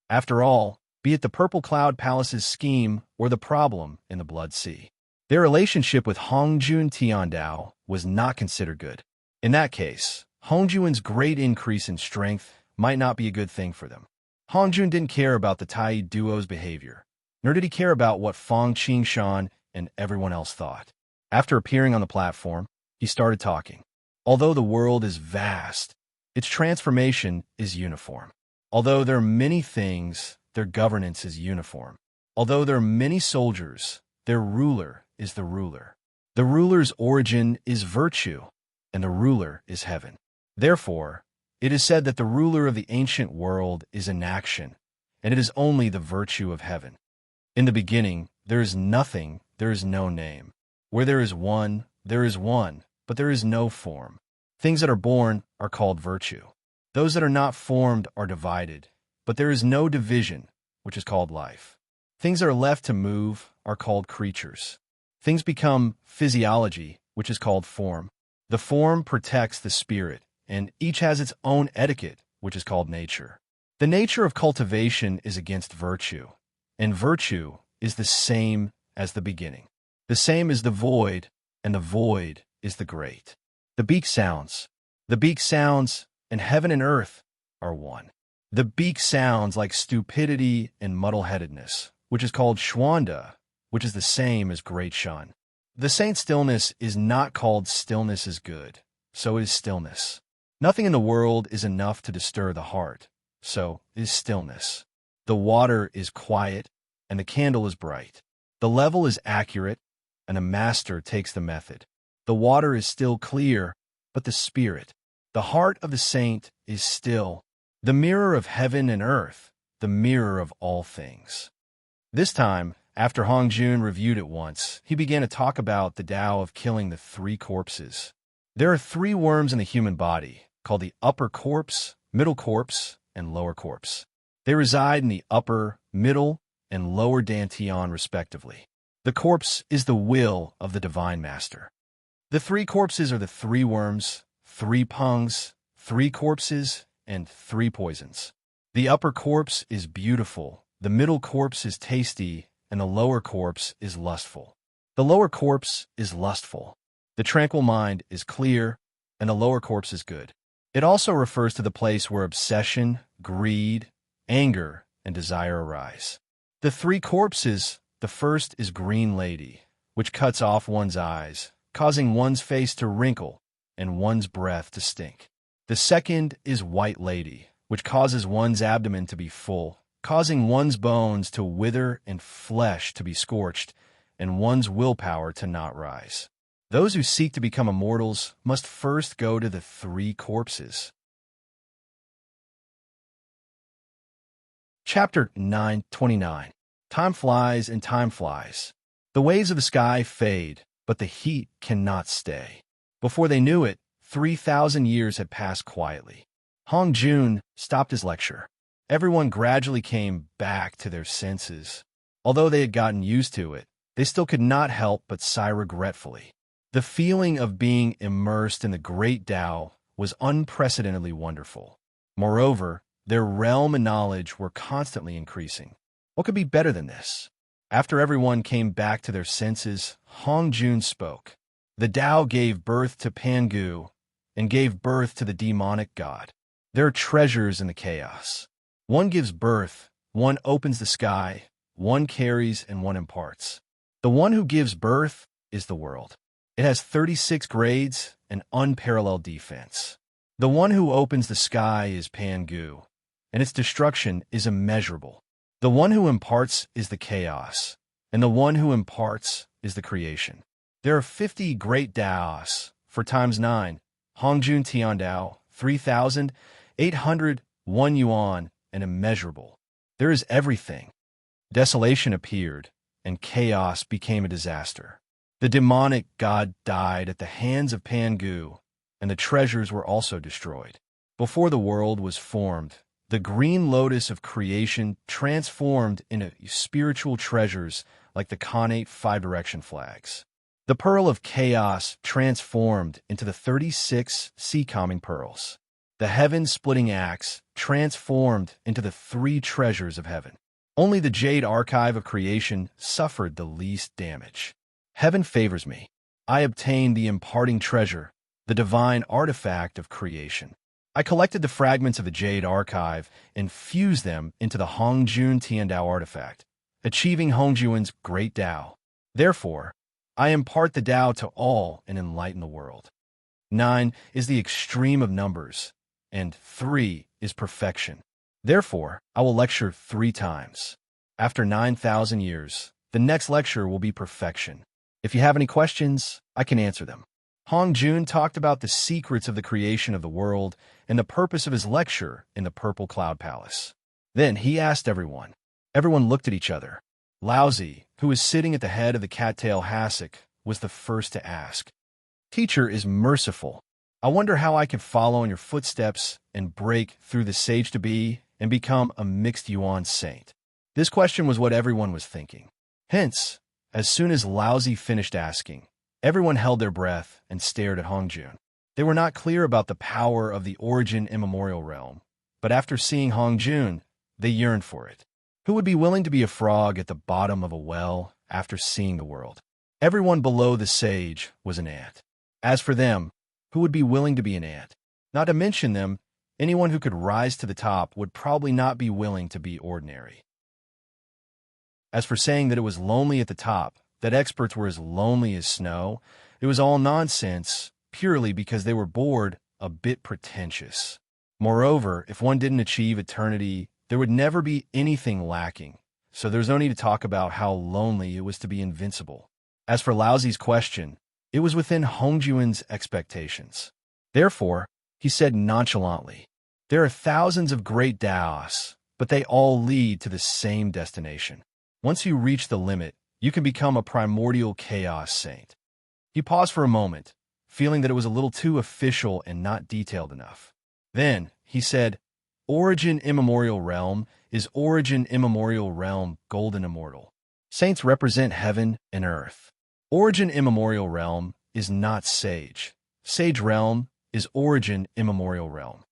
Speaker 1: After all, be it the Purple Cloud Palace's scheme or the problem in the Blood Sea, their relationship with Hongjun Tiandao was not considered good. In that case, Hongjun's great increase in strength might not be a good thing for them. Hongjun didn't care about the Tai duo's behavior, nor did he care about what Fang Qingshan and everyone else thought. After appearing on the platform, he started talking. Although the world is vast, Its transformation is uniform. Although there are many things, their governance is uniform. Although there are many soldiers, their ruler is the ruler. The ruler's origin is virtue, and the ruler is heaven. Therefore, it is said that the ruler of the ancient world is in action, and it is only the virtue of heaven. In the beginning, there is nothing, there is no name. Where there is one, but there is no form. Things that are born are called virtue. Those that are not formed are divided, but there is no division, which is called life. Things that are left to move are called creatures. Things become physiology, which is called form. The form protects the spirit, and each has its own etiquette, which is called nature. The nature of cultivation is against virtue, and virtue is the same as the beginning. The same is the void, and the void is the great. The beak sounds, and heaven and earth are one. The beak sounds like stupidity and muddle-headedness, which is called Shwanda, which is the same as great shun. The saint stillness is not called stillness is good, so it is stillness. Nothing in the world is enough to disturb the heart, so it is stillness. The water is quiet, and the candle is bright. The level is accurate, and a master takes the method. The water is still clear, but the spirit, the heart of the saint, is still, the mirror of heaven and earth, the mirror of all things. This time, after Hong Jun reviewed it once, he began to talk about the Tao of killing the 3 corpses. There are 3 worms in the human body, called the upper corpse, middle corpse, and lower corpse. They reside in the upper, middle, and lower dantian respectively. The corpse is the will of the Divine Master. The 3 corpses are the 3 worms, 3 pungs, 3 corpses, and 3 poisons. The upper corpse is beautiful, the middle corpse is tasty, and the lower corpse is lustful. The lower corpse is lustful. The tranquil mind is clear, and the lower corpse is good. It also refers to the place where obsession, greed, anger, and desire arise. The 3 corpses, the first is green lady, which cuts off one's eyes, causing one's face to wrinkle and one's breath to stink. The second is white lady, which causes one's abdomen to be full, causing one's bones to wither and flesh to be scorched, and one's willpower to not rise. Those who seek to become immortals must first go to the 3 corpses. Chapter 9:29. Time flies and time flies. The waves of the sky fade, but the heat cannot stay. Before they knew it, 3,000 years had passed quietly. Hong Jun stopped his lecture. Everyone gradually came back to their senses. Although they had gotten used to it, they still could not help but sigh regretfully. The feeling of being immersed in the great Tao was unprecedentedly wonderful. Moreover, their realm and knowledge were constantly increasing. What could be better than this? After everyone came back to their senses, Hong Jun spoke. The Tao gave birth to Pangu and gave birth to the demonic god. There are treasures in the chaos. One gives birth, one opens the sky, one carries, and one imparts. The one who gives birth is the world. It has 36 grades and unparalleled defense. The one who opens the sky is Pangu, and its destruction is immeasurable. The one who imparts is the chaos, and the one who imparts is the creation. There are 50 great Taos, for times 9, Hongjun Tian Dao, 3,801 yuan, and immeasurable. There is everything. Desolation appeared, and chaos became a disaster. The demonic god died at the hands of Pangu, and the treasures were also destroyed. Before the world was formed, the green lotus of creation transformed into spiritual treasures like the connate 5-direction flags. The pearl of chaos transformed into the 36 sea-calming pearls. The heaven-splitting axe transformed into the 3 treasures of heaven. Only the jade archive of creation suffered the least damage. Heaven favors me. I obtained the imparting treasure, the divine artifact of creation. I collected the fragments of the jade archive and fused them into the Hongjun Tiandao artifact, achieving Hongjuan's great Tao. Therefore, I impart the Tao to all and enlighten the world. 9 is the extreme of numbers, and 3 is perfection. Therefore, I will lecture 3 times. After 9,000 years, the next lecture will be perfection. If you have any questions, I can answer them. Hong Jun talked about the secrets of the creation of the world and the purpose of his lecture in the Purple Cloud Palace. Then he asked everyone. Everyone looked at each other. Laozi, who was sitting at the head of the cattail hassock, was the first to ask. Teacher is merciful. I wonder how I can follow in your footsteps and break through the sage-to-be and become a mixed yuan saint. This question was what everyone was thinking. Hence, as soon as Laozi finished asking, everyone held their breath and stared at Hong Jun. They were not clear about the power of the origin immemorial realm, but after seeing Hong Jun, they yearned for it. Who would be willing to be a frog at the bottom of a well after seeing the world? Everyone below the sage was an ant. As for them, who would be willing to be an ant? Not to mention them, anyone who could rise to the top would probably not be willing to be ordinary. As for saying that it was lonely at the top, that experts were as lonely as snow, it was all nonsense, purely because they were bored, a bit pretentious. Moreover, if one didn't achieve eternity, there would never be anything lacking, so there's no need to talk about how lonely it was to be invincible. As for Laozi's question, it was within Hong Jun's expectations. Therefore, he said nonchalantly, there are thousands of great Daos, but they all lead to the same destination. Once you reach the limit, you can become a primordial chaos saint. He paused for a moment, feeling that it was a little too official and not detailed enough. Then, he said, Origin immemorial realm is origin immemorial realm golden immortal. Saints represent heaven and earth. Origin immemorial realm is not sage. Sage realm is origin immemorial realm.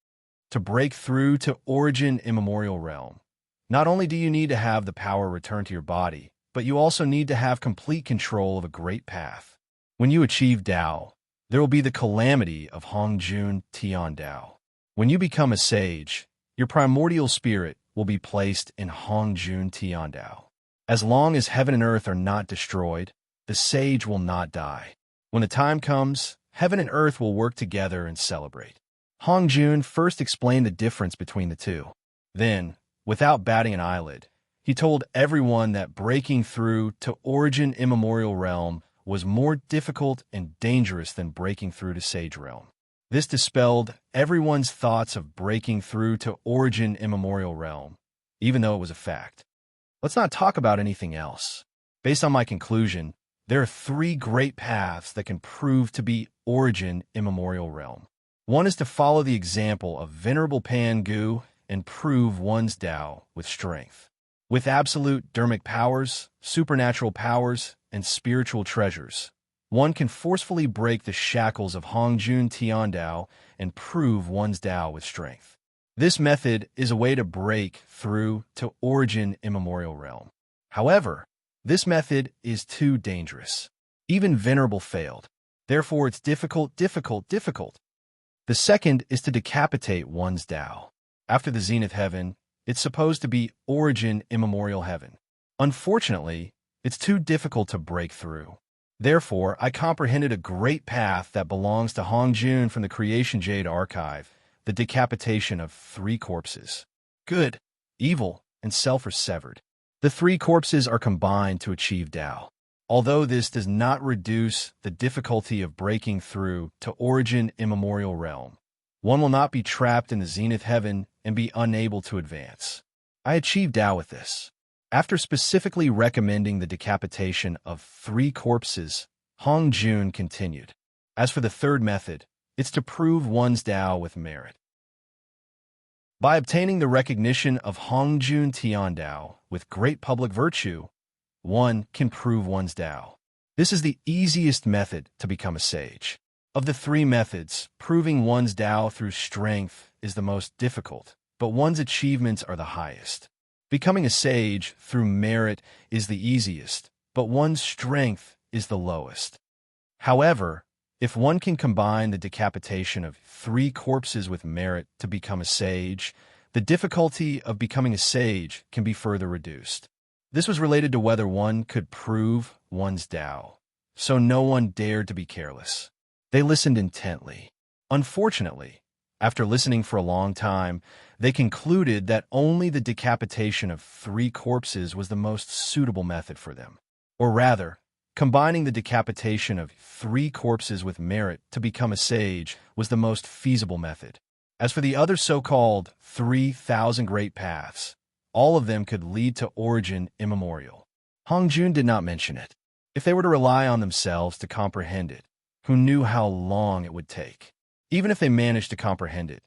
Speaker 1: To break through to origin immemorial realm, not only do you need to have the power return to your body, but you also need to have complete control of a great path. When you achieve Dao, there will be the calamity of Hong Jun Tian Dao. When you become a sage, your primordial spirit will be placed in Hong Jun Tian Dao. As long as heaven and earth are not destroyed, the sage will not die. When the time comes, heaven and earth will work together and celebrate. Hong Jun first explained the difference between the two. Then, without batting an eyelid, he told everyone that breaking through to origin immemorial realm was more difficult and dangerous than breaking through to sage realm. This dispelled everyone's thoughts of breaking through to origin immemorial realm, even though it was a fact. Let's not talk about anything else. Based on my conclusion, there are 3 great paths that can prove to be origin immemorial realm. One is to follow the example of Venerable Pan Gu and prove one's Tao with strength. With absolute dermic powers, supernatural powers, and spiritual treasures, one can forcefully break the shackles of Hong Jun Tian Dao and prove one's Tao with strength. This method is a way to break through to origin immemorial realm. However, this method is too dangerous. Even Venerable failed. Therefore, it's difficult. The second is to decapitate one's Tao. After the zenith heaven, it's supposed to be origin immemorial heaven. Unfortunately, it's too difficult to break through. Therefore, I comprehended a great path that belongs to Hong Jun from the Creation Jade Archive, the decapitation of 3 corpses. Good, evil, and self are severed. The 3 corpses are combined to achieve Tao. Although this does not reduce the difficulty of breaking through to origin immemorial realm, one will not be trapped in the zenith heaven and be unable to advance. I achieved Tao with this. After specifically recommending the decapitation of 3 corpses, Hong Jun continued. As for the third method, it's to prove one's Tao with merit. By obtaining the recognition of Hong Jun Tian Dao with great public virtue, one can prove one's Tao. This is the easiest method to become a sage. Of the 3 methods, proving one's Tao through strength is the most difficult, but one's achievements are the highest. Becoming a sage through merit is the easiest, but one's strength is the lowest. However, if one can combine the decapitation of 3 corpses with merit to become a sage, the difficulty of becoming a sage can be further reduced. This was related to whether one could prove one's Tao, so no one dared to be careless. They listened intently. Unfortunately, After listening for a long time, they concluded that only the decapitation of 3 corpses was the most suitable method for them. Or rather, combining the decapitation of 3 corpses with merit to become a sage was the most feasible method. As for the other so-called 3,000 great paths, all of them could lead to origin immemorial. Hongjun did not mention it. If they were to rely on themselves to comprehend it, who knew how long it would take? Even if they managed to comprehend it,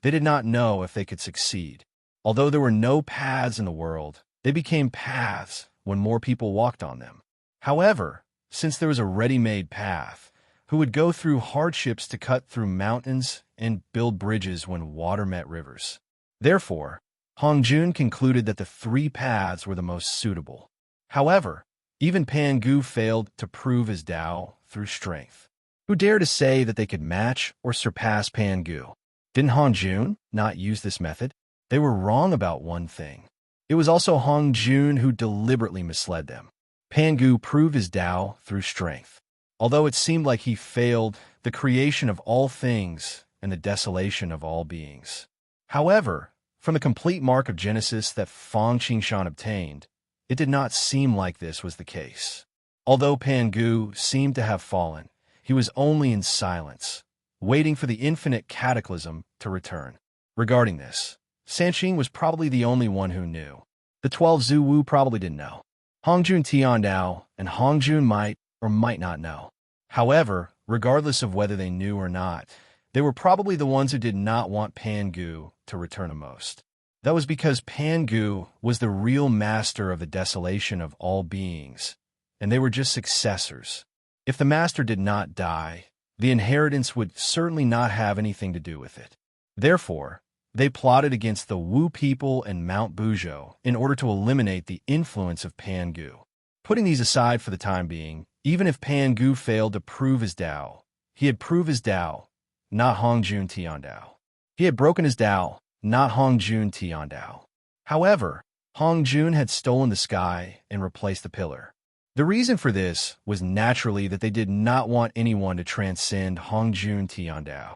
Speaker 1: they did not know if they could succeed. Although there were no paths in the world, they became paths when more people walked on them. However, since there was a ready-made path, who would go through hardships to cut through mountains and build bridges when water met rivers? Therefore, Hongjun concluded that the 3 paths were the most suitable. However, even Pangu failed to prove his Tao through strength. Who dared to say that they could match or surpass Pangu? Didn't Hongjun not use this method? They were wrong about one thing. It was also Hongjun who deliberately misled them. Pangu proved his Tao through strength. Although it seemed like he failed the creation of all things and the desolation of all beings. However, from the complete mark of Genesis that Fang Qingshan obtained, it did not seem like this was the case. Although Pangu seemed to have fallen, he was only in silence, waiting for the infinite cataclysm to return. Regarding this, Sanqing was probably the only one who knew. The 12 Zuwu probably didn't know. Hongjun Tiandao and Hongjun might or might not know. However, regardless of whether they knew or not, they were probably the ones who did not want Pangu to return the most. That was because Pangu was the real master of the desolation of all beings, and they were just successors. If the master did not die, the inheritance would certainly not have anything to do with it. Therefore, they plotted against the Wu people and Mount Buzhou in order to eliminate the influence of Pangu. Putting these aside for the time being, even if Pangu failed to prove his Tao, he had proved his Tao, not Hongjun Tiandao. He had broken his Tao, not Hongjun Tiandao. However, Hongjun had stolen the sky and replaced the pillar. The reason for this was naturally that they did not want anyone to transcend Hongjun Tiandao.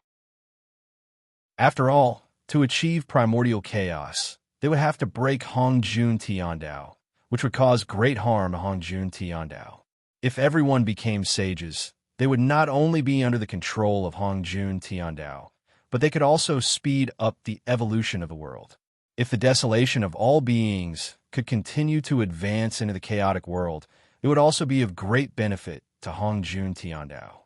Speaker 1: After all, to achieve primordial chaos, they would have to break Hongjun Tiandao, which would cause great harm to Hongjun Tiandao. If everyone became sages, they would not only be under the control of Hongjun Tiandao, but they could also speed up the evolution of the world. If the desolation of all beings could continue to advance into the chaotic world, it would also be of great benefit to Hongjun Tiandao.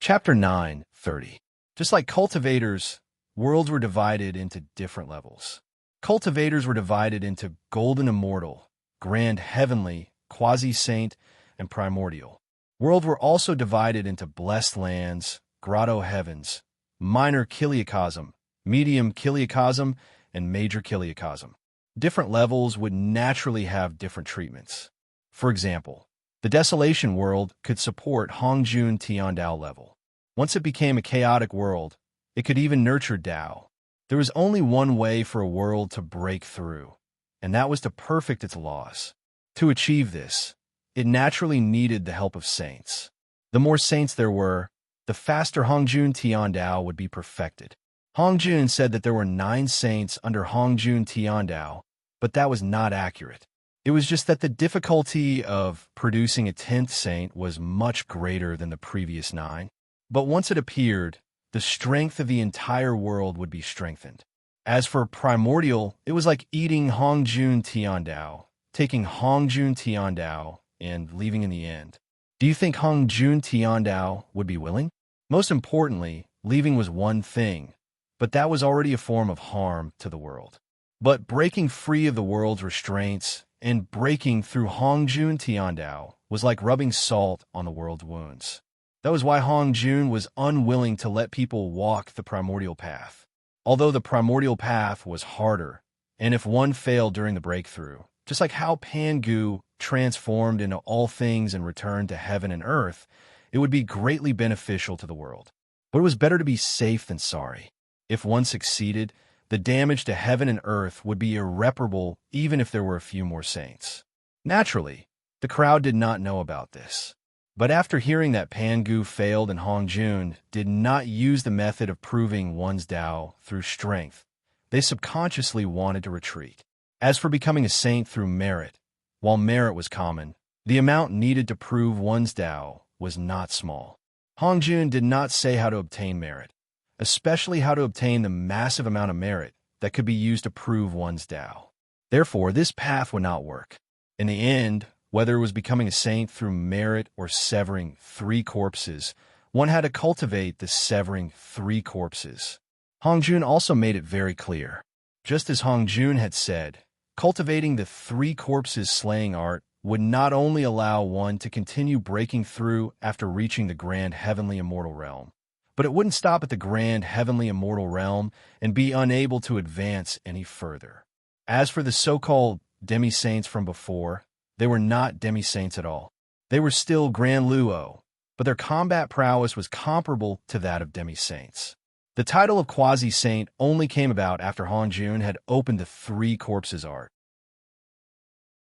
Speaker 1: Chapter 9:30. Just like cultivators, worlds were divided into different levels. Cultivators were divided into golden immortal, grand heavenly, quasi-saint, and primordial. Worlds were also divided into blessed lands, grotto heavens, minor kiliacosm, medium kiliacosm, and major kiliacosm. Different levels would naturally have different treatments. For example, the Desolation world could support Hongjun Tiandao level. Once it became a chaotic world, it could even nurture Tao. There was only one way for a world to break through, and that was to perfect its laws. To achieve this, it naturally needed the help of saints. The more saints there were, the faster Hongjun Tiandao would be perfected. Hongjun said that there were 9 saints under Hongjun Tiandao, but that was not accurate. It was just that the difficulty of producing a 10th saint was much greater than the previous 9. But once it appeared, the strength of the entire world would be strengthened. As for primordial, it was like eating Hongjun Tiandao, taking Hongjun Tiandao, and leaving in the end. Do you think Hongjun Tiandao would be willing? Most importantly, leaving was one thing, but that was already a form of harm to the world. But breaking free of the world's restraints and breaking through Hongjun Tiandao was like rubbing salt on the world's wounds. That was why Hongjun was unwilling to let people walk the primordial path. Although the primordial path was harder, and if one failed during the breakthrough, just like how Pangu transformed into all things and returned to heaven and earth, it would be greatly beneficial to the world. But it was better to be safe than sorry. If one succeeded, the damage to heaven and earth would be irreparable even if there were a few more saints. Naturally, the crowd did not know about this. But after hearing that Pangu failed and Hong Jun did not use the method of proving one's Tao through strength, they subconsciously wanted to retreat. As for becoming a saint through merit, while merit was common, the amount needed to prove one's Tao was not small. Hong Jun did not say how to obtain merit, especially how to obtain the massive amount of merit that could be used to prove one's Tao. Therefore, this path would not work. In the end, whether it was becoming a saint through merit or severing 3 corpses, one had to cultivate the severing 3 corpses. Hong Jun also made it very clear. Just as Hong Jun had said, cultivating the 3 corpses slaying art would not only allow one to continue breaking through after reaching the grand heavenly immortal realm, but it wouldn't stop at the grand heavenly immortal realm and be unable to advance any further. As for the so-called demi-saints from before, they were not demi-saints at all. They were still Grand Luo, but their combat prowess was comparable to that of demi-saints. The title of quasi-saint only came about after Hong Jun had opened the 3 corpses art.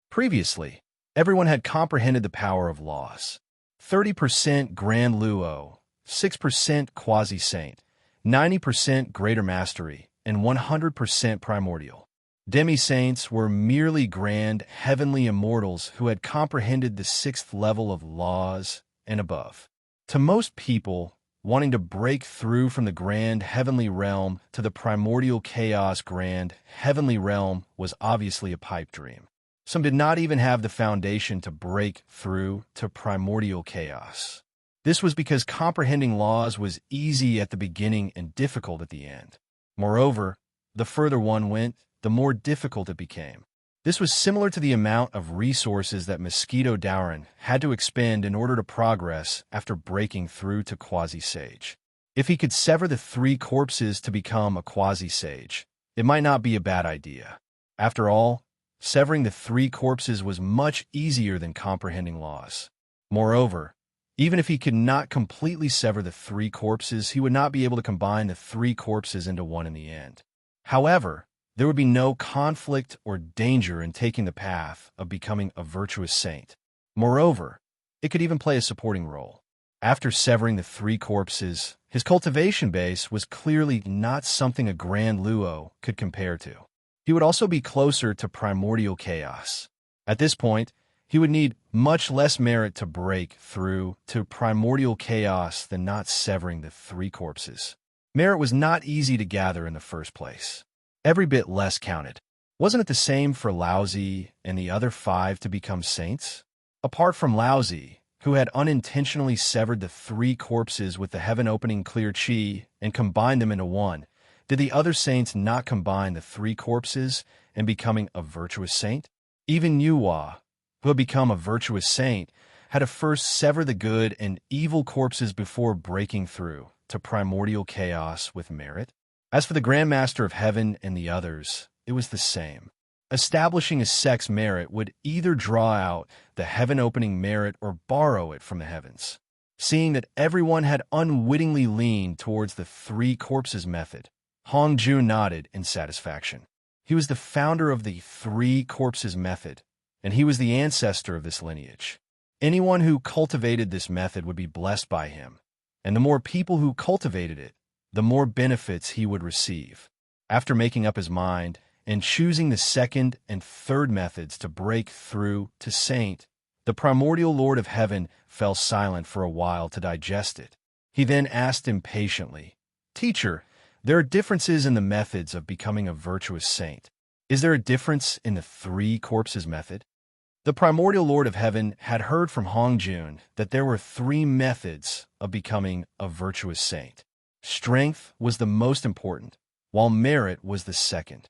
Speaker 1: Previously, everyone had comprehended the power of laws. 30% Grand Luo, 6% quasi-saint, 90% greater mastery, and 100% primordial. Demi-saints were merely grand heavenly immortals who had comprehended the 6th level of laws and above. To most people, wanting to break through from the grand heavenly realm to the primordial chaos grand heavenly realm was obviously a pipe dream. Some did not even have the foundation to break through to primordial chaos. This was because comprehending laws was easy at the beginning and difficult at the end. Moreover, the further one went, the more difficult it became. This was similar to the amount of resources that Mosquito Dowran had to expend in order to progress after breaking through to quasi-sage. If he could sever the 3 corpses to become a quasi-sage, it might not be a bad idea. After all, severing the 3 corpses was much easier than comprehending laws. Moreover, even if he could not completely sever the 3 corpses, he would not be able to combine the 3 corpses into one in the end. However, there would be no conflict or danger in taking the path of becoming a virtuous saint. Moreover, it could even play a supporting role. After severing the 3 corpses, his cultivation base was clearly not something a Grand Luo could compare to. He would also be closer to primordial chaos. At this point, he would need much less merit to break through to primordial chaos than not severing the 3 corpses. Merit was not easy to gather in the first place. Every bit less counted. Wasn't it the same for Laozi and the other 5 to become saints? Apart from Laozi, who had unintentionally severed the 3 corpses with the heaven-opening clear chi and combined them into one, did the other saints not combine the 3 corpses and becoming a virtuous saint? Even Yuhua, who had become a virtuous saint, had to first sever the good and evil corpses before breaking through to primordial chaos with merit. As for the Grand Master of Heaven and the others, it was the same. Establishing a sex merit would either draw out the heaven-opening merit or borrow it from the heavens. Seeing that everyone had unwittingly leaned towards the 3 corpses method, Hong Jun nodded in satisfaction. He was the founder of the 3 corpses method, and he was the ancestor of this lineage. Anyone who cultivated this method would be blessed by him, and the more people who cultivated it, the more benefits he would receive. After making up his mind and choosing the 2nd and 3rd methods to break through to saint, the primordial Lord of Heaven fell silent for a while to digest it. He then asked impatiently, "Teacher, there are differences in the methods of becoming a virtuous saint. Is there a difference in the 3 corpses method?" The primordial Lord of Heaven had heard from Hong Jun that there were 3 methods of becoming a virtuous saint. Strength was the most important, while merit was the second.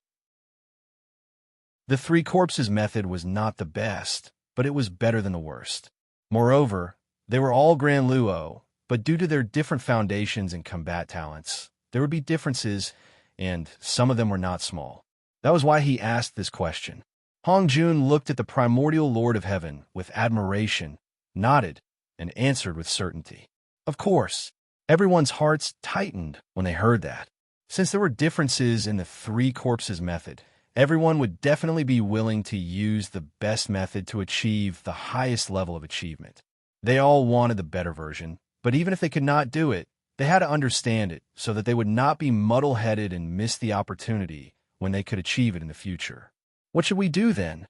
Speaker 1: The 3 corpses method was not the best, but it was better than the worst. Moreover, they were all Grand Luo, but due to their different foundations and combat talents, there would be differences, and some of them were not small. That was why he asked this question. Hong Jun looked at the primordial Lord of Heaven with admiration, nodded, and answered with certainty. Of course. Everyone's hearts tightened when they heard that. Since there were differences in the 3 corpses method, everyone would definitely be willing to use the best method to achieve the highest level of achievement. They all wanted the better version, but even if they could not do it, they had to understand it so that they would not be muddle-headed and miss the opportunity when they could achieve it in the future. What should we do then?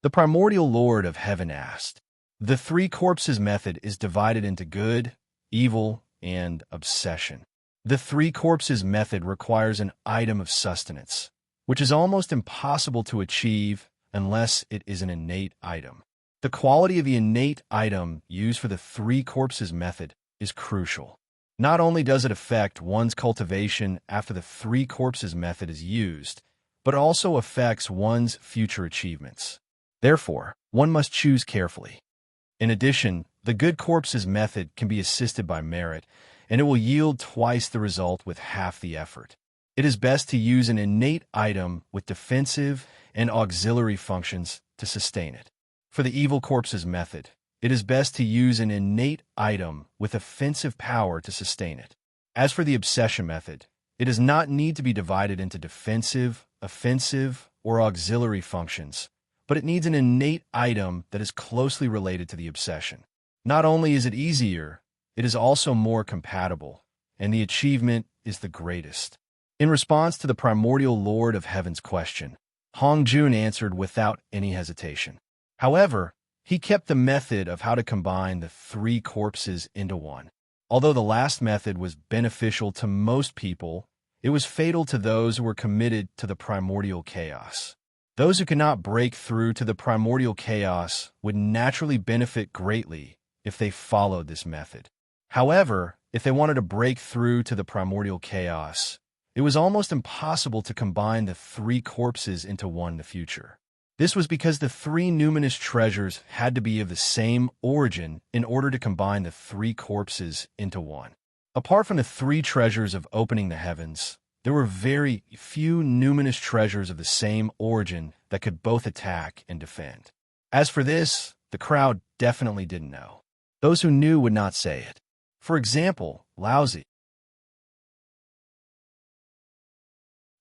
Speaker 1: The primordial Lord of Heaven asked. The three corpses method is divided into good, evil, and obsession. The three corpses method requires an item of sustenance, which is almost impossible to achieve unless it is an innate item. The quality of the innate item used for the three corpses method is crucial. Not only does it affect one's cultivation after the three corpses method is used, but also affects one's future achievements. Therefore, one must choose carefully. In addition, the good corpses method can be assisted by merit, and it will yield twice the result with half the effort. It is best to use an innate item with defensive and auxiliary functions to sustain it. For the evil corpses method, it is best to use an innate item with offensive power to sustain it. As for the obsession method, it does not need to be divided into defensive, offensive, or auxiliary functions, but it needs an innate item that is closely related to the obsession. Not only is it easier, it is also more compatible, and the achievement is the greatest. In response to the primordial Lord of Heaven's question, Hong Jun answered without any hesitation. However, he kept the method of how to combine the three corpses into one. Although the last method was beneficial to most people, it was fatal to those who were committed to the primordial chaos. Those who could not break through to the primordial chaos would naturally benefit greatly if they followed this method. However, if they wanted to break through to the primordial chaos, it was almost impossible to combine the three corpses into one in the future. This was because the three numinous treasures had to be of the same origin in order to combine the three corpses into one. Apart from the three treasures of opening the heavens, there were very few numinous treasures of the same origin that could both attack and defend. As for this, the crowd definitely didn't know. Those who knew would not say it. For example, Laozi.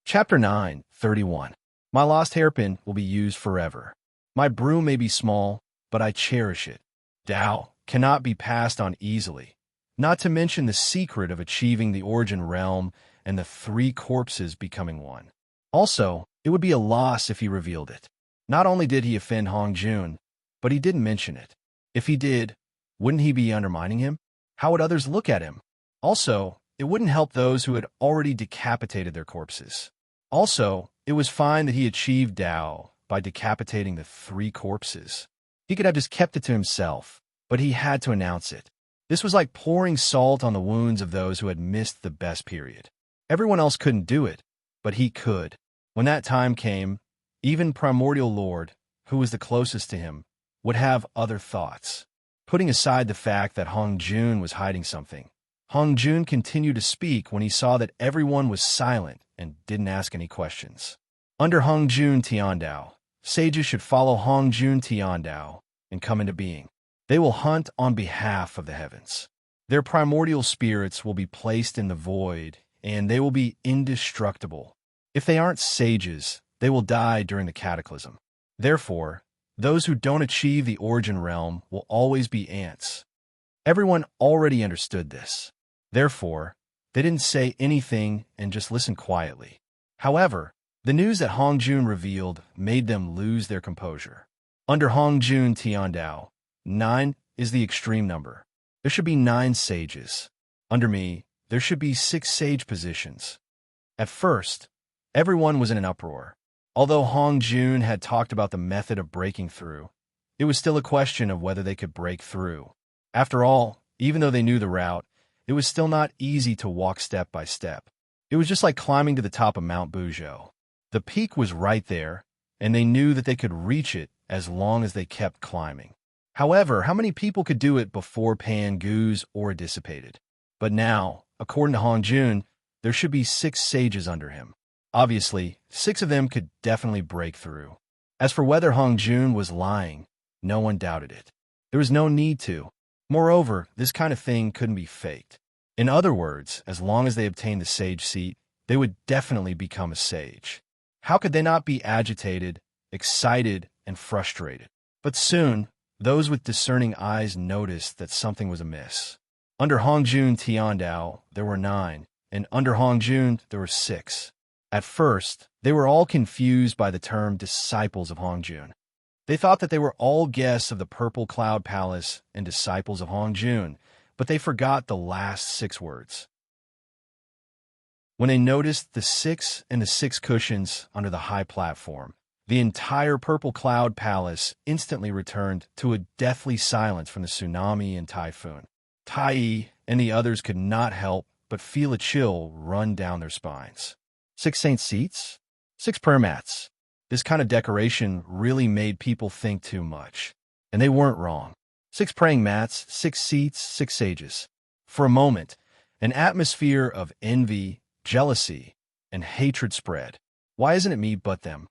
Speaker 1: Chapter 9:31. My lost hairpin will be used forever. My broom may be small, but I cherish it. Tao cannot be passed on easily, not to mention the secret of achieving the origin realm and the three corpses becoming one. Also, it would be a loss if he revealed it. Not only did he offend Hong Jun, but he didn't mention it. If he did, wouldn't he be undermining him? How would others look at him? Also, it wouldn't help those who had already decapitated their corpses. Also, it was fine that he achieved Tao by decapitating the three corpses. He could have just kept it to himself, but he had to announce it. This was like pouring salt on the wounds of those who had missed the best period. Everyone else couldn't do it, but he could. When that time came, even Primordial Lord, who was the closest to him, would have other thoughts. Putting aside the fact that Hong Jun was hiding something, Hong Jun continued to speak when he saw that everyone was silent and didn't ask any questions. Under Hong Jun Tiandao, sages should follow Hong Jun Tiandao and come into being. They will hunt on behalf of the heavens. Their primordial spirits will be placed in the void, and they will be indestructible. If they aren't sages, they will die during the cataclysm. Therefore, those who don't achieve the origin realm will always be ants. Everyone already understood this. Therefore, they didn't say anything and just listened quietly. However, the news that Hong Jun revealed made them lose their composure. Under Hong Jun Tiandao, 9 is the extreme number. There should be 9 sages. Under me, there should be 6 sage positions. At first, everyone was in an uproar. Although Hong Jun had talked about the method of breaking through, it was still a question of whether they could break through. After all, even though they knew the route, it was still not easy to walk step by step. It was just like climbing to the top of Mount Buzhou. The peak was right there, and they knew that they could reach it as long as they kept climbing. However, how many people could do it before Pan Guz or dissipated? But now, according to Hong Jun, there should be 6 sages under him. Obviously, 6 of them could definitely break through. As for whether Hong Jun was lying, no one doubted it. There was no need to. Moreover, this kind of thing couldn't be faked. In other words, as long as they obtained the sage seat, they would definitely become a sage. How could they not be agitated, excited, and frustrated? But soon, Those with discerning eyes noticed that something was amiss. Under Hongjun Tiandao, there were 9, and under Hongjun, there were 6. At first, they were all confused by the term disciples of Hongjun. They thought that they were all guests of the Purple Cloud Palace and disciples of Hongjun, but they forgot the last 6 words. When they noticed the 6 and the 6 cushions under the high platform, the entire Purple Cloud Palace instantly returned to a deathly silence from the tsunami and typhoon. Tai and the others could not help but feel a chill run down their spines. 6 saint seats? 6 prayer mats. This kind of decoration really made people think too much. And they weren't wrong. 6 praying mats, 6 seats, 6 sages. For a moment, an atmosphere of envy, jealousy, and hatred spread. Why isn't it me but them?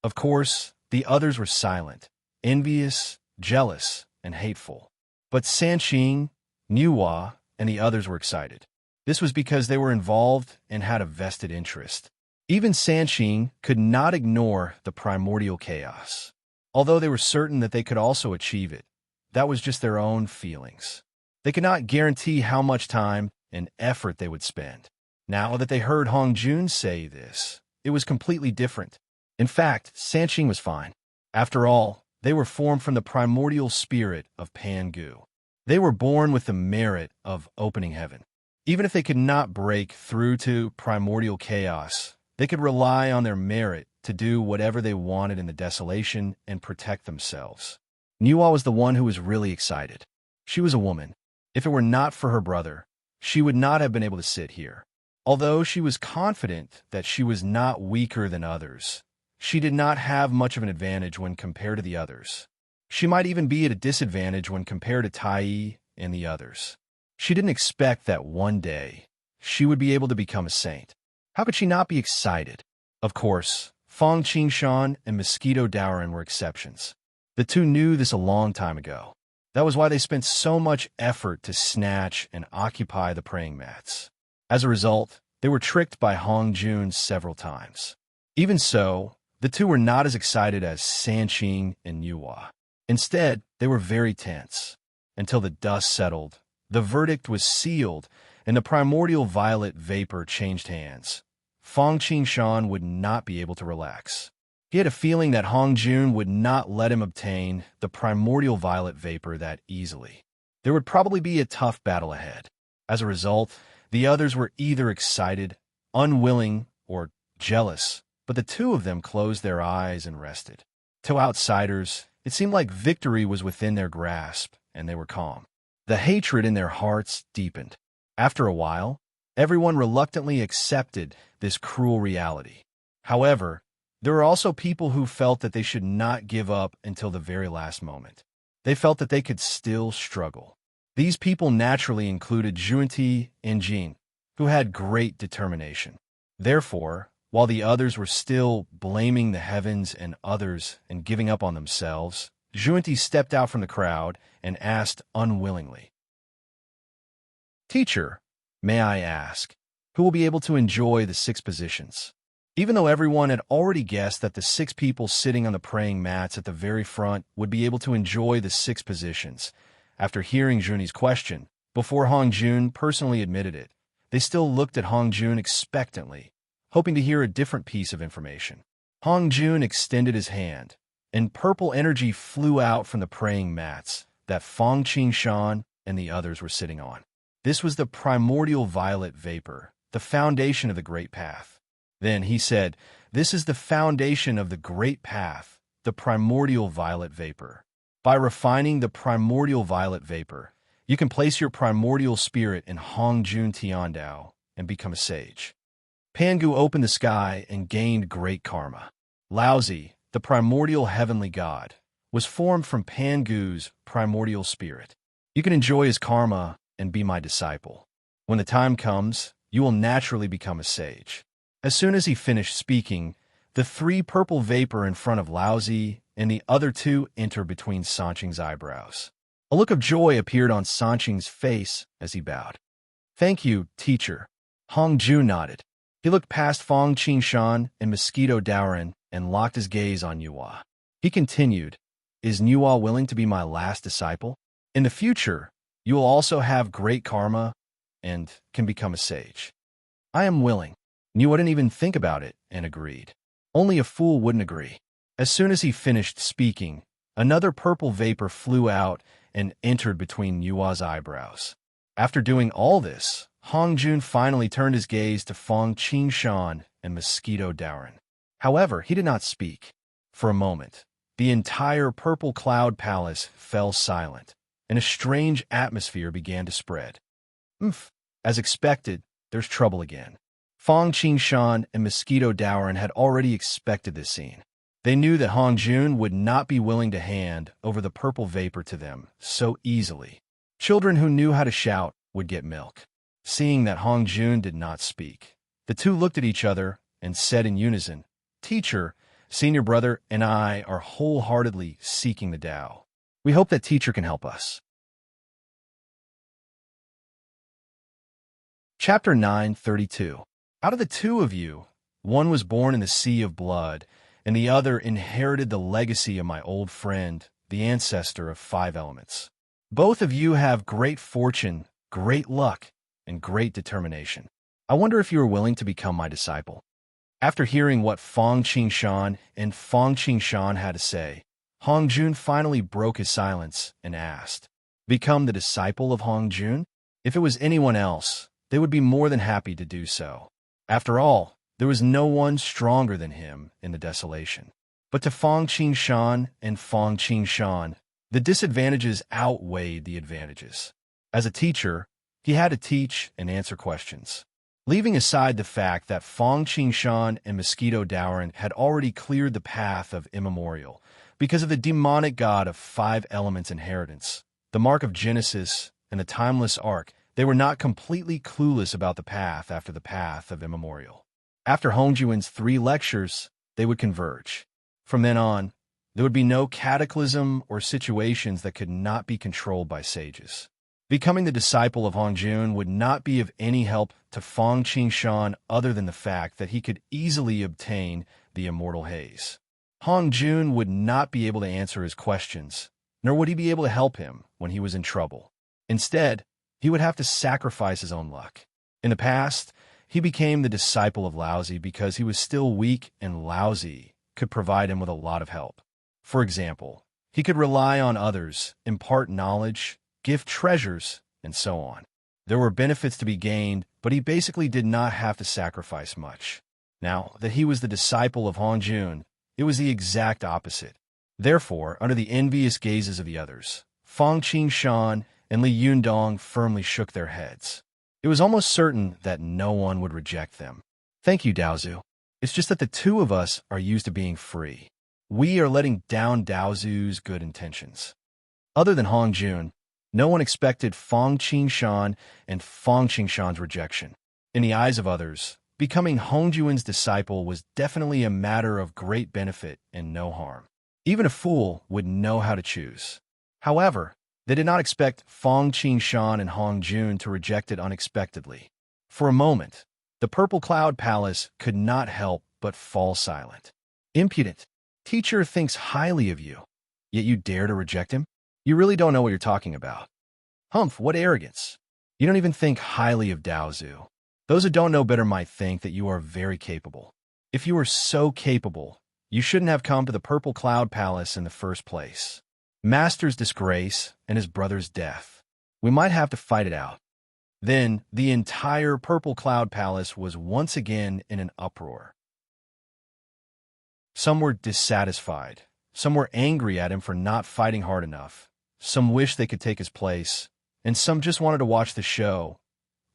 Speaker 1: Of course, the others were silent, envious, jealous, and hateful. But Sanqing, Nuwa, and the others were excited. This was because they were involved and had a vested interest. Even Sanqing could not ignore the primordial chaos. Although they were certain that they could also achieve it, that was just their own feelings. They could not guarantee how much time and effort they would spend. Now that they heard Hongjun say this, it was completely different. In fact, Sanqing was fine. After all, they were formed from the primordial spirit of Pangu. They were born with the merit of opening heaven. Even if they could not break through to primordial chaos, they could rely on their merit to do whatever they wanted in the desolation and protect themselves. Nuwa was the one who was really excited. She was a woman. If it were not for her brother, she would not have been able to sit here. Although she was confident that she was not weaker than others, she did not have much of an advantage when compared to the others. She might even be at a disadvantage when compared to Tai and the others. She didn't expect that one day she would be able to become a saint. How could she not be excited? Of course, Fong Qingshan and Mosquito Dowren were exceptions. The two knew this a long time ago. That was why they spent so much effort to snatch and occupy the praying mats. As a result, they were tricked by Hongjun several times. Even so, the two were not as excited as Sanqing and Nuwa. Instead, they were very tense. Until the dust settled, the verdict was sealed, and the primordial violet vapor changed hands. Fong Qingshan would not be able to relax. He had a feeling that Hongjun would not let him obtain the primordial violet vapor that easily. There would probably be a tough battle ahead. As a result, the others were either excited, unwilling, or jealous, but the two of them closed their eyes and rested. To outsiders, it seemed like victory was within their grasp, and they were calm. The hatred in their hearts deepened. After a while, everyone reluctantly accepted this cruel reality. However, there were also people who felt that they should not give up until the very last moment. They felt that they could still struggle. These people naturally included Junti and Jin, who had great determination. Therefore, while the others were still blaming the heavens and others and giving up on themselves, Junti stepped out from the crowd and asked unwillingly, "Teacher, may I ask, who will be able to enjoy the 6 positions?" Even though everyone had already guessed that the 6 people sitting on the praying mats at the very front would be able to enjoy the 6 positions, after hearing Juni's question, before Hongjun personally admitted it, they still looked at Hongjun expectantly, hoping to hear a different piece of information. Hongjun extended his hand, and purple energy flew out from the praying mats that Fong Qingshan and the others were sitting on. This was the primordial violet vapor, the foundation of the Great Path. Then he said, "This is the foundation of the Great Path, the primordial violet vapor. By refining the primordial violet vapor, you can place your primordial spirit in Hongjun Tiandao and become a sage." Pangu opened the sky and gained great karma. Laozi, the primordial heavenly god, was formed from Pangu's primordial spirit. You can enjoy his karma and be my disciple. When the time comes, you will naturally become a sage. As soon as he finished speaking, the 3 purple vapor in front of Laozi and the other 2 entered between Sanqing's eyebrows. A look of joy appeared on Sanqing's face as he bowed. "Thank you, teacher." Hongjun nodded. He looked past Fong Qingshan and Mosquito Dowren and locked his gaze on Yuhua. He continued, Is Nuwa willing to be my last disciple? In the future, you will also have great karma and can become a sage. I am willing. Nuwa didn't even think about it and agreed. Only a fool wouldn't agree. As soon as he finished speaking, another purple vapor flew out and entered between Nuwa's eyebrows. After doing all this, Hongjun finally turned his gaze to Fong Qingshan and Mosquito Daoran. However, he did not speak. For a moment, the entire purple cloud palace fell silent, and a strange atmosphere began to spread. As expected, there's trouble again. Fong Qingshan and Mosquito Daoran had already expected this scene. They knew that Hongjun would not be willing to hand over the purple vapor to them so easily. Children who knew how to shout would get milk. Seeing that Hongjun did not speak, the two looked at each other and said in unison, "Teacher, senior brother, and I are wholeheartedly seeking the Tao. We hope that teacher can help us." Chapter 932. Out of the two of you, one was born in the sea of blood, and the other inherited the legacy of my old friend, the ancestor of 5 elements. Both of you have great fortune, great luck, and great determination. I wonder if you are willing to become my disciple. After hearing what Fong Qingshan and Fong Qingshan had to say, Hongjun finally broke his silence and asked, "Become the disciple of Hongjun?" If it was anyone else, they would be more than happy to do so. After all, there was no one stronger than him in the desolation. But to Fong Qingshan and Fong Qingshan, the disadvantages outweighed the advantages. As a teacher, he had to teach and answer questions. Leaving aside the fact that Fong Qingshan and Mosquito Daoran had already cleared the path of immemorial because of the demonic god of 5 elements inheritance, the mark of Genesis, and the timeless arc, they were not completely clueless about the path after the path of immemorial. After Hongjun's 3 lectures, they would converge. From then on, there would be no cataclysm or situations that could not be controlled by sages. Becoming the disciple of Hongjun would not be of any help to Fong Qingshan other than the fact that he could easily obtain the immortal haze. Hongjun would not be able to answer his questions, nor would he be able to help him when he was in trouble. Instead, he would have to sacrifice his own luck. In the past, he became the disciple of Laozi because he was still weak and Laozi could provide him with a lot of help. For example, he could rely on others, impart knowledge, give treasures, and so on. There were benefits to be gained, but he basically did not have to sacrifice much. Now that he was the disciple of Hongjun, it was the exact opposite. Therefore, under the envious gazes of the others, Fong Qingshan and Li Yundong firmly shook their heads. It was almost certain that no one would reject them. "Thank you, Daozu. It's just that the two of us are used to being free. We are letting down Daozu's good intentions." Other than Hongjun, no one expected Fong Qingshan and Fong Qingshan's rejection. In the eyes of others, becoming Hongjun's disciple was definitely a matter of great benefit and no harm. Even a fool would know how to choose. However, they did not expect Fong Qingshan and Hongjun to reject it unexpectedly. For a moment, the Purple Cloud Palace could not help but fall silent. "Impudent. Teacher thinks highly of you, yet you dare to reject him? You really don't know what you're talking about. Humph, what arrogance. You don't even think highly of Daozu. Those who don't know better might think that you are very capable. If you were so capable, you shouldn't have come to the Purple Cloud Palace in the first place. Master's disgrace and his brother's death. We might have to fight it out." Then, the entire Purple Cloud Palace was once again in an uproar. Some were dissatisfied. Some were angry at him for not fighting hard enough. Some wished they could take his place. And some just wanted to watch the show.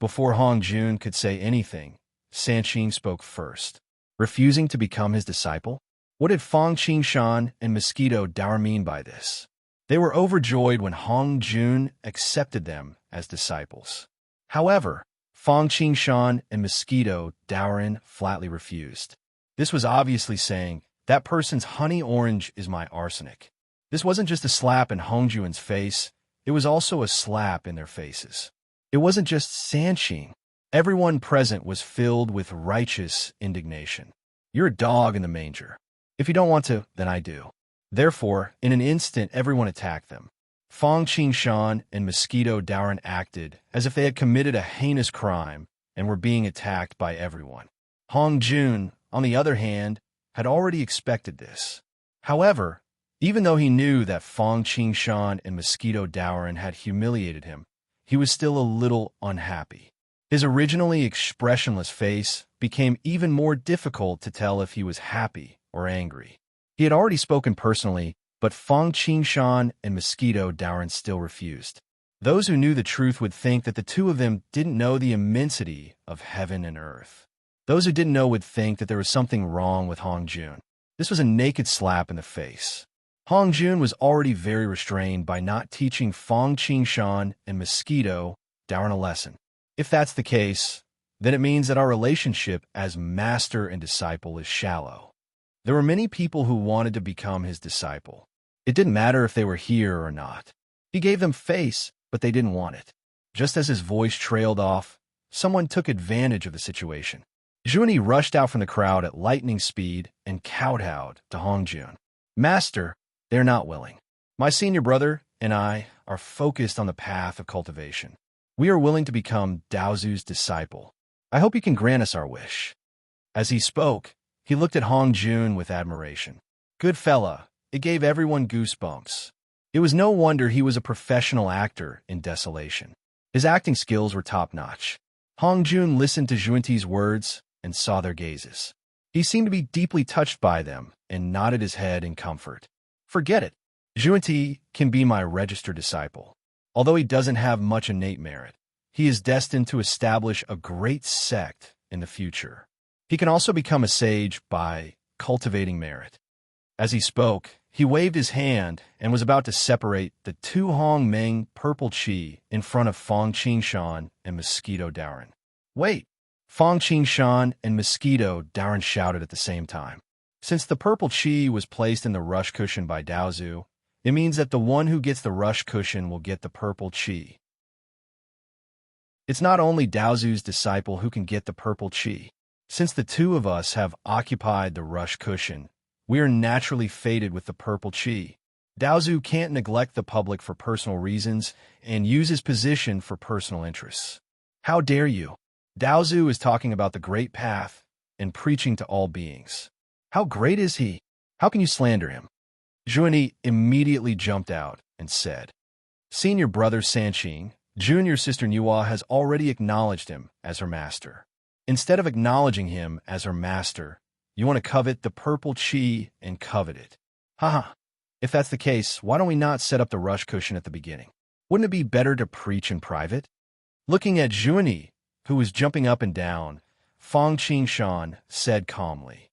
Speaker 1: Before Hongjun could say anything, Sanqing spoke first. Refusing to become his disciple? What did Fong Qingshan and Mosquito Daoran mean by this? They were overjoyed when Hongjun accepted them as disciples. However, Fong Qingshan and Mosquito Daoran flatly refused. This was obviously saying, "That person's honey orange is my arsenic." This wasn't just a slap in Hongjun's face, it was also a slap in their faces. It wasn't just Sanqing. Everyone present was filled with righteous indignation. "You're a dog in the manger. If you don't want to, then I do." Therefore, in an instant, everyone attacked them. Fong Qingshan and Mosquito Daoran acted as if they had committed a heinous crime and were being attacked by everyone. Hong Jun, on the other hand, had already expected this. However, even though he knew that Fong Qingshan and Mosquito Daoran had humiliated him, he was still a little unhappy. His originally expressionless face became even more difficult to tell if he was happy or angry. He had already spoken personally, but Fong Qingshan and Mosquito Daoran still refused. Those who knew the truth would think that the two of them didn't know the immensity of heaven and earth. Those who didn't know would think that there was something wrong with Hong Jun. This was a naked slap in the face. Hong Jun was already very restrained by not teaching Fong Qingshan and Mosquito Daoran a lesson. If that's the case, then it means that our relationship as master and disciple is shallow. There were many people who wanted to become his disciple. It didn't matter if they were here or not. He gave them face, but they didn't want it. Just as his voice trailed off, someone took advantage of the situation. Junie rushed out from the crowd at lightning speed and kowtowed to Hong Jun. Master, they're not willing. My senior brother and I are focused on the path of cultivation. We are willing to become Daozu's disciple. I hope you can grant us our wish. As he spoke, he looked at Hong Jun with admiration. Good fella, it gave everyone goosebumps. It was no wonder he was a professional actor in Desolation. His acting skills were top-notch. Hong Jun listened to Junti's words and saw their gazes. He seemed to be deeply touched by them and nodded his head in comfort. Forget it. Junti can be my registered disciple. Although he doesn't have much innate merit, he is destined to establish a great sect in the future. He can also become a sage by cultivating merit. As he spoke, he waved his hand and was about to separate the two Hong Meng purple chi in front of Fong Qingshan and Mosquito Daoran. Wait! Fong Qingshan and Mosquito Daoran shouted at the same time. Since the purple chi was placed in the rush cushion by Daozu, it means that the one who gets the rush cushion will get the purple chi. It's not only Daozu's disciple who can get the purple chi. Since the two of us have occupied the rush cushion, we are naturally fated with the purple chi. Daozu can't neglect the public for personal reasons and use his position for personal interests. How dare you? Daozu is talking about the great path and preaching to all beings. How great is he? How can you slander him? Junie immediately jumped out and said, Senior brother Sanqing, junior sister Nuwa has already acknowledged him as her master. Instead of acknowledging him as her master, you want to covet the purple chi and covet it. Haha. If that's the case, why don't we not set up the rush cushion at the beginning? Wouldn't it be better to preach in private? Looking at Junie, who was jumping up and down, Fong Qingshan said calmly.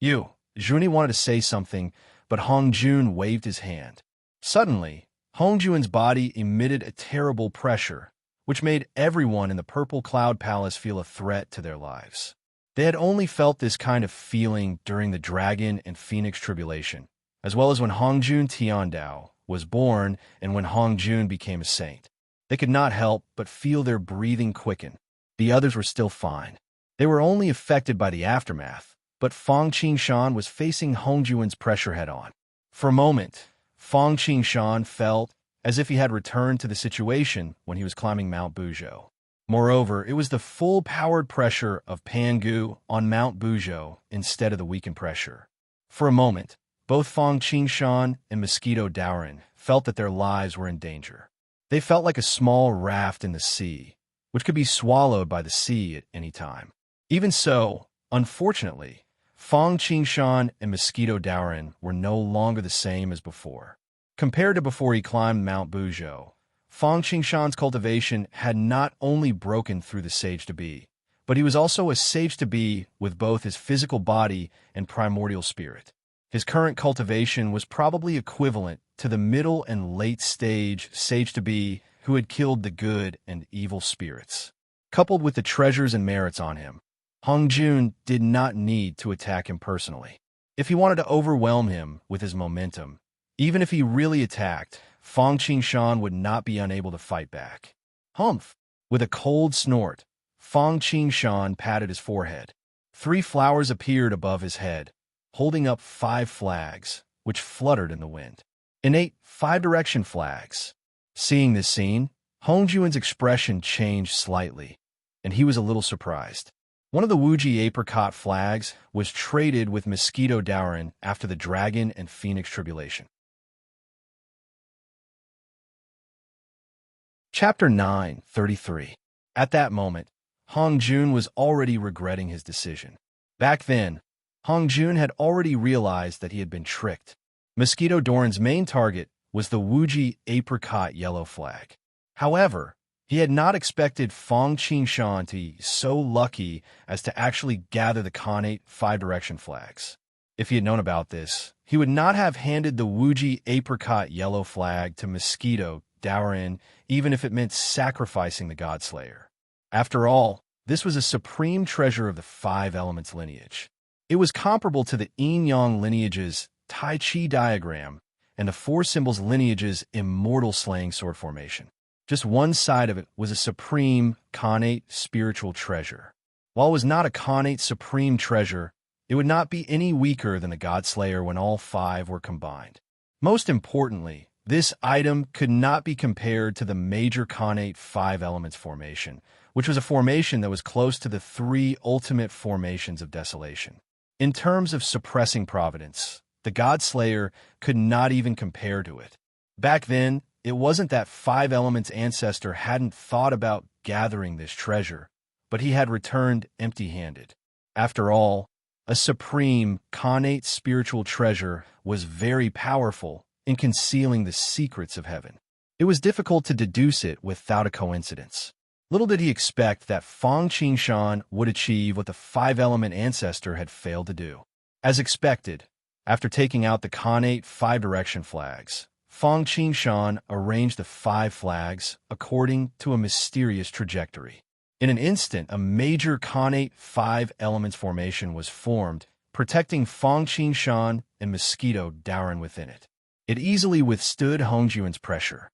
Speaker 1: Junie wanted to say something, but Hong Jun waved his hand. Suddenly, Hong Jun's body emitted a terrible pressure, which made everyone in the Purple Cloud Palace feel a threat to their lives. They had only felt this kind of feeling during the Dragon and Phoenix Tribulation, as well as when Hong Jun Tiandao was born and when Hong Jun became a saint. They could not help but feel their breathing quicken. The others were still fine. They were only affected by the aftermath, but Fong Qingshan was facing Hong Jun's pressure head-on. For a moment, Fong Qingshan felt as if he had returned to the situation when he was climbing Mount Buzhou. Moreover, it was the full-powered pressure of Pangu on Mount Buzhou instead of the weakened pressure. For a moment, both Fong Qingshan and Mosquito Daoran felt that their lives were in danger. They felt like a small raft in the sea, which could be swallowed by the sea at any time. Even so, unfortunately, Fong Qingshan and Mosquito Daoran were no longer the same as before. Compared to before he climbed Mount Buzhou, Fong Qingshan's cultivation had not only broken through the sage-to-be, but he was also a sage-to-be with both his physical body and primordial spirit. His current cultivation was probably equivalent to the middle and late stage sage-to-be who had killed the good and evil spirits. Coupled with the treasures and merits on him, Hong Jun did not need to attack him personally. If he wanted to overwhelm him with his momentum, even if he really attacked, Fong Qingshan would not be unable to fight back. Humph! With a cold snort, Fong Qingshan patted his forehead. 3 flowers appeared above his head, holding up 5 flags, which fluttered in the wind. Innate five-direction flags. Seeing this scene, Hongjuan's expression changed slightly, and he was a little surprised. One of the Wuji apricot flags was traded with mosquito Daoran after the dragon and phoenix tribulation. Chapter 9:33. At that moment, Hongjun was already regretting his decision. Back then, Hongjun had already realized that he had been tricked. Mosquito Doran's main target was the Wuji apricot yellow flag. However, he had not expected Fang Qingshan to be so lucky as to actually gather the Khanate five-direction flags. If he had known about this, he would not have handed the Wuji apricot yellow flag to Mosquito Daoran, even if it meant sacrificing the Godslayer. After all, this was a supreme treasure of the five elements lineage. It was comparable to the Yin-Yang lineage's Tai Chi diagram and the four symbols lineage's immortal slaying sword formation. Just one side of it was a supreme Khanate spiritual treasure. While it was not a Khanate supreme treasure, it would not be any weaker than the Godslayer when all five were combined. Most importantly, this item could not be compared to the major Khanate five elements formation, which was a formation that was close to the three ultimate formations of desolation. In terms of suppressing providence, the Godslayer could not even compare to it. Back then, it wasn't that five elements ancestor hadn't thought about gathering this treasure, but he had returned empty-handed. After all, a supreme Khanate spiritual treasure was very powerful in concealing the secrets of heaven. It was difficult to deduce it without a coincidence. Little did he expect that Fang Qingshan would achieve what the five-element ancestor had failed to do. As expected, after taking out the Khanate five-direction flags, Fang Qingshan arranged the five flags according to a mysterious trajectory. In an instant, a major Khanate five elements formation was formed, protecting Fang Qingshan and Mosquito Daoran within it. It easily withstood Hongjuan's pressure.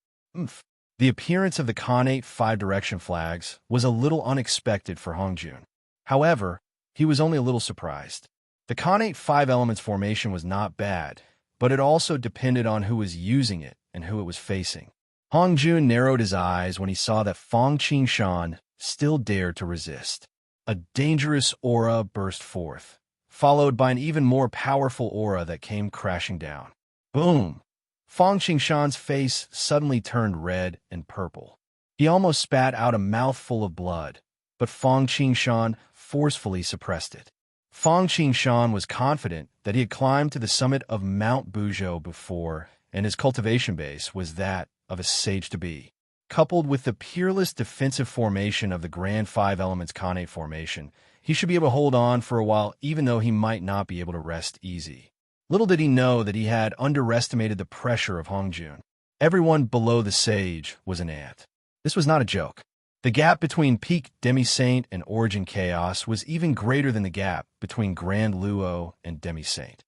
Speaker 1: The appearance of the Khanate five-direction flags was a little unexpected for Hongjun. However, he was only a little surprised. The Khanate five elements formation was not bad, but it also depended on who was using it and who it was facing. Hongjun narrowed his eyes when he saw that Fang Qingshan still dared to resist. A dangerous aura burst forth, followed by an even more powerful aura that came crashing down. Boom! Fang Qingshan's face suddenly turned red and purple. He almost spat out a mouthful of blood, but Fang Qingshan forcefully suppressed it. Fang Qingshan was confident that he had climbed to the summit of Mount Buzhou before, and his cultivation base was that of a sage-to-be. Coupled with the peerless defensive formation of the Grand Five Elements Khanate formation, he should be able to hold on for a while even though he might not be able to rest easy. Little did he know that he had underestimated the pressure of Hongjun. Everyone below the sage was an ant. This was not a joke. The gap between peak Demi-Saint and Origin Chaos was even greater than the gap between Grand Luo and Demi-Saint.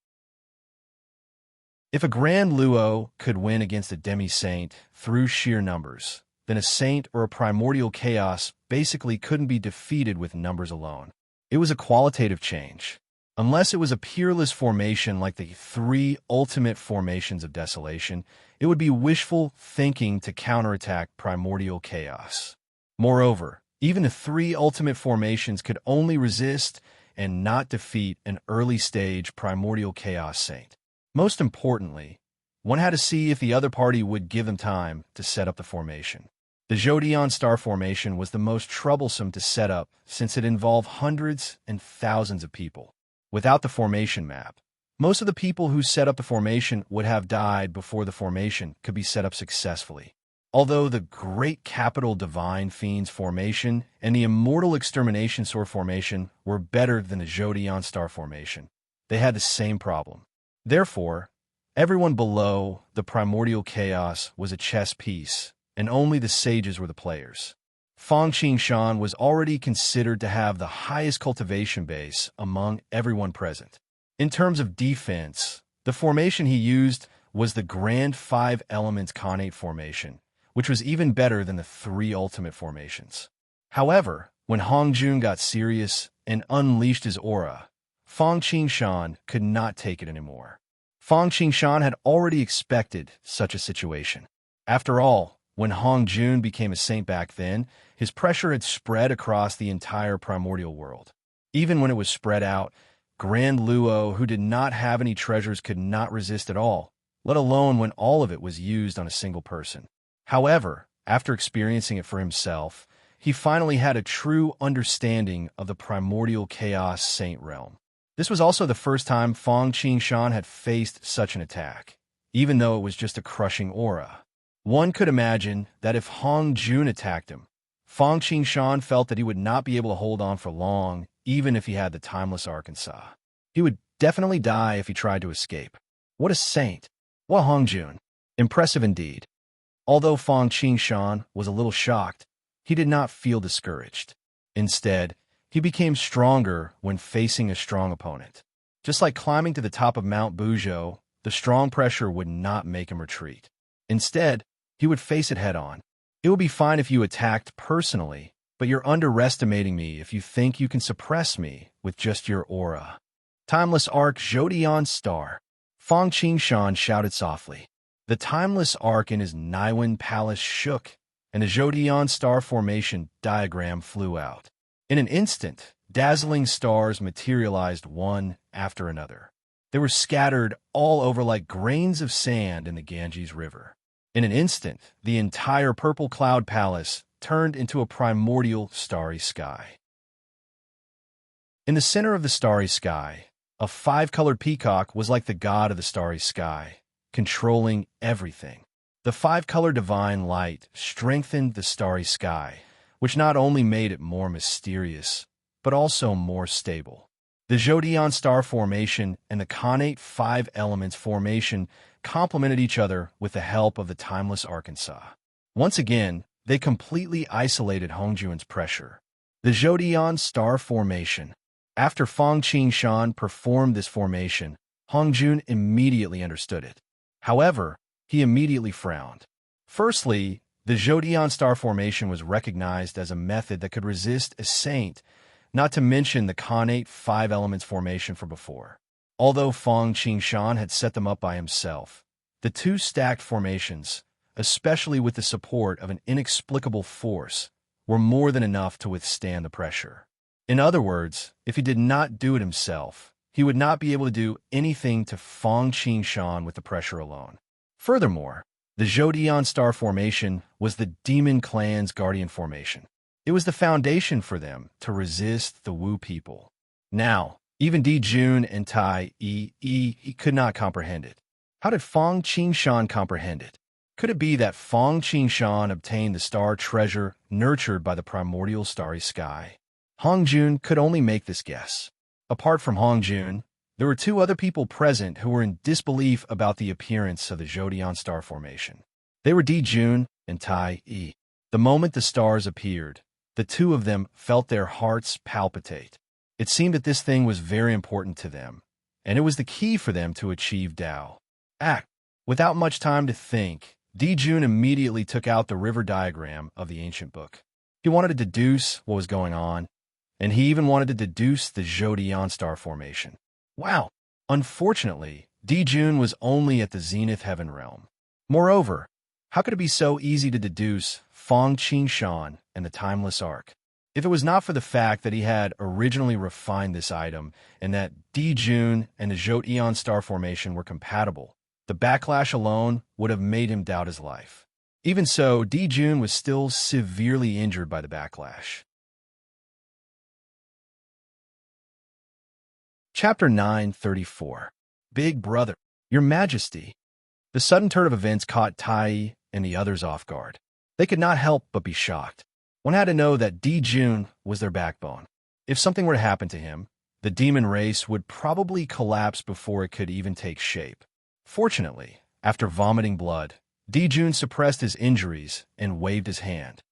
Speaker 1: If a Grand Luo could win against a Demi-Saint through sheer numbers, then a Saint or a Primordial Chaos basically couldn't be defeated with numbers alone. It was a qualitative change. Unless it was a peerless formation like the three ultimate formations of desolation, it would be wishful thinking to counterattack Primordial Chaos. Moreover, even the three ultimate formations could only resist and not defeat an early-stage Primordial Chaos Saint. Most importantly, one had to see if the other party would give them time to set up the formation. The Zhodian star formation was the most troublesome to set up since it involved hundreds and thousands of people. Without the formation map, most of the people who set up the formation would have died before the formation could be set up successfully. Although the Great Capital Divine Fiends formation and the Immortal Extermination Sword formation were better than the Zhodian star formation, they had the same problem. Therefore, everyone below the Primordial Chaos was a chess piece, and only the sages were the players. Fang Qingshan was already considered to have the highest cultivation base among everyone present. In terms of defense, the formation he used was the Grand Five Elements Khanate formation, which was even better than the three ultimate formations. However, when Hongjun got serious and unleashed his aura, Fang Qingshan could not take it anymore. Fang Qingshan had already expected such a situation. After all, when Hong Jun became a saint back then, his pressure had spread across the entire primordial world. Even when it was spread out, Grand Luo, who did not have any treasures, could not resist at all, let alone when all of it was used on a single person. However, after experiencing it for himself, he finally had a true understanding of the primordial chaos saint realm. This was also the first time Fang Qingshan had faced such an attack, even though it was just a crushing aura. One could imagine that if Hong Jun attacked him, Fang Qingshan felt that he would not be able to hold on for long, even if he had the timeless Arkansas. He would definitely die if he tried to escape. What a saint! Well, Hong Jun. Impressive indeed. Although Fang Qingshan was a little shocked, he did not feel discouraged. Instead, he became stronger when facing a strong opponent. Just like climbing to the top of Mount Buzhou, the strong pressure would not make him retreat. Instead, he would face it head-on. It would be fine if you attacked personally, but you're underestimating me if you think you can suppress me with just your aura. Timeless Arc Zhodian Star. Fang Qingshan shouted softly. The timeless arc in his Naiwen palace shook, and the Zhodian star formation diagram flew out. In an instant, dazzling stars materialized one after another. They were scattered all over like grains of sand in the Ganges River. In an instant, the entire purple cloud palace turned into a primordial starry sky. In the center of the starry sky, a five-colored peacock was like the god of the starry sky, controlling everything. The five-color divine light strengthened the starry sky, which not only made it more mysterious, but also more stable. The Zhodian star formation and the connate five elements formation complemented each other with the help of the timeless Arkansas. Once again, they completely isolated Hongjun's pressure. The Zhodian star formation. After Fang Qingshan performed this formation, Hongjun immediately understood it. However, he immediately frowned. Firstly, the Zhodian star formation was recognized as a method that could resist a saint, not to mention the connate five elements formation from before. Although Fang Qingshan had set them up by himself, the two stacked formations, especially with the support of an inexplicable force, were more than enough to withstand the pressure. In other words, if he did not do it himself, he would not be able to do anything to Fang Qingshan with the pressure alone. Furthermore, the Zhodian star formation was the demon clan's guardian formation. It was the foundation for them to resist the Wu people. Now, even Di Jun and Tai he could not comprehend it. How did Fang Qingshan comprehend it? Could it be that Fang Qingshan obtained the star treasure nurtured by the primordial starry sky? Hongjun could only make this guess. Apart from Hongjun, there were two other people present who were in disbelief about the appearance of the Zhodian star formation. They were Di Jun and Tai Yi. The moment the stars appeared, the two of them felt their hearts palpitate. It seemed that this thing was very important to them, and it was the key for them to achieve Dao. Without much time to think, Di Jun immediately took out the river diagram of the ancient book. He wanted to deduce what was going on, and he even wanted to deduce the Zhodian star formation. Wow! Unfortunately, Di Jun was only at the Zenith Heaven realm. Moreover, how could it be so easy to deduce Fang Qingshan and the Timeless Arc? If it was not for the fact that he had originally refined this item and that Di Jun and the Zhodian star formation were compatible, the backlash alone would have made him doubt his life. Even so, Di Jun was still severely injured by the backlash. Chapter 934. Big Brother, Your Majesty. The sudden turn of events caught Tai and the others off guard. They could not help but be shocked. One had to know that Di Jun was their backbone. If something were to happen to him, the demon race would probably collapse before it could even take shape. Fortunately, after vomiting blood, Di Jun suppressed his injuries and waved his hand.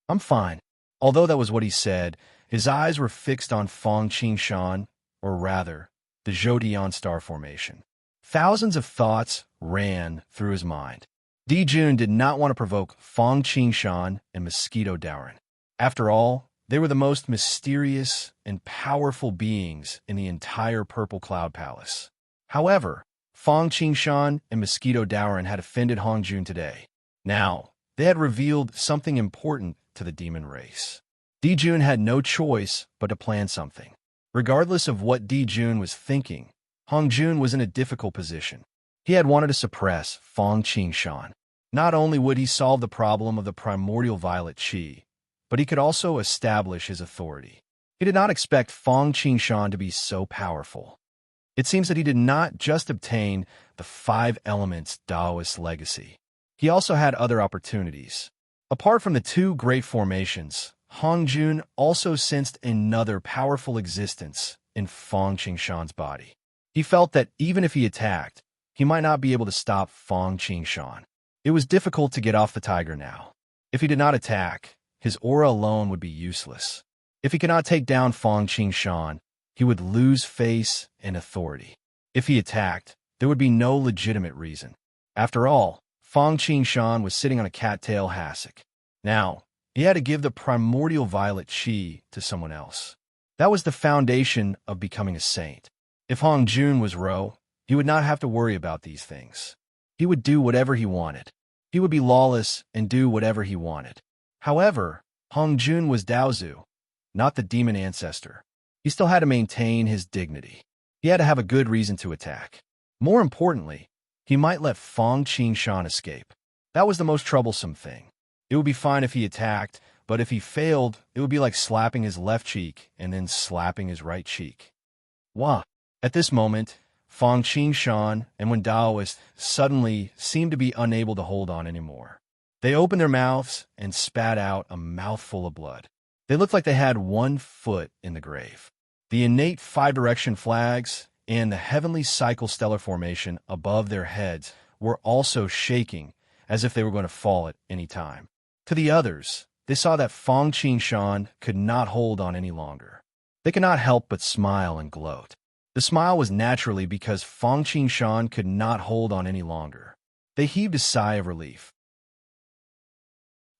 Speaker 1: I'm fine. Although that was what he said, his eyes were fixed on Fang Qingshan, or rather, the Zhodian star formation. Thousands of thoughts ran through his mind. Di Jun did not want to provoke Fang Qingshan and Mosquito Daoren. After all, they were the most mysterious and powerful beings in the entire Purple Cloud Palace. However, Fang Qingshan and Mosquito Dowrin had offended Hong Jun today. Now, they had revealed something important to the demon race. Di Jun had no choice but to plan something. Regardless of what Di Jun was thinking, Hong Jun was in a difficult position. He had wanted to suppress Fang Qingshan. Not only would he solve the problem of the primordial violet qi, but he could also establish his authority. He did not expect Fang Qingshan to be so powerful. It seems that he did not just obtain the 5 elements Taoist legacy. He also had other opportunities. Apart from the 2 great formations, Hong Jun also sensed another powerful existence in Fang Qingshan's body. He felt that even if he attacked, he might not be able to stop Fang Qingshan. It was difficult to get off the tiger now. If he did not attack, his aura alone would be useless. If he could not take down Fang Qingshan, he would lose face and authority. If he attacked, there would be no legitimate reason. After all, Fang Qingshan was sitting on a cattail hassock. Now, he had to give the primordial violet qi to someone else. That was the foundation of becoming a saint. If Hong Jun was Ro, he would not have to worry about these things. He would do whatever he wanted. He would be lawless and do whatever he wanted. However, Hong Jun was Daozu, not the demon ancestor. He still had to maintain his dignity. He had to have a good reason to attack. More importantly, he might let Fang Qingshan escape. That was the most troublesome thing. It would be fine if he attacked, but if he failed, it would be like slapping his left cheek and then slapping his right cheek. Wah! At this moment, Fang Qingshan and Wen Daoist suddenly seemed to be unable to hold on anymore. They opened their mouths and spat out a mouthful of blood. They looked like they had 1 foot in the grave. The innate 5-direction flags and the heavenly cycle stellar formation above their heads were also shaking as if they were going to fall at any time. To the others, they saw that Fang Qingshan could not hold on any longer. They could not help but smile and gloat. The smile was naturally because Fang Qingshan could not hold on any longer. They heaved a sigh of relief.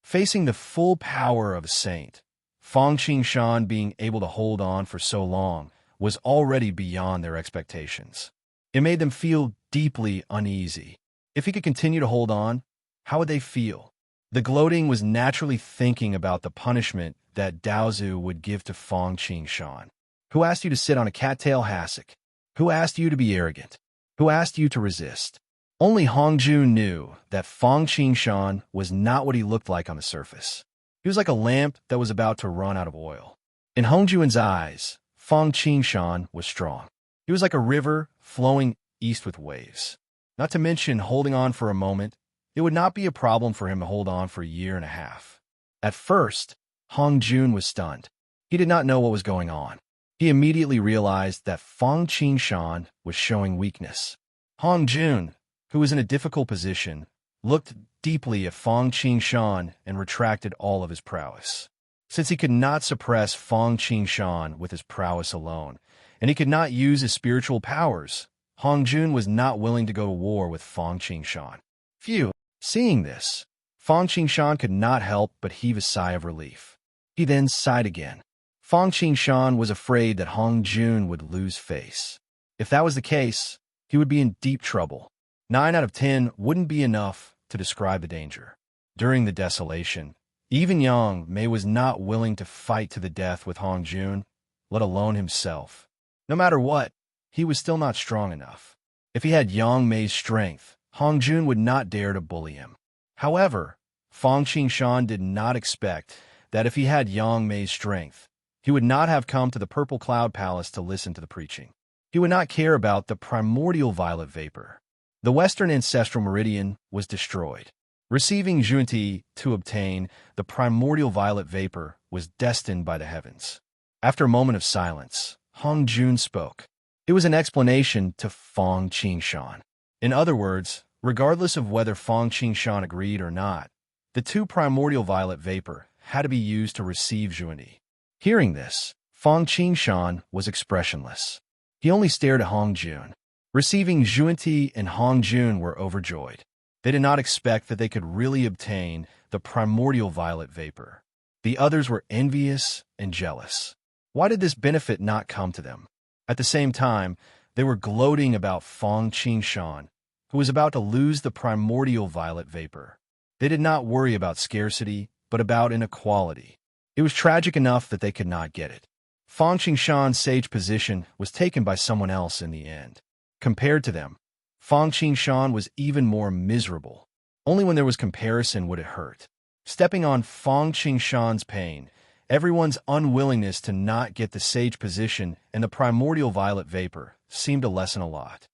Speaker 1: Facing the full power of a saint, Fang Qingshan being able to hold on for so long was already beyond their expectations. It made them feel deeply uneasy. If he could continue to hold on, how would they feel? The gloating was naturally thinking about the punishment that Daozu would give to Fang Qingshan. Who asked you to sit on a cattail hassock? Who asked you to be arrogant? Who asked you to resist? Only Hong Jun knew that Fang Qingshan was not what he looked like on the surface. He was like a lamp that was about to run out of oil. In Hong Jun's eyes, Fang Qingshan was strong. He was like a river flowing east with waves. Not to mention holding on for a moment, it would not be a problem for him to hold on for a year and a half. At first, Hong Jun was stunned. He did not know what was going on. He immediately realized that Fang Qingshan was showing weakness. Hong Jun, who was in a difficult position, looked deeply at Fang Qingshan and retracted all of his prowess. Since he could not suppress Fang Qingshan with his prowess alone, and he could not use his spiritual powers, Hong Jun was not willing to go to war with Fang Qingshan. Phew! Seeing this, Fang Qingshan could not help but heave a sigh of relief. He then sighed again. Fang Qingshan was afraid that Hong Jun would lose face. If that was the case, he would be in deep trouble. 9 out of 10 wouldn't be enough to describe the danger. During the desolation, even Yang Mei was not willing to fight to the death with Hong Jun, let alone himself. No matter what, he was still not strong enough. If he had Yang Mei's strength, Hong Jun would not dare to bully him. However, Fang Qingshan did not expect that if he had Yang Mei's strength, he would not have come to the Purple Cloud Palace to listen to the preaching. He would not care about the primordial violet vapor. The Western Ancestral Meridian was destroyed. Receiving Junti to obtain the primordial violet vapor was destined by the heavens. After a moment of silence, Hong Jun spoke. It was an explanation to Fang Qingshan. In other words, regardless of whether Fang Qingshan agreed or not, the 2 primordial violet vapor had to be used to receive Junti. Hearing this, Fang Qingshan was expressionless. He only stared at Hong Jun. Receiving Junti and Hong Jun were overjoyed. They did not expect that they could really obtain the primordial violet vapor. The others were envious and jealous. Why did this benefit not come to them? At the same time, They were gloating about Fang Qingshan, who was about to lose the primordial violet vapor. They did not worry about scarcity, but about inequality. It was tragic enough that they could not get it. Fang Qingshan's sage position was taken by someone else in the end. Compared to them, Fang Qingshan was even more miserable. Only when there was comparison would it hurt. Stepping on Fang Qingshan's pain, everyone's unwillingness to not get the sage position and the primordial violet vapor seemed to lessen a lot.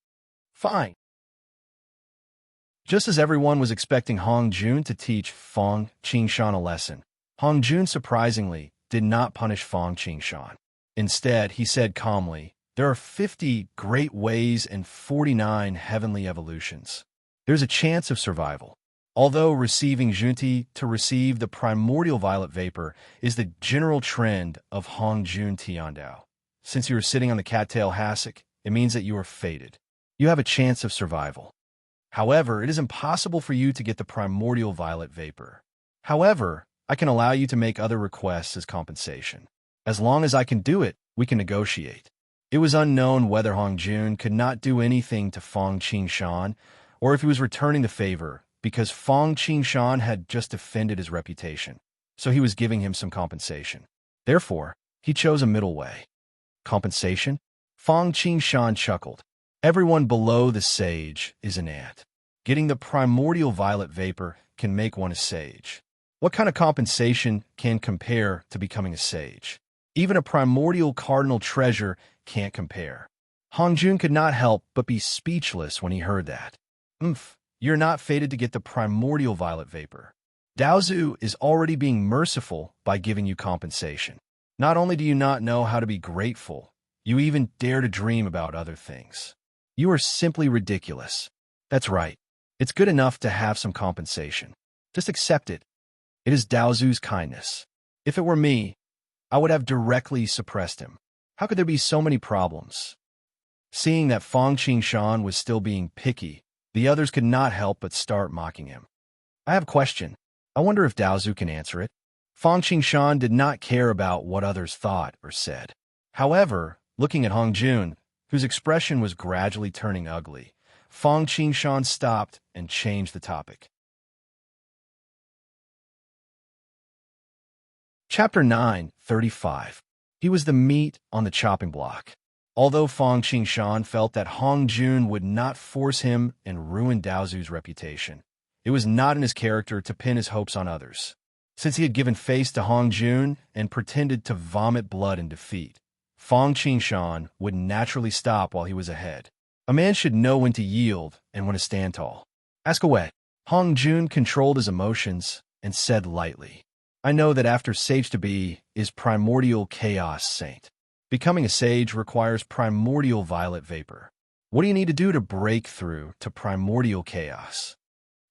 Speaker 1: Fine. Just as everyone was expecting Hong Jun to teach Fang Qingshan a lesson, Hong Jun surprisingly did not punish Fang Qingshan. Instead, he said calmly, "There are 50 great ways and 49 heavenly evolutions. There's a chance of survival. Although receiving Junti to receive the primordial violet vapor is the general trend of Hong Jun Tiandao. Since you are sitting on the cattail hassock, it means that you are fated. You have a chance of survival. However, it is impossible for you to get the primordial violet vapor. However, I can allow you to make other requests as compensation. As long as I can do it, we can negotiate." It was unknown whether Hong Jun could not do anything to Fang Qingshan, or if he was returning the favor, because Fang Qingshan had just defended his reputation, so he was giving him some compensation. Therefore, he chose a middle way. Compensation? Fang Qingshan chuckled. Everyone below the sage is an ant. Getting the primordial violet vapor can make one a sage. What kind of compensation can compare to becoming a sage? Even a primordial cardinal treasure can't compare. Hong Jun could not help but be speechless when he heard that. You're not fated to get the primordial violet vapor. Daozu is already being merciful by giving you compensation. Not only do you not know how to be grateful, you even dare to dream about other things. You are simply ridiculous. That's right. It's good enough to have some compensation. Just accept it. It is Daozu's kindness. If it were me, I would have directly suppressed him. How could there be so many problems? Seeing that Fang Qingshan was still being picky, the others could not help but start mocking him. I have a question. I wonder if Daozu can answer it. Fang Qingshan did not care about what others thought or said. However, looking at Hong Jun, whose expression was gradually turning ugly, Fang Qingshan stopped and changed the topic. Chapter 9:35. He was the meat on the chopping block. Although Fang Qingshan felt that Hong Jun would not force him and ruin Daozu's reputation, it was not in his character to pin his hopes on others. Since he had given face to Hong Jun and pretended to vomit blood in defeat, Fang Qingshan would naturally stop while he was ahead. A man should know when to yield and when to stand tall. Ask away. Hong Jun controlled his emotions and said lightly, "I know that after sage to be is primordial chaos saint. Becoming a sage requires primordial violet vapor. What do you need to do to break through to primordial chaos?"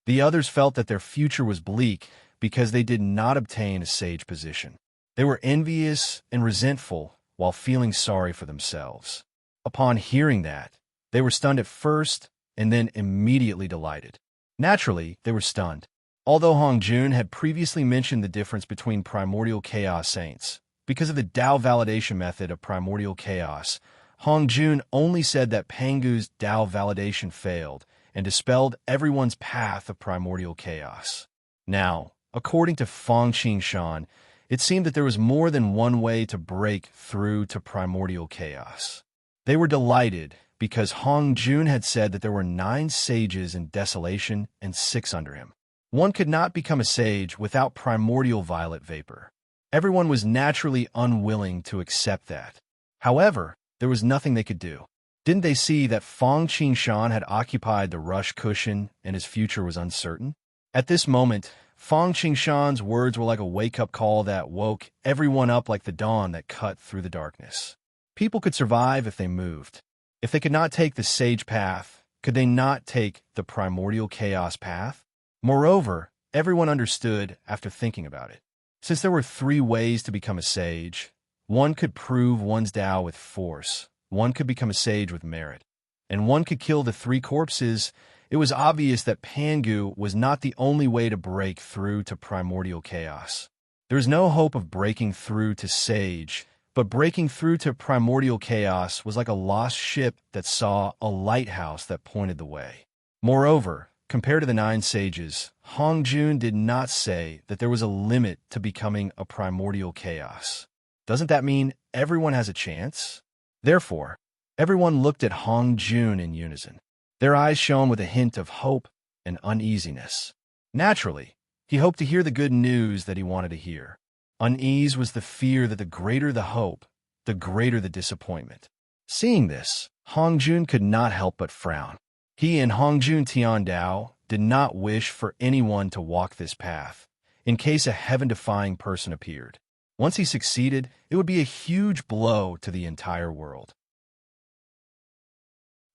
Speaker 1: The others felt that their future was bleak because they did not obtain a sage position. They were envious and resentful while feeling sorry for themselves. Upon hearing that, they were stunned at first and then immediately delighted. Naturally, they were stunned. Although Hong Jun had previously mentioned the difference between primordial chaos saints, because of the Dao validation method of primordial chaos, Hong Jun only said that Pangu's Dao validation failed and dispelled everyone's path of primordial chaos. Now, according to Fang Qingshan, it seemed that there was more than one way to break through to primordial chaos. They were delighted because Hong Jun had said that there were 9 sages in desolation and 6 under him. One could not become a sage without primordial violet vapor. Everyone was naturally unwilling to accept that. However, there was nothing they could do. Didn't they see that Fang Qingshan had occupied the rush cushion and his future was uncertain? At this moment, Fang Qingshan's words were like a wake-up call that woke everyone up like the dawn that cut through the darkness. People could survive if they moved. If they could not take the sage path, could they not take the primordial chaos path? Moreover, everyone understood after thinking about it. Since there were 3 ways to become a sage, one could prove one's Dao with force, one could become a sage with merit, and one could kill the 3 corpses, it was obvious that Pangu was not the only way to break through to primordial chaos. There is no hope of breaking through to sage, But breaking through to primordial chaos was like a lost ship that saw a lighthouse that pointed the way. Moreover, compared to the 9 sages, Hong Jun did not say that there was a limit to becoming a primordial chaos. Doesn't that mean everyone has a chance? Therefore, everyone looked at Hong Jun in unison. Their eyes shone with a hint of hope and uneasiness. Naturally, he hoped to hear the good news that he wanted to hear. Unease was the fear that the greater the hope, the greater the disappointment. Seeing this, Hong Jun could not help but frown. He and Hong Jun Tiandao did not wish for anyone to walk this path, in case a heaven-defying person appeared. Once he succeeded, it would be a huge blow to the entire world.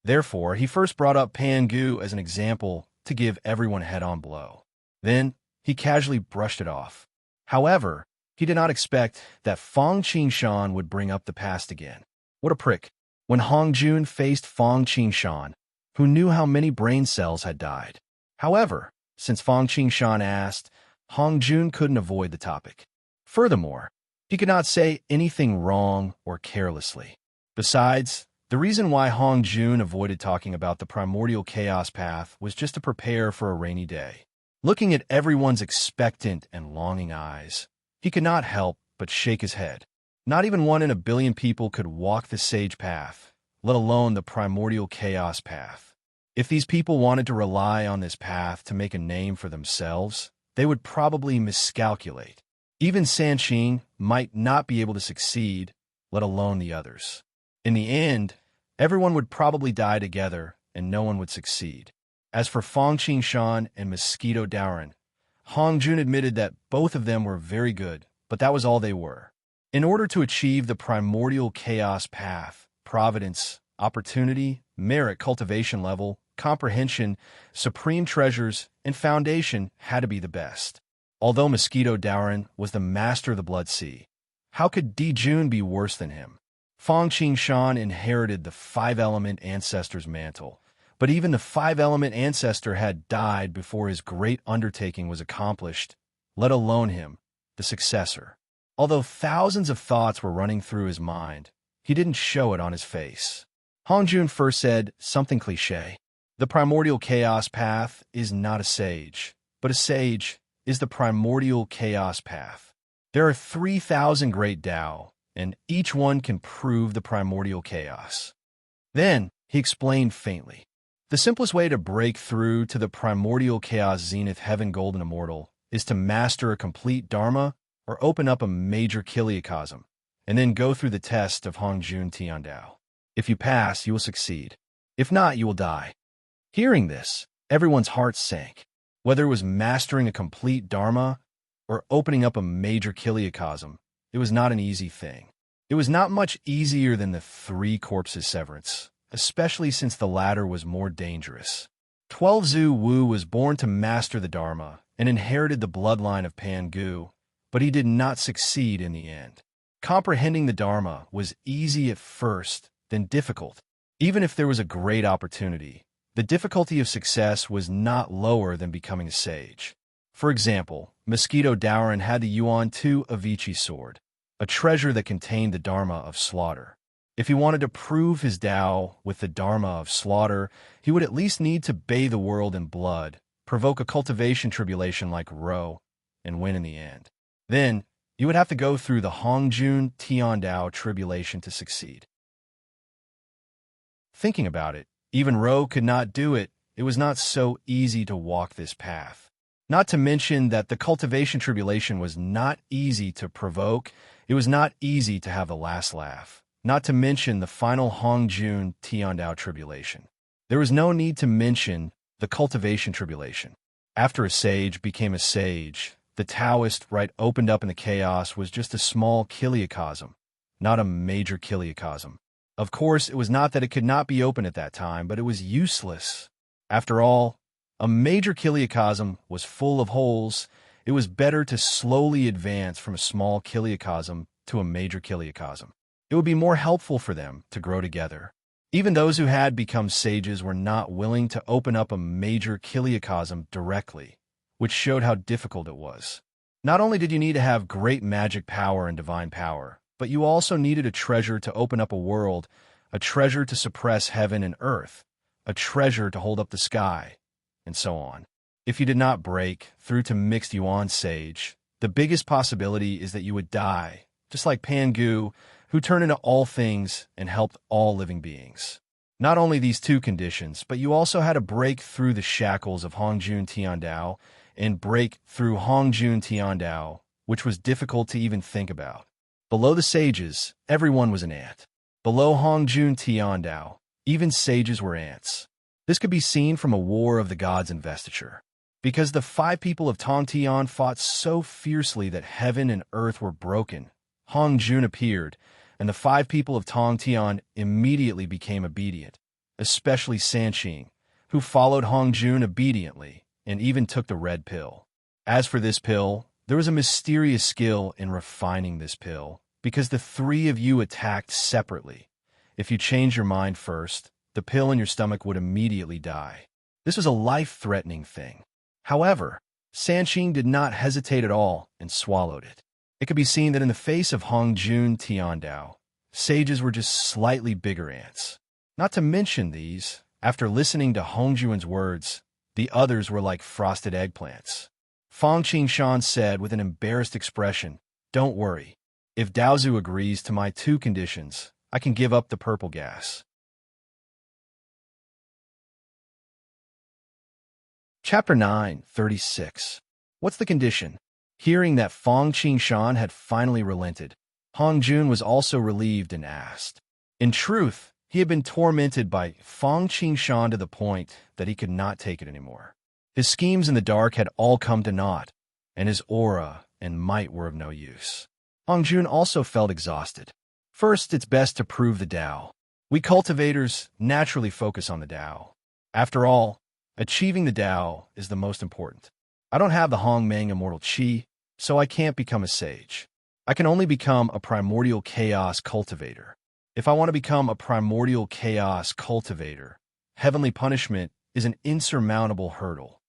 Speaker 1: Therefore, he first brought up Pangu as an example to give everyone a head-on blow. Then, he casually brushed it off. However, he did not expect that Fong Qingshan would bring up the past again. What a prick. When Hong Jun faced Fong Qingshan, who knew how many brain cells had died. However, since Fong Qingshan asked, Hong Jun couldn't avoid the topic. Furthermore, he could not say anything wrong or carelessly. Besides, the reason why Hong Jun avoided talking about the primordial chaos path was just to prepare for a rainy day. Looking at everyone's expectant and longing eyes, he could not help but shake his head. Not even 1 in a billion people could walk the sage path, let alone the primordial chaos path. If these people wanted to rely on this path to make a name for themselves, they would probably miscalculate. Even Sanqing might not be able to succeed, let alone the others. In the end, everyone would probably die together and no one would succeed. As for Fong Qingshan and Mosquito Daoran, Hong Jun admitted that both of them were very good, but that was all they were. In order to achieve the primordial chaos path, providence, opportunity, merit, cultivation level, comprehension, supreme treasures, and foundation had to be the best. Although Mosquito Daoran was the master of the Blood Sea, how could Di Jun be worse than him? Fong Qingshan inherited the 5-element ancestor's mantle, but even the 5-element ancestor had died before his great undertaking was accomplished, let alone him, the successor. Although thousands of thoughts were running through his mind, he didn't show it on his face. Hong Jun first said something cliché. The primordial chaos path is not a sage, but a sage is the primordial chaos path. There are 3,000 great Tao, and each one can prove the primordial chaos. Then, he explained faintly. The simplest way to break through to the primordial chaos zenith heaven golden immortal is to master a complete dharma or open up a major kiliacosm, and then go through the test of Hong Jun Tiandao. If you pass, you will succeed. If not, you will die. Hearing this, everyone's hearts sank. Whether it was mastering a complete dharma or opening up a major kiliacosm, it was not an easy thing. It was not much easier than the 3 corpses severance, especially since the latter was more dangerous. 12 Zhu Wu was born to master the dharma and inherited the bloodline of Pangu, but he did not succeed in the end. Comprehending the dharma was easy at first, then difficult. Even if there was a great opportunity, the difficulty of success was not lower than becoming a sage. For example, Mosquito Daoran had the Yuan Tu Avicii sword, a treasure that contained the dharma of slaughter. If he wanted to prove his Tao with the dharma of slaughter, he would at least need to bathe the world in blood, provoke a cultivation tribulation like Ro, and win in the end. Then, you would have to go through the Hong Jun Tiandao tribulation to succeed. Thinking about it, even Ro could not do it. It was not so easy to walk this path. Not to mention that the cultivation tribulation was not easy to provoke. It was not easy to have the last laugh. Not to mention the final Hong Jun Tiandao tribulation. There was no need to mention the cultivation tribulation. After a sage became a sage, the Taoist right opened up in the chaos was just a small kiliacosm, not a major kiliacosm. Of course, it was not that it could not be opened at that time, but it was useless. After all, a major kiliacosm was full of holes. It was better to slowly advance from a small kiliacosm to a major kiliacosm. It would be more helpful for them to grow together. Even those who had become sages were not willing to open up a major kiliacosm directly, which showed how difficult it was. Not only did you need to have great magic power and divine power, but you also needed a treasure to open up a world, a treasure to suppress heaven and earth, a treasure to hold up the sky, and so on. If you did not break through to mixed yuan sage, the biggest possibility is that you would die, just like Pangu, who turned into all things and helped all living beings. Not only these two conditions, but you also had to break through the shackles of Hongjun Tiandao and break through Hongjun Tiandao, which was difficult to even think about. Below the sages, everyone was an ant. Below Hongjun Tiandao, even sages were ants. This could be seen from a war of the gods' investiture. Because the 5 people of Tongtian fought so fiercely that heaven and earth were broken, Hongjun appeared, and the 5 people of Tongtian immediately became obedient, especially Sanqing, who followed Hongjun obediently and even took the red pill. As for this pill, there was a mysterious skill in refining this pill, because the 3 of you attacked separately. If you changed your mind first, the pill in your stomach would immediately die. This was a life-threatening thing. However, Sanqing did not hesitate at all and swallowed it. It could be seen that in the face of Hongjun Tiandao, sages were just slightly bigger ants. Not to mention these, after listening to Hongjun's words, the others were like frosted eggplants. Fang Qingshan said with an embarrassed expression, "Don't worry. If Daozu agrees to my 2 conditions, I can give up the purple gas." Chapter 9:36. What's the condition? Hearing that Fang Qingshan had finally relented, Hongjun was also relieved and asked. In truth, he had been tormented by Fang Qingshan to the point that he could not take it anymore. His schemes in the dark had all come to naught, and his aura and might were of no use. Hongjun also felt exhausted. First, it's best to prove the Tao. We cultivators naturally focus on the Tao. After all, achieving the Tao is the most important. I don't have the Hongmeng immortal Qi, so I can't become a sage. I can only become a primordial chaos cultivator. If I want to become a primordial chaos cultivator, heavenly punishment is an insurmountable hurdle.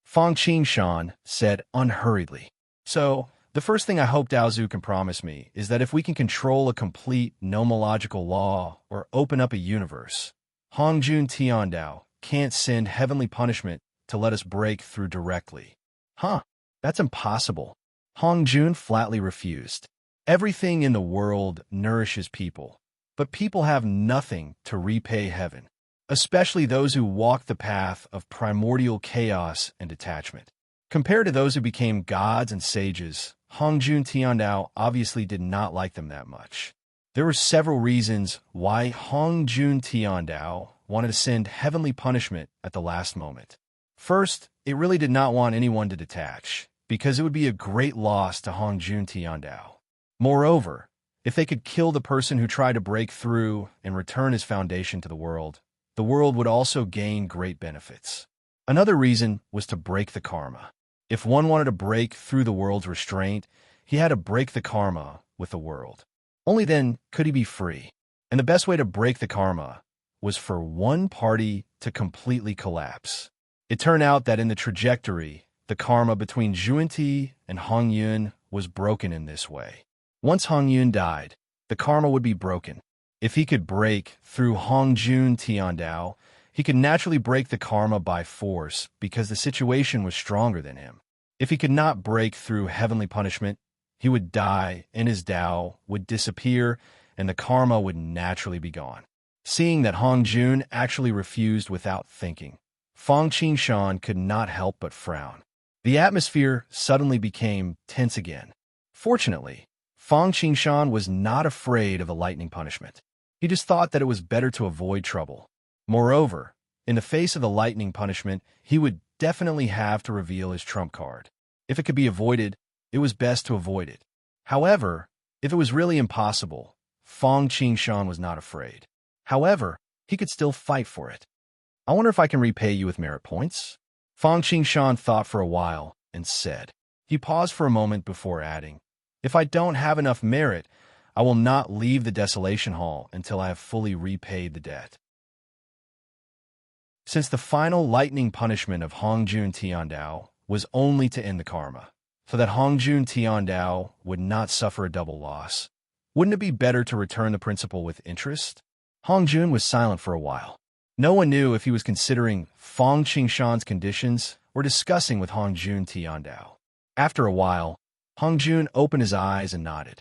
Speaker 1: Fang Qingshan said unhurriedly. So, the first thing I hope Daozu can promise me is that if we can control a complete nomological law or open up a universe, Hongjun Tiandao can't send heavenly punishment to let us break through directly. Huh, that's impossible. Hongjun flatly refused. Everything in the world nourishes people, but people have nothing to repay heaven, especially those who walk the path of primordial chaos and detachment. Compared to those who became gods and sages, Hongjun Tiandao obviously did not like them that much. There were several reasons why Hongjun Tiandao wanted to send heavenly punishment at the last moment. First, it really did not want anyone to detach, because it would be a great loss to Hongjun Tiandao. Moreover, if they could kill the person who tried to break through and return his foundation to the world would also gain great benefits. Another reason was to break the karma. If one wanted to break through the world's restraint, he had to break the karma with the world. Only then could he be free. And the best way to break the karma was for one party to completely collapse. It turned out that in the trajectory, the karma between Zhuanti and Hongyun was broken in this way. Once Hongyun died, the karma would be broken. If he could break through Hongjun Tiandao, he could naturally break the karma by force because the situation was stronger than him. If he could not break through heavenly punishment, he would die and his Tao would disappear and the karma would naturally be gone. Seeing that Hongjun actually refused without thinking, Fang Qingshan could not help but frown. The atmosphere suddenly became tense again. Fortunately, Fang Qingshan was not afraid of a lightning punishment. He just thought that it was better to avoid trouble. Moreover, in the face of the lightning punishment, he would definitely have to reveal his trump card. If it could be avoided, it was best to avoid it. However, if it was really impossible, Fang Qingshan was not afraid. However, he could still fight for it. I wonder if I can repay you with merit points? Fang Qingshan thought for a while and said. He paused for a moment before adding, if I don't have enough merit, I will not leave the Desolation Hall until I have fully repaid the debt. Since the final lightning punishment of Hongjun Tiandao was only to end the karma, so that Hongjun Tiandao would not suffer a double loss, Wouldn't it be better to return the principal with interest? Hong Jun was silent for a while. No one knew if he was considering Fong Qingshan's conditions or discussing with Hong Jun Tiandao. After a while, Hong Jun opened his eyes and nodded.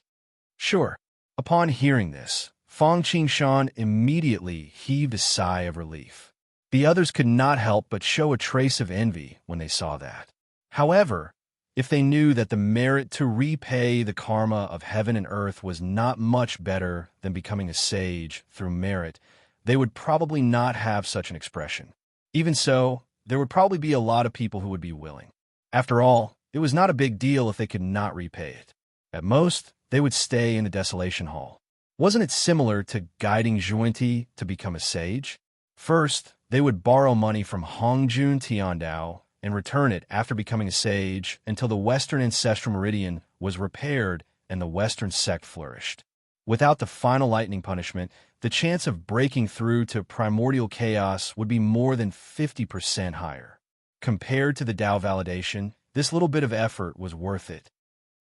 Speaker 1: Sure. Upon hearing this, Fong Qingshan immediately heaved a sigh of relief. The others could not help but show a trace of envy when they saw that. However, if they knew that the merit to repay the karma of heaven and earth was not much better than becoming a sage through merit, they would probably not have such an expression. Even so, there would probably be a lot of people who would be willing. After all, it was not a big deal if they could not repay it. At most, they would stay in the Desolation Hall. Wasn't it similar to guiding Zhuanti to become a sage? First, they would borrow money from Hong Jun Tiandao and return it after becoming a sage until the Western Ancestral Meridian was repaired and the Western sect flourished. Without the final lightning punishment, the chance of breaking through to primordial chaos would be more than 50% higher. Compared to the Tao validation, this little bit of effort was worth it.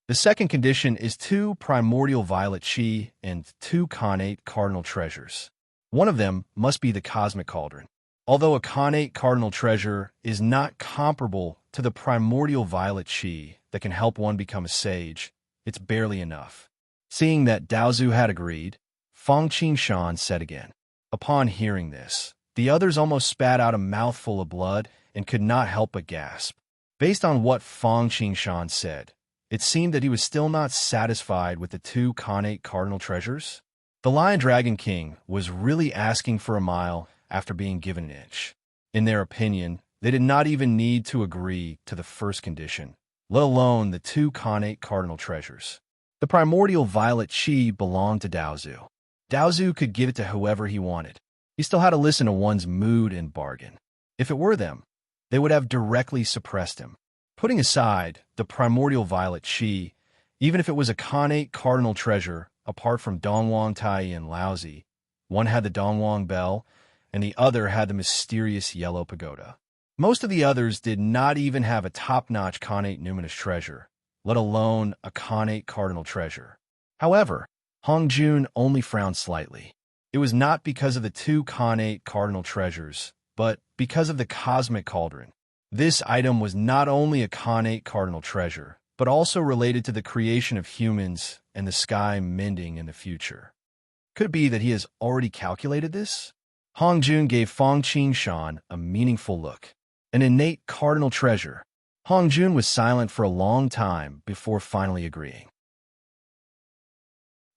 Speaker 1: The second condition is 2 primordial violet chi and 2 connate cardinal treasures. One of them must be the cosmic cauldron. Although a connate cardinal treasure is not comparable to the primordial violet chi that can help one become a sage, it's barely enough. Seeing that Daozu had agreed, Fong Qingshan said again. Upon hearing this, the others almost spat out a mouthful of blood and could not help but gasp. Based on what Fong Qingshan said, it seemed that he was still not satisfied with the 2 connate cardinal treasures. The Lion Dragon King was really asking for a mile after being given an inch. In their opinion, they did not even need to agree to the first condition, let alone the 2 connate cardinal treasures. The primordial violet chi belonged to Daozu. Daozu could give it to whoever he wanted. He still had to listen to one's mood and bargain. If it were them, they would have directly suppressed him. Putting aside the primordial violet chi, even if it was a connate cardinal treasure, apart from Dongwang Tai and Laozi, one had the Dongwang Bell, and the other had the mysterious yellow pagoda. Most of the others did not even have a top-notch connate numinous treasure, let alone a connate cardinal treasure. However, Hong Jun only frowned slightly. It was not because of the 2 connate cardinal treasures, but because of the cosmic cauldron. This item was not only a connate cardinal treasure, but also related to the creation of humans and the sky mending in the future. Could it be that he has already calculated this? Hong Jun gave Fong Qingshan a meaningful look. An innate cardinal treasure. Hong Jun was silent for a long time before finally agreeing.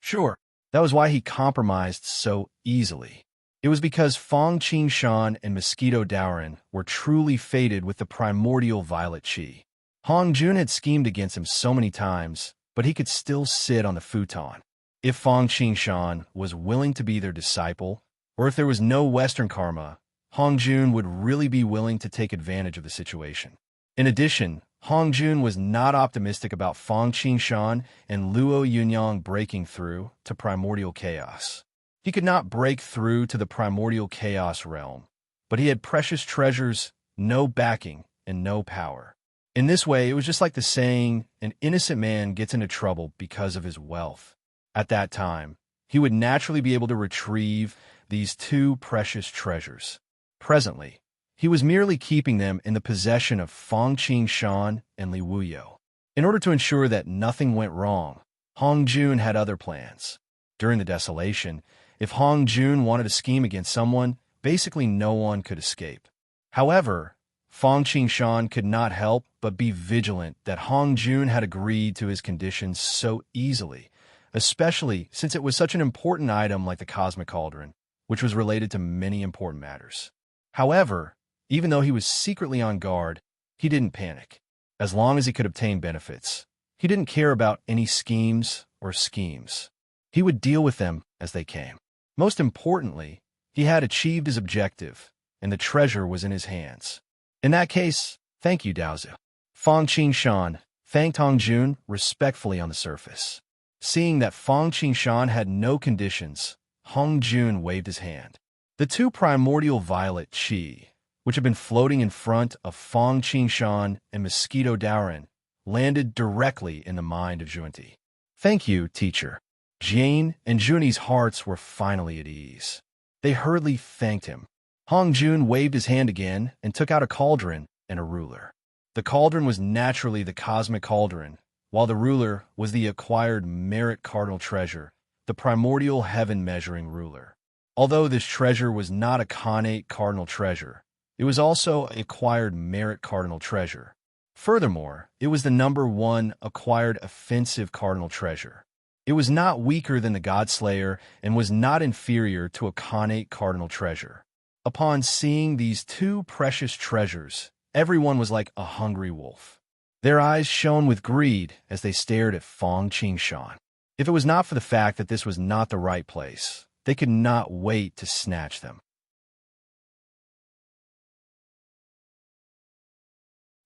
Speaker 1: Sure, that was why he compromised so easily. It was because Fong Qingshan and Mosquito Dowren were truly fated with the primordial violet chi. Hong Jun had schemed against him so many times, but he could still sit on the futon. If Fong Qingshan was willing to be their disciple, or if there was no Western karma, Hong Jun would really be willing to take advantage of the situation. In addition, Hong Jun was not optimistic about Fong Qingshan and Luo Yunyang breaking through to primordial chaos. He could not break through to the primordial chaos realm, but he had precious treasures, no backing, and no power. In this way, it was just like the saying, an innocent man gets into trouble because of his wealth. At that time, he would naturally be able to retrieve these 2 precious treasures. Presently, he was merely keeping them in the possession of Fong Qingshan and Li Wuyo. In order to ensure that nothing went wrong, Hong Jun had other plans. During the desolation, if Hong Jun wanted to scheme against someone, basically no one could escape. However, Fong Qingshan could not help but be vigilant that Hong Jun had agreed to his conditions so easily, especially since it was such an important item like the Cosmic Cauldron, which was related to many important matters. However, even though he was secretly on guard, he didn't panic. As long as he could obtain benefits, he didn't care about any schemes or schemes. He would deal with them as they came. Most importantly, he had achieved his objective, and the treasure was in his hands. In that case, thank you, Daozu. Fong Qingshan thanked Hong Jun respectfully on the surface. Seeing that Fong Qingshan had no conditions, Hong Jun waved his hand. The 2 primordial violet chi, which had been floating in front of Fong Qingshan and Mosquito Dowren, landed directly in the mind of Zhuanti. Thank you, teacher. Jane and Junie's hearts were finally at ease. They hurriedly thanked him. Hong Jun waved his hand again and took out a cauldron and a ruler. The cauldron was naturally the cosmic cauldron, while the ruler was the acquired merit cardinal treasure, the primordial heaven-measuring ruler. Although this treasure was not a connate cardinal treasure, it was also an acquired merit cardinal treasure. Furthermore, it was the number 1 acquired offensive cardinal treasure. It was not weaker than the Godslayer and was not inferior to a connate cardinal treasure. Upon seeing these 2 precious treasures, everyone was like a hungry wolf. Their eyes shone with greed as they stared at Fong Qingshan. If it was not for the fact that this was not the right place, they could not wait to snatch them.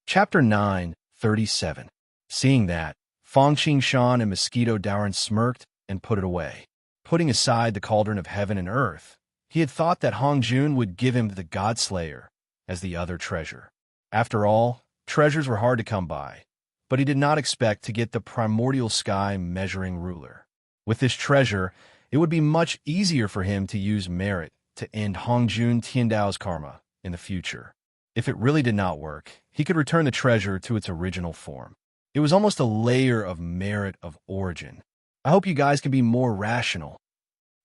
Speaker 1: Chapter 9:37. Seeing that, Fong Qingshan and Mosquito Dowren smirked and put it away. Putting aside the cauldron of heaven and earth, he had thought that Hong Jun would give him the Godslayer as the other treasure. After all, treasures were hard to come by, but he did not expect to get the primordial sky measuring ruler. With this treasure, it would be much easier for him to use merit to end Hong Jun Tiandao's karma in the future. If it really did not work, he could return the treasure to its original form. It was almost a layer of merit of origin. I hope you guys can be more rational.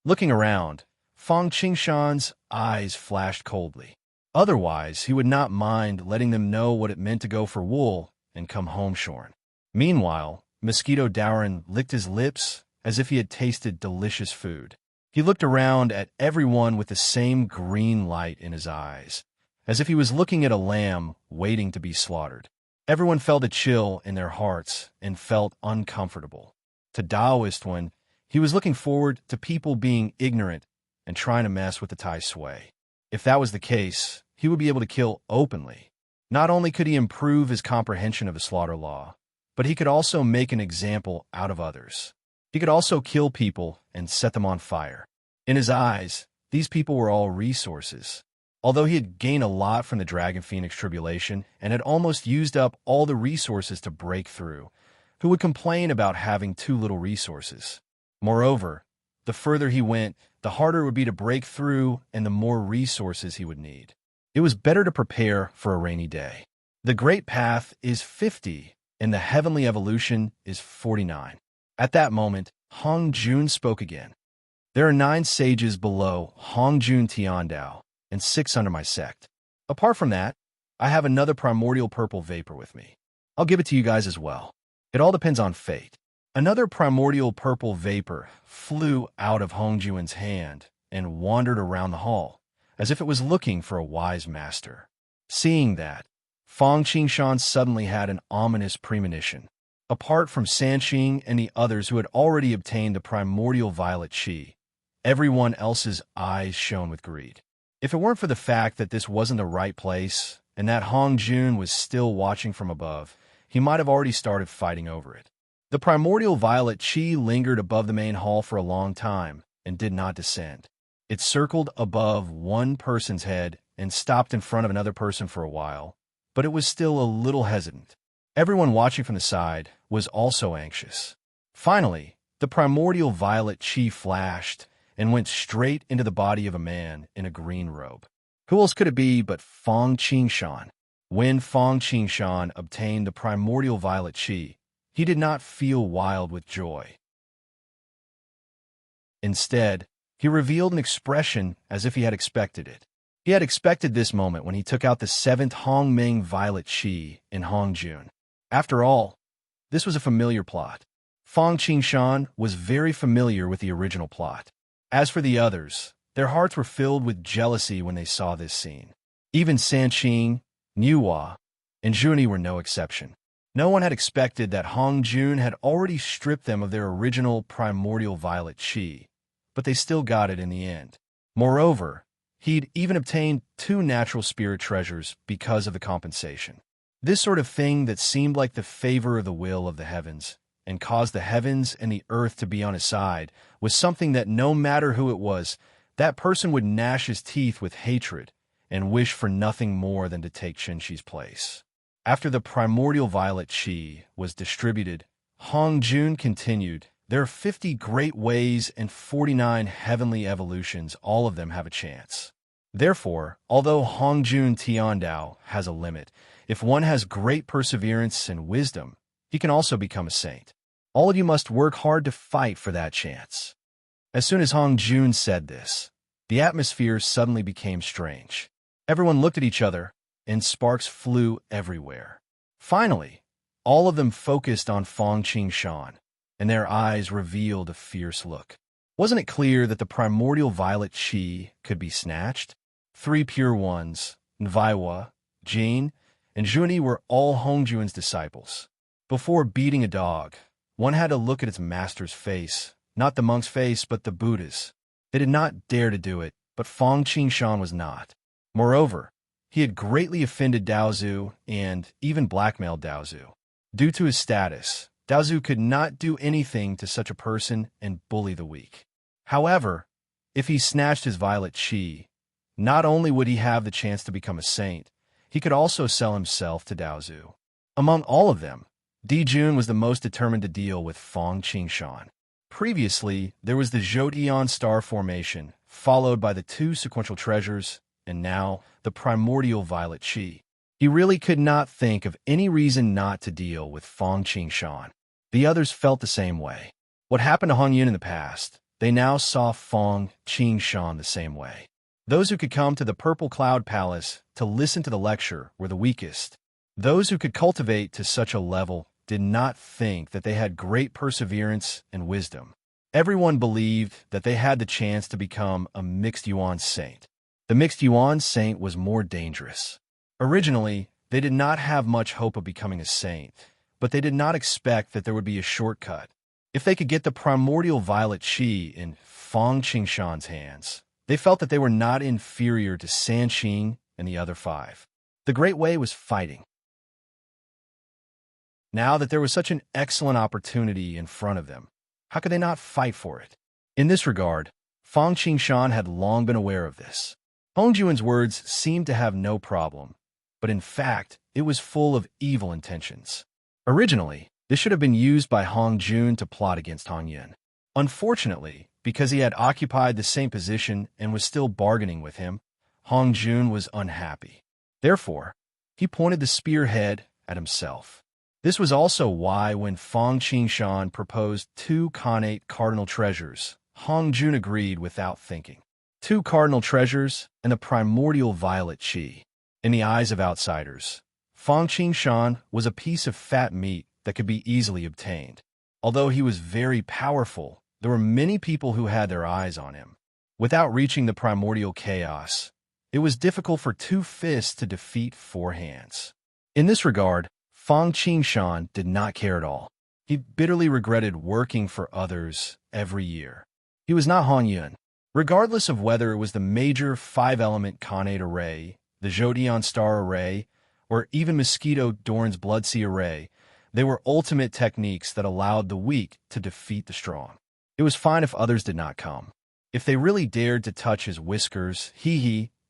Speaker 1: Looking around, Fong Qingshan's eyes flashed coldly. Otherwise, he would not mind letting them know what it meant to go for wool and come home shorn. Meanwhile, Mosquito Dowren licked his lips as if he had tasted delicious food. He looked around at everyone with the same green light in his eyes, as if he was looking at a lamb waiting to be slaughtered. Everyone felt a chill in their hearts and felt uncomfortable. To Taoist one, he was looking forward to people being ignorant and trying to mess with the Tai Sui. If that was the case, he would be able to kill openly. Not only could he improve his comprehension of the slaughter law, but he could also make an example out of others. He could also kill people and set them on fire. In his eyes, these people were all resources. Although he had gained a lot from the Dragon Phoenix tribulation and had almost used up all the resources to break through, who would complain about having too little resources? Moreover, the further he went, the harder it would be to break through and the more resources he would need. It was better to prepare for a rainy day. The Great Path is 50, and the Heavenly Evolution is 49. At that moment, Hong Jun spoke again. There are 9 sages below Hong Jun Tiandao, and 6 under my sect. Apart from that, I have another primordial purple vapor with me. I'll give it to you guys as well. It all depends on fate. Another primordial purple vapor flew out of Hong Jun's hand and wandered around the hall, as if it was looking for a wise master. Seeing that, Fong Qingshan suddenly had an ominous premonition. Apart from Sanqing and the others who had already obtained the primordial violet chi, everyone else's eyes shone with greed. If it weren't for the fact that this wasn't the right place and that Hong Jun was still watching from above, he might have already started fighting over it. The primordial violet chi lingered above the main hall for a long time and did not descend. It circled above one person's head and stopped in front of another person for a while, but it was still a little hesitant. Everyone watching from the side was also anxious. Finally, the primordial violet chi flashed and went straight into the body of a man in a green robe. Who else could it be but Fong Qingshan? When Fong Qingshan obtained the primordial violet chi, he did not feel wild with joy. Instead, he revealed an expression as if he had expected it. He had expected this moment when he took out the 7th Hongmeng violet chi in Hong Jun. After all, this was a familiar plot. Fong Qingshan was very familiar with the original plot. As for the others, their hearts were filled with jealousy when they saw this scene. Even Sanqing, Niuhua, and Junie were no exception. No one had expected that Hong Jun had already stripped them of their original primordial violet chi, but they still got it in the end. Moreover, he'd even obtained 2 natural spirit treasures because of the compensation. This sort of thing that seemed like the favor of the will of the heavens and caused the heavens and the earth to be on his side was something that no matter who it was, that person would gnash his teeth with hatred and wish for nothing more than to take Shenxi's place. After the primordial violet chi was distributed, Hong Jun continued There are 50 great ways and 49 heavenly evolutions. All of them have a chance. Therefore, although Hongjun Tiandao has a limit, if one has great perseverance and wisdom, he can also become a saint. All of you must work hard to fight for that chance. As soon as Hongjun said this, the atmosphere suddenly became strange. Everyone looked at each other, and sparks flew everywhere. Finally, all of them focused on Fong Qingshan, and their eyes revealed a fierce look. Wasn't it clear that the primordial violet qi could be snatched? 3 pure ones, Nvaiwa, Jin, and Juni were all Hongjun's disciples. Before beating a dog, one had to look at its master's face, not the monk's face, but the Buddha's. They did not dare to do it, but Fong Qingshan was not. Moreover, he had greatly offended Daozu and even blackmailed Daozu. Due to his status, Daozu could not do anything to such a person and bully the weak. However, if he snatched his violet qi, not only would he have the chance to become a saint, he could also sell himself to Daozu. Among all of them, Dijun was the most determined to deal with Fong Qingshan. Previously, there was the Zhoutian star formation, followed by the 2 sequential treasures, and now the primordial violet qi. He really could not think of any reason not to deal with Fong Qingshan. The others felt the same way. What happened to Hong Yun in the past, they now saw Fong Qingshan the same way. Those who could come to the Purple Cloud Palace to listen to the lecture were the weakest. Those who could cultivate to such a level did not think that they had great perseverance and wisdom. Everyone believed that they had the chance to become a mixed yuan saint. The mixed yuan saint was more dangerous. Originally, they did not have much hope of becoming a saint, but they did not expect that there would be a shortcut. If they could get the primordial violet qi in Fong Qingshan's hands, they felt that they were not inferior to Sanqing and the other 5. The Great Way was fighting. Now that there was such an excellent opportunity in front of them, how could they not fight for it? In this regard, Fong Qingshan had long been aware of this. Hongjun's words seemed to have no problem, but in fact, it was full of evil intentions. Originally, this should have been used by Hongjun to plot against Hong Yun. Unfortunately, because he had occupied the same position and was still bargaining with him, Hongjun was unhappy. Therefore, he pointed the spearhead at himself. This was also why when Fong Qingshan proposed 2 connate cardinal treasures, Hongjun agreed without thinking. 2 cardinal treasures and the primordial violet qi. In the eyes of outsiders, Fong Qingshan was a piece of fat meat that could be easily obtained. Although he was very powerful, there were many people who had their eyes on him. Without reaching the primordial chaos, it was difficult for 2 fists to defeat 4 hands. In this regard, Fong Qingshan did not care at all. He bitterly regretted working for others every year. He was not Hong Yun. Regardless of whether it was the major 5-element connate array, the Zhoutian star array, or even Mosquito Dorn's Bloodsea array, they were ultimate techniques that allowed the weak to defeat the strong. It was fine if others did not come. If they really dared to touch his whiskers,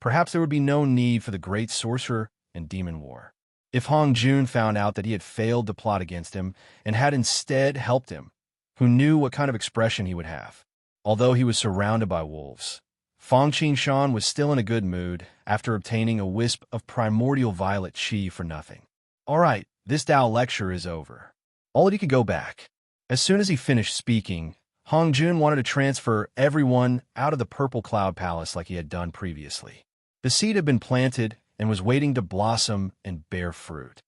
Speaker 1: perhaps there would be no need for the great sorcerer and demon war. If Hongjun found out that he had failed to plot against him and had instead helped him, who knew what kind of expression he would have? Although he was surrounded by wolves, Fong Qingshan was still in a good mood after obtaining a wisp of primordial violet qi for nothing. All right, this Dao lecture is over. All of you could go back. As soon as he finished speaking, Hongjun wanted to transfer everyone out of the Purple Cloud Palace like he had done previously. The seed had been planted and was waiting to blossom and bear fruit.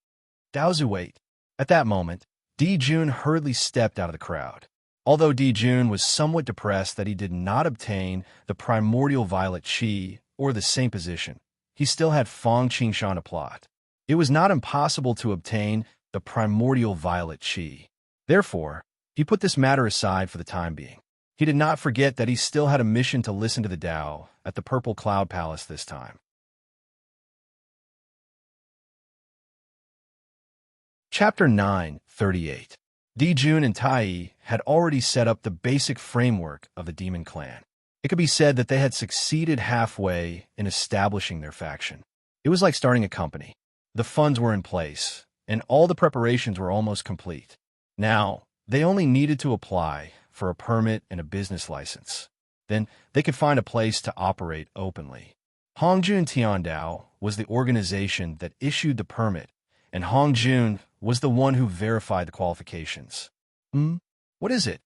Speaker 1: Daozu wait. At that moment, Dijun hurriedly stepped out of the crowd. Although Dijun was somewhat depressed that he did not obtain the primordial violet qi or the same position, he still had Fong Qingshan to plot. It was not impossible to obtain the primordial violet qi. Therefore, he put this matter aside for the time being. He did not forget that he still had a mission to listen to the Dao at the Purple Cloud Palace this time. Chapter 9:38. Dijun and Tai had already set up the basic framework of the Demon Clan. It could be said that they had succeeded halfway in establishing their faction. It was like starting a company. The funds were in place, and all the preparations were almost complete. Now, they only needed to apply for a permit and a business license. Then they could find a place to operate openly. Hongjun Tiandao was the organization that issued the permit, and Hongjun was the one who verified the qualifications. What is it?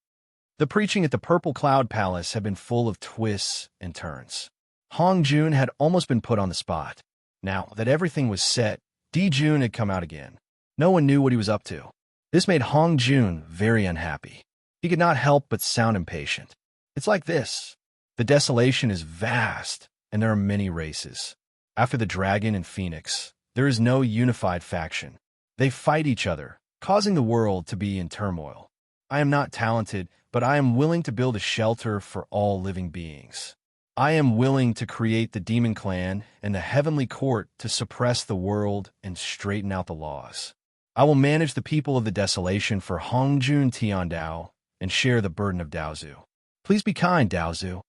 Speaker 1: The preaching at the Purple Cloud Palace had been full of twists and turns. Hongjun had almost been put on the spot. Now that everything was set, Dijun had come out again. No one knew what he was up to. This made Hongjun very unhappy. He could not help but sound impatient. It's like this. The desolation is vast, and there are many races. After the dragon and phoenix, there is no unified faction. They fight each other, causing the world to be in turmoil. I am not talented, but I am willing to build a shelter for all living beings. I am willing to create the demon clan and the heavenly court to suppress the world and straighten out the laws. I will manage the people of the desolation for Hongjun Tiandao and share the burden of Daozu. Please be kind, Daozu.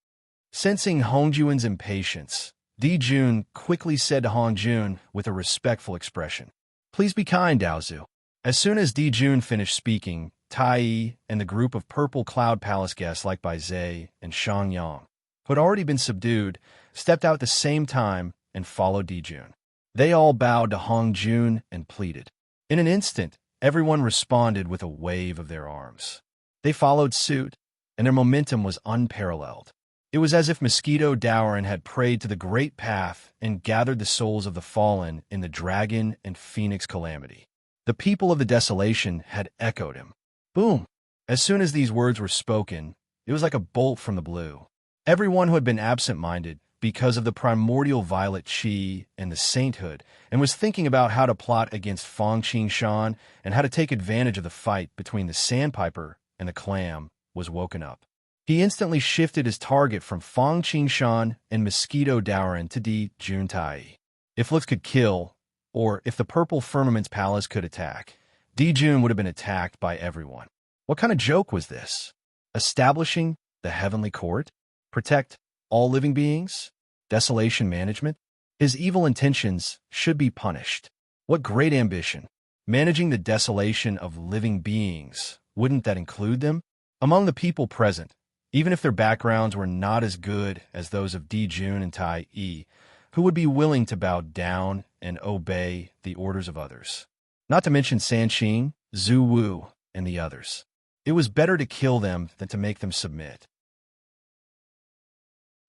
Speaker 1: Sensing Hongjun's impatience, Dijun quickly said to Hongjun with a respectful expression, "Please be kind, Daozu." As soon as Dijun finished speaking, Tai and the group of Purple Cloud Palace guests like Bai Zhe and Shang Yang, who had already been subdued, stepped out at the same time and followed Dijun. They all bowed to Hongjun and pleaded. In an instant, everyone responded with a wave of their arms. They followed suit, and their momentum was unparalleled. It was as if Mosquito Dowrin had prayed to the great path and gathered the souls of the fallen in the dragon and phoenix calamity. The people of the desolation had echoed him. Boom! As soon as these words were spoken, it was like a bolt from the blue. Everyone who had been absent-minded because of the primordial violet chi and the sainthood, and was thinking about how to plot against Fang Qingshan and how to take advantage of the fight between the sandpiper and the clam, was woken up. He instantly shifted his target from Fang Qingshan and Mosquito Dowrin to Dijun Tai. If looks could kill, or if the Purple Firmament's palace could attack, Dijun would have been attacked by everyone. What kind of joke was this? Establishing the heavenly court? Protect all living beings? Desolation management? His evil intentions should be punished. What great ambition! Managing the desolation of living beings, wouldn't that include them? Among the people present, even if their backgrounds were not as good as those of Dijun and Tai Yi, who would be willing to bow down and obey the orders of others. Not to mention Sanqing, Zhu Wu, and the others. It was better to kill them than to make them submit.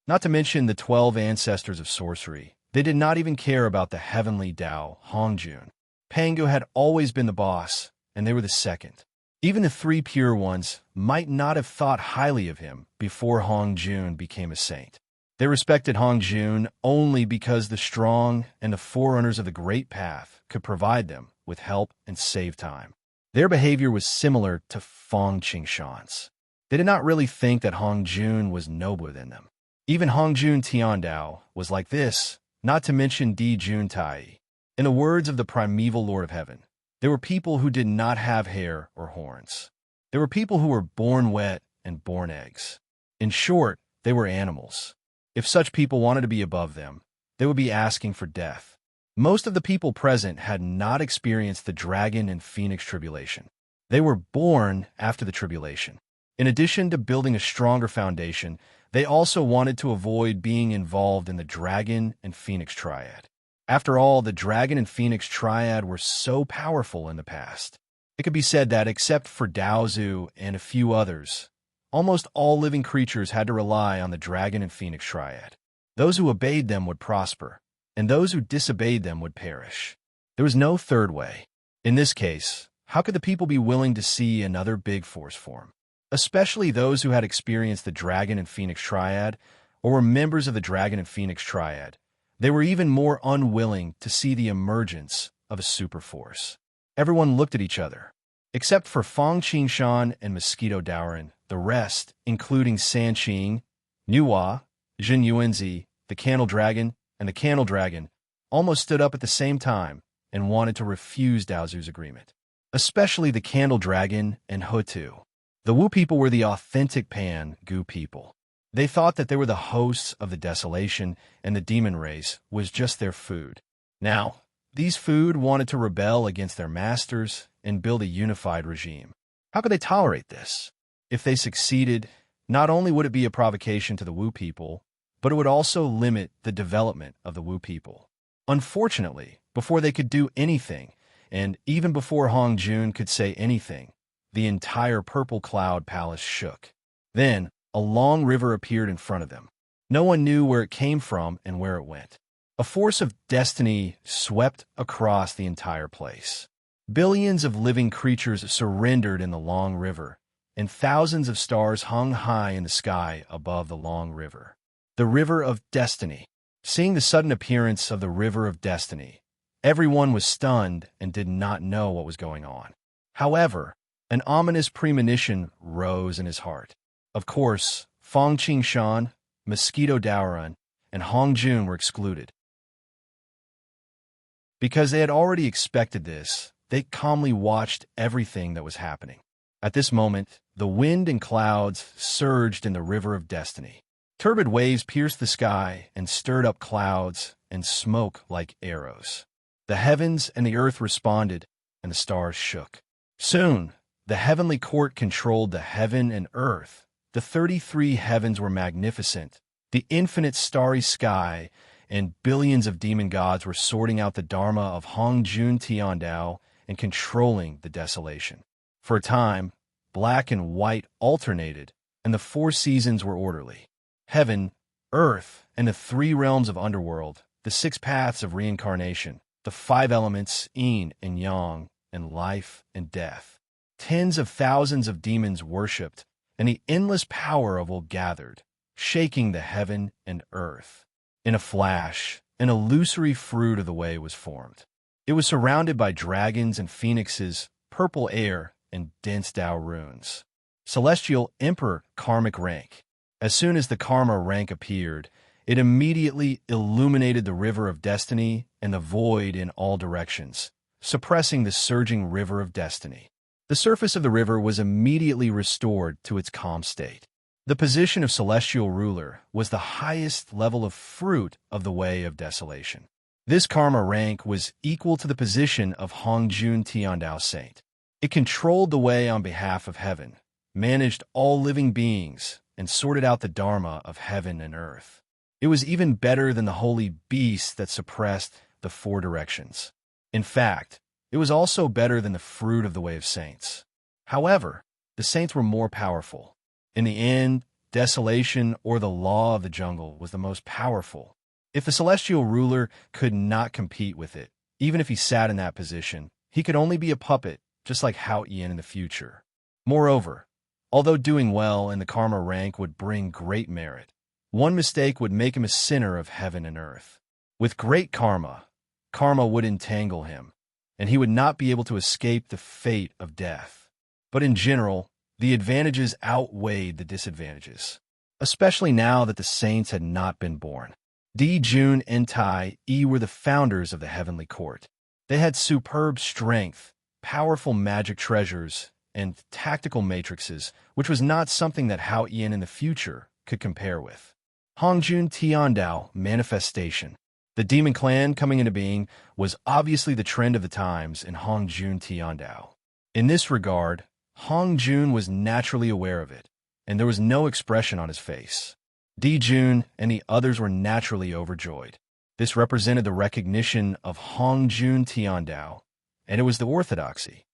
Speaker 1: Not to mention the 12 ancestors of sorcery. They did not even care about the heavenly Dao, Hongjun. Pangu had always been the boss, and they were the second. Even the 3 pure ones might not have thought highly of him before Hongjun became a saint. They respected Hongjun only because the strong and the forerunners of the Great Path could provide them with help and save time. Their behavior was similar to Fang Qingshan's. They did not really think that Hongjun was nobler than them. Even Hongjun Tiandao was like this, not to mention Dijun Tai. In the words of the primeval Lord of Heaven, there were people who did not have hair or horns. There were people who were born wet and born eggs. In short, they were animals. If such people wanted to be above them, they would be asking for death. Most of the people present had not experienced the dragon and phoenix tribulation. They were born after the tribulation. In addition to building a stronger foundation, they also wanted to avoid being involved in the dragon and phoenix triad. After all, the dragon and phoenix triad were so powerful in the past. It could be said that, except for Daozu and a few others, almost all living creatures had to rely on the dragon and phoenix triad. Those who obeyed them would prosper, and those who disobeyed them would perish. There was no third way. In this case, how could the people be willing to see another big force form? Especially those who had experienced the dragon and phoenix triad, or were members of the dragon and phoenix triad. They were even more unwilling to see the emergence of a super force. Everyone looked at each other. Except for Fang Qingshan and Mosquito Dowrin, the rest, including Sanqing, Nuwa, Jin Yuanzi, the Candle Dragon, and the Candle Dragon, almost stood up at the same time and wanted to refuse Daozu's agreement. Especially the Candle Dragon and Hutu. The Wu people were the authentic Pan-Gu people. They thought that they were the hosts of the desolation, and the demon race was just their food. Now, these food wanted to rebel against their masters and build a unified regime. How could they tolerate this? If they succeeded, not only would it be a provocation to the Wu people, but it would also limit the development of the Wu people. Unfortunately, before they could do anything, and even before Hong Jun could say anything, the entire purple cloud palace shook. Then, a long river appeared in front of them. No one knew where it came from and where it went. A force of destiny swept across the entire place. Billions of living creatures surrendered in the long river, and thousands of stars hung high in the sky above the long river. The River of Destiny. Seeing the sudden appearance of the River of Destiny, everyone was stunned and did not know what was going on. However, an ominous premonition rose in his heart. Of course, Fong Qingshan, Mosquito Daoran, and Hong Jun were excluded. Because they had already expected this, they calmly watched everything that was happening. At this moment, the wind and clouds surged in the River of Destiny. Turbid waves pierced the sky and stirred up clouds and smoke like arrows. The heavens and the earth responded, and the stars shook. Soon, the heavenly court controlled the heaven and earth. The 33 heavens were magnificent. The infinite starry sky and billions of demon gods were sorting out the dharma of Hong Jun Tiandao and controlling the desolation. For a time, black and white alternated, and the 4 seasons were orderly. Heaven, earth, and the 3 realms of underworld, the 6 paths of reincarnation, the 5 elements, yin and yang, and life and death. Tens of thousands of demons worshipped, and the endless power of will gathered, shaking the heaven and earth. In a flash, an illusory fruit of the way was formed. It was surrounded by dragons and phoenixes, purple air, and dense Tao runes. Celestial Emperor Karmic Rank. As soon as the Karma rank appeared, it immediately illuminated the River of Destiny and the void in all directions, suppressing the surging River of Destiny. The surface of the river was immediately restored to its calm state. The position of celestial ruler was the highest level of fruit of the way of desolation. This karma rank was equal to the position of Hong Jun Tiandao Saint. It controlled the way on behalf of heaven, managed all living beings, and sorted out the dharma of heaven and earth. It was even better than the holy beast that suppressed the 4 directions. In fact, it was also better than the fruit of the way of saints. However, the saints were more powerful. In the end, desolation or the law of the jungle was the most powerful. If the celestial ruler could not compete with it, even if he sat in that position, he could only be a puppet, just like Hao Yin in the future. Moreover, although doing well in the karma rank would bring great merit, one mistake would make him a sinner of heaven and earth. With great karma, karma would entangle him, and he would not be able to escape the fate of death. But in general, the advantages outweighed the disadvantages, especially now that the saints had not been born. Di Jun and Tai Yi were the founders of the heavenly court. They had superb strength, powerful magic treasures, and tactical matrices, which was not something that Hao Yin in the future could compare with. Hong Jun Tiandao Manifestation. The demon clan coming into being was obviously the trend of the times in Hong Jun Tiandao. In this regard, Hong Jun was naturally aware of it, and there was no expression on his face. Di Jun and the others were naturally overjoyed. This represented the recognition of Hong Jun Tiandao, and it was the orthodoxy.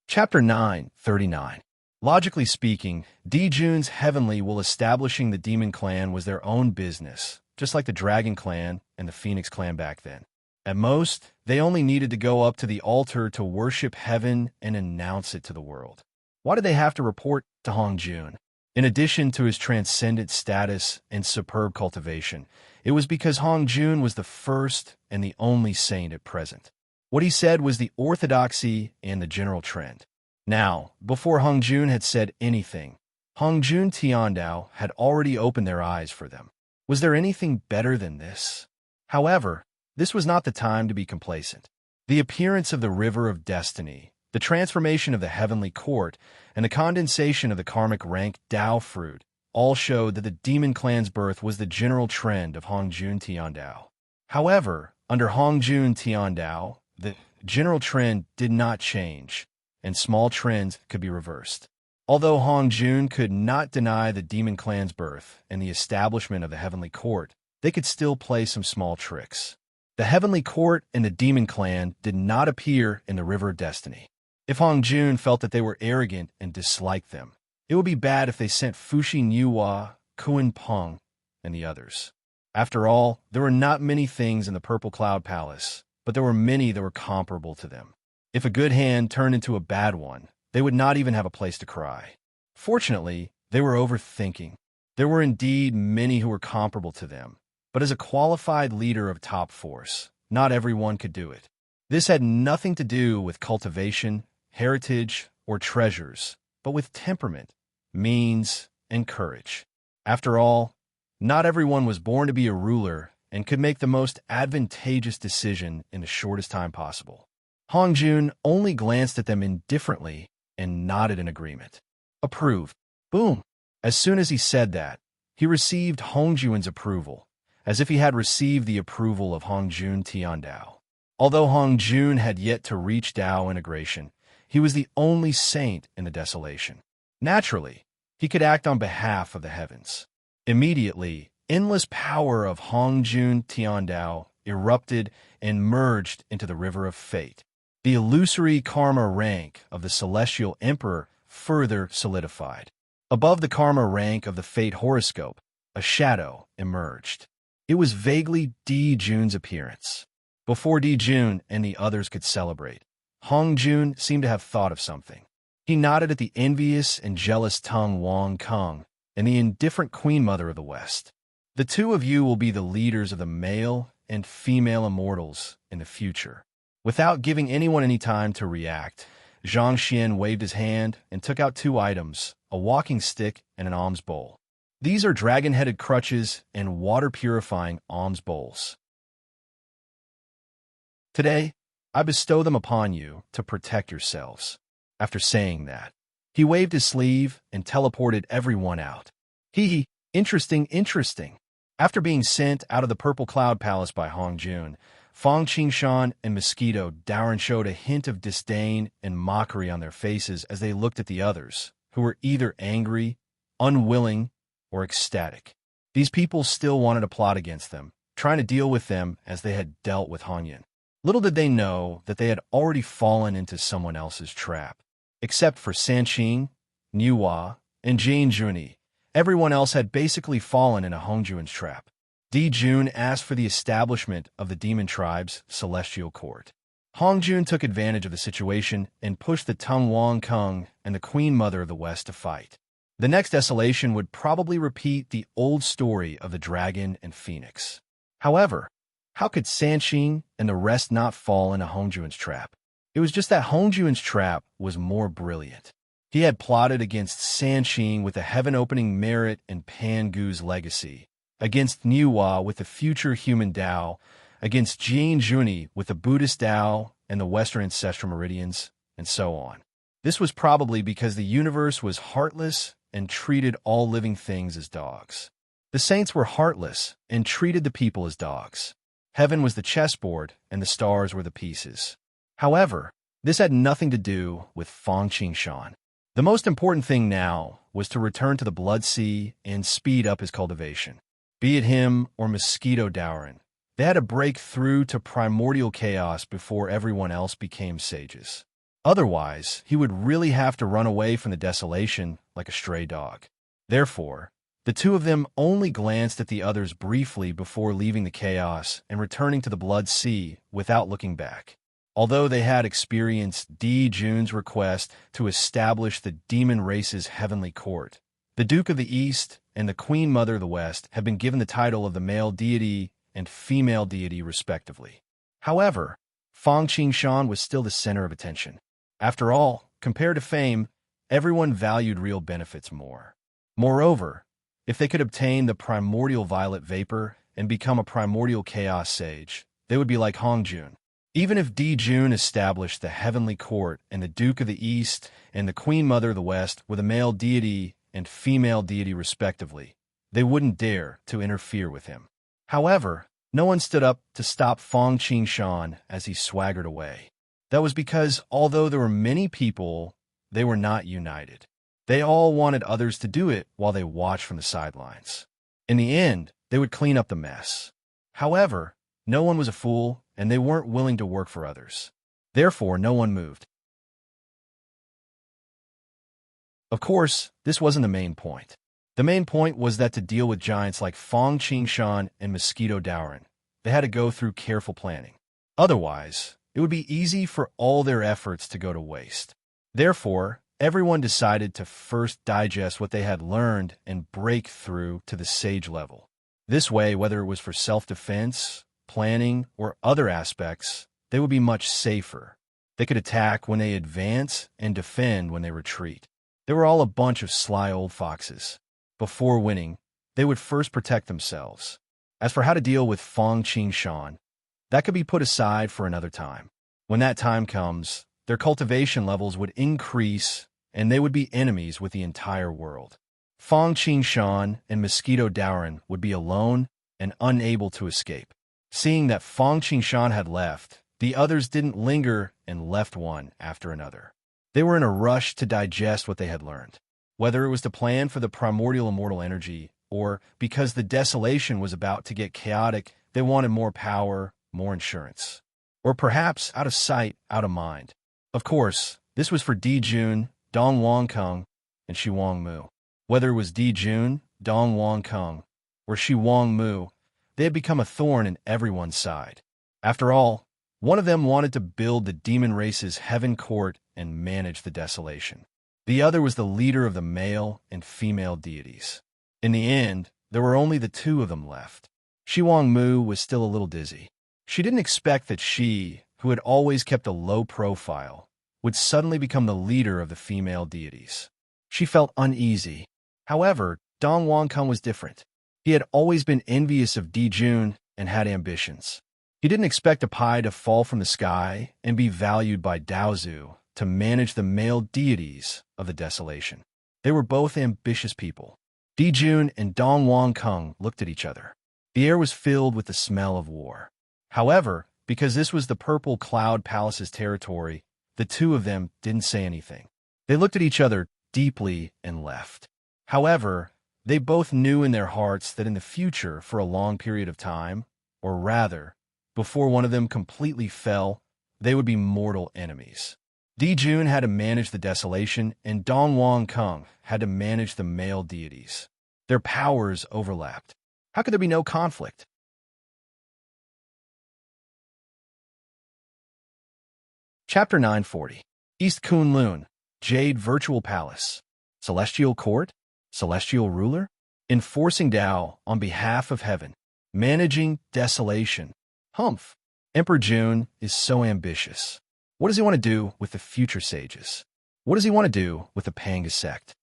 Speaker 1: Chapter 9:39. Logically speaking, Di Jun's heavenly will establishing the demon clan was their own business, just like the dragon clan and the phoenix clan back then. At most, they only needed to go up to the altar to worship heaven and announce it to the world. Why did they have to report to Hong Jun? In addition to his transcendent status and superb cultivation, it was because Hong Jun was the first and the only saint at present. What he said was the orthodoxy and the general trend. Now, before Hong Jun had said anything, Hong Jun Tiandao had already opened their eyes for them. Was there anything better than this? However, this was not the time to be complacent. The appearance of the River of Destiny, the transformation of the heavenly court, and the condensation of the karmic rank Tao fruit all showed that the demon clan's birth was the general trend of Hong Jun Tiandao. However, under Hong Jun Tiandao, the general trend did not change, and small trends could be reversed. Although Hong Jun could not deny the demon clan's birth and the establishment of the heavenly court, they could still play some small tricks. The heavenly court and the demon clan did not appear in the River of Destiny. If Hong Jun felt that they were arrogant and disliked them, it would be bad if they sent Fushi Niuhua, Kuan Peng, and the others. After all, there were not many things in the Purple Cloud Palace, but there were many that were comparable to them. If a good hand turned into a bad one, they would not even have a place to cry. Fortunately, they were overthinking. There were indeed many who were comparable to them, but as a qualified leader of top force, not everyone could do it. This had nothing to do with cultivation, heritage, or treasures, but with temperament, means, and courage. After all, not everyone was born to be a ruler and could make the most advantageous decision in the shortest time possible. Hong Jun only glanced at them indifferently and nodded in agreement. Approved. Boom. As soon as he said that, he received Hong Jun's approval, as if he had received the approval of Hong Jun Tiandao. Although Hong Jun had yet to reach Dao integration, he was the only saint in the desolation. Naturally, he could act on behalf of the heavens. Immediately, endless power of Hong Jun Tiandao erupted and merged into the river of fate. The illusory karma rank of the celestial emperor further solidified. Above the karma rank of the fate horoscope, a shadow emerged. It was vaguely Di Jun's appearance. Before Di Jun and the others could celebrate, Hong Jun seemed to have thought of something. He nodded at the envious and jealous Tung Wang Kung and the indifferent Queen Mother of the West. The two of you will be the leaders of the male and female immortals in the future. Without giving anyone any time to react, Zhang Xian waved his hand and took out two items, a walking stick and an alms bowl. These are dragon-headed crutches and water-purifying alms bowls. Today, I bestow them upon you to protect yourselves. After saying that, he waved his sleeve and teleported everyone out. Hee, interesting. After being sent out of the Purple Cloud Palace by Hong Jun, Fang Qingshan and Mosquito Darren showed a hint of disdain and mockery on their faces as they looked at the others, who were either angry, unwilling, or ecstatic. These people still wanted to plot against them, trying to deal with them as they had dealt with Hong Yin. Little did they know that they had already fallen into someone else's trap. Except for Sanqing, Niuhua, and Jane Juni, everyone else had basically fallen into Hong Jun's trap. Di Jun asked for the establishment of the Demon Tribe's celestial court. Hong Jun took advantage of the situation and pushed the Tung Wang Kung and the Queen Mother of the West to fight. The next desolation would probably repeat the old story of the dragon and phoenix. However, how could Sanqing and the rest not fall into Hong Jun's trap? It was just that Hong Jun's trap was more brilliant. He had plotted against Sanqing with the heaven-opening merit and Pan Gu's legacy, against Niuhua with the future human Tao, against Jing Juni with the Buddhist Tao and the Western ancestral meridians, and so on. This was probably because the universe was heartless and treated all living things as dogs. The saints were heartless and treated the people as dogs. Heaven was the chessboard and the stars were the pieces. However, this had nothing to do with Fang Qingshan. The most important thing now was to return to the Blood Sea and speed up his cultivation. Be it him or Mosquito Darren, they had to break through to primordial chaos before everyone else became sages. Otherwise, he would really have to run away from the desolation like a stray dog. Therefore, the two of them only glanced at the others briefly before leaving the chaos and returning to the Blood Sea without looking back. Although they had experienced Di Jun's request to establish the demon race's heavenly court, the Duke of the East and the Queen Mother of the West had been given the title of the male deity and female deity respectively. However, Fang Qingshan was still the center of attention. After all, compared to fame, everyone valued real benefits more. Moreover, if they could obtain the primordial violet vapor and become a primordial chaos sage, they would be like Hong Jun. Even if Di Jun established the heavenly court and the Duke of the East and the Queen Mother of the West were the male deity and female deity respectively, they wouldn't dare to interfere with him. However, no one stood up to stop Fang Qingshan as he swaggered away. That was because although there were many people, they were not united. They all wanted others to do it while they watched from the sidelines. In the end, they would clean up the mess. However, no one was a fool, and they weren't willing to work for others. Therefore, no one moved. Of course, this wasn't the main point. The main point was that to deal with giants like Fong Qingshan and Mosquito Dowren, they had to go through careful planning. Otherwise, it would be easy for all their efforts to go to waste. Therefore, everyone decided to first digest what they had learned and break through to the sage level. This way, whether it was for self-defense, planning, or other aspects, they would be much safer. They could attack when they advance and defend when they retreat. They were all a bunch of sly old foxes. Before winning, they would first protect themselves. As for how to deal with Fong Qingshan, that could be put aside for another time. When that time comes, their cultivation levels would increase and they would be enemies with the entire world. Fong Qingshan and Mosquito Dowren would be alone and unable to escape. Seeing that Fong Qingshan had left, the others didn't linger and left one after another. They were in a rush to digest what they had learned. Whether it was to plan for the primordial immortal energy, or because the desolation was about to get chaotic, they wanted more power, more insurance. Or perhaps out of sight, out of mind. Of course, this was for Di Jun, Dong Wang-kung, and Shi Wang-mu. Whether it was Di Jun, Dong Wang-kung, or Shi Wang-mu, they had become a thorn in everyone's side. After all, one of them wanted to build the demon race's heaven court and manage the desolation. The other was the leader of the male and female deities. In the end, there were only the two of them left. Shi Wang-mu was still a little dizzy. She didn't expect that she, who had always kept a low profile, would suddenly become the leader of the female deities. She felt uneasy. However, Dong Wang-kung was different. He had always been envious of Di Jun and had ambitions. He didn't expect a pie to fall from the sky and be valued by Daozu to manage the male deities of the desolation. They were both ambitious people. Di Jun and Dong Wang-kung looked at each other. The air was filled with the smell of war. However, because this was the Purple Cloud Palace's territory, the two of them didn't say anything. They looked at each other deeply and left. However, they both knew in their hearts that in the future, for a long period of time, or rather, before one of them completely fell, they would be mortal enemies. Di Jun had to manage the desolation, and Dong Wang-kung had to manage the male deities. Their powers overlapped. How could there be no conflict? Chapter 940. East Kunlun, Jade Virtual Palace. Celestial Court? Celestial Ruler? Enforcing Tao on behalf of heaven. Managing desolation. Humph. Emperor Jun is so ambitious. What does he want to do with the future sages? What does he want to do with the Panga sect?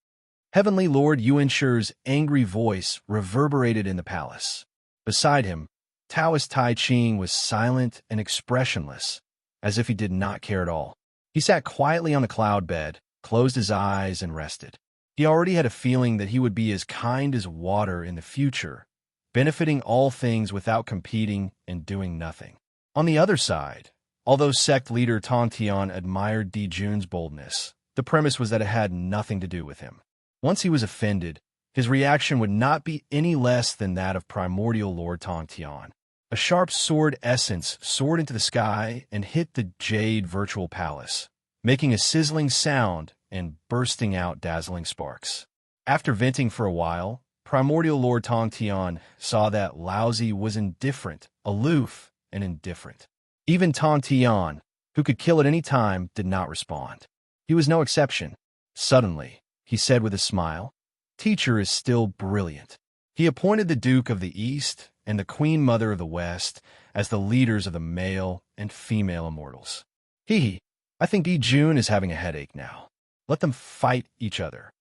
Speaker 1: Heavenly Lord Yuanshir's angry voice reverberated in the palace. Beside him, Taoist Tai Ching was silent and expressionless, as if he did not care at all. He sat quietly on the cloud bed, closed his eyes, and rested. He already had a feeling that he would be as kind as water in the future, benefiting all things without competing and doing nothing. On the other side, although sect leader Tong Tian admired Di Jun's boldness, the premise was that it had nothing to do with him. Once he was offended, his reaction would not be any less than that of primordial Lord Tong Tian. A sharp sword essence soared into the sky and hit the Jade Virtual Palace, making a sizzling sound and bursting out dazzling sparks. After venting for a while, primordial Lord Tong Tian saw that Laozi was indifferent, aloof, and indifferent. Even Tong Tian, who could kill at any time, did not respond. He was no exception. Suddenly, he said with a smile, "Teacher is still brilliant." He appointed the Duke of the East and the Queen Mother of the West as the leaders of the male and female immortals. I think Di Jun is having a headache now. Let them fight each other.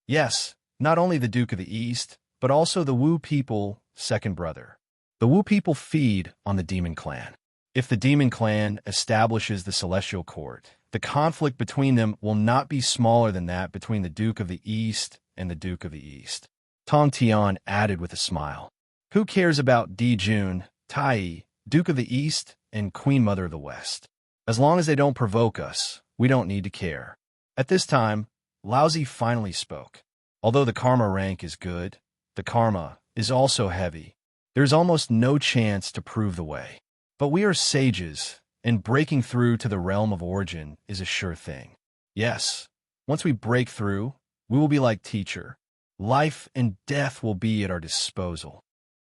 Speaker 1: Yes, not only the Duke of the East, but also the Wu people, second brother. The Wu people feed on the Demon Clan. If the Demon Clan establishes the Celestial Court, the conflict between them will not be smaller than that between the Duke of the East and the Duke of the East. Tong Tian added with a smile. Who cares about Di Jun, Tai, Duke of the East, and Queen Mother of the West? As long as they don't provoke us, we don't need to care. At this time, Laozi finally spoke. Although the karma rank is good, the karma is also heavy. There's almost no chance to prove the way. But we are sages, and breaking through to the realm of origin is a sure thing. Yes, once we break through, we will be like teacher. Life and death will be at our disposal.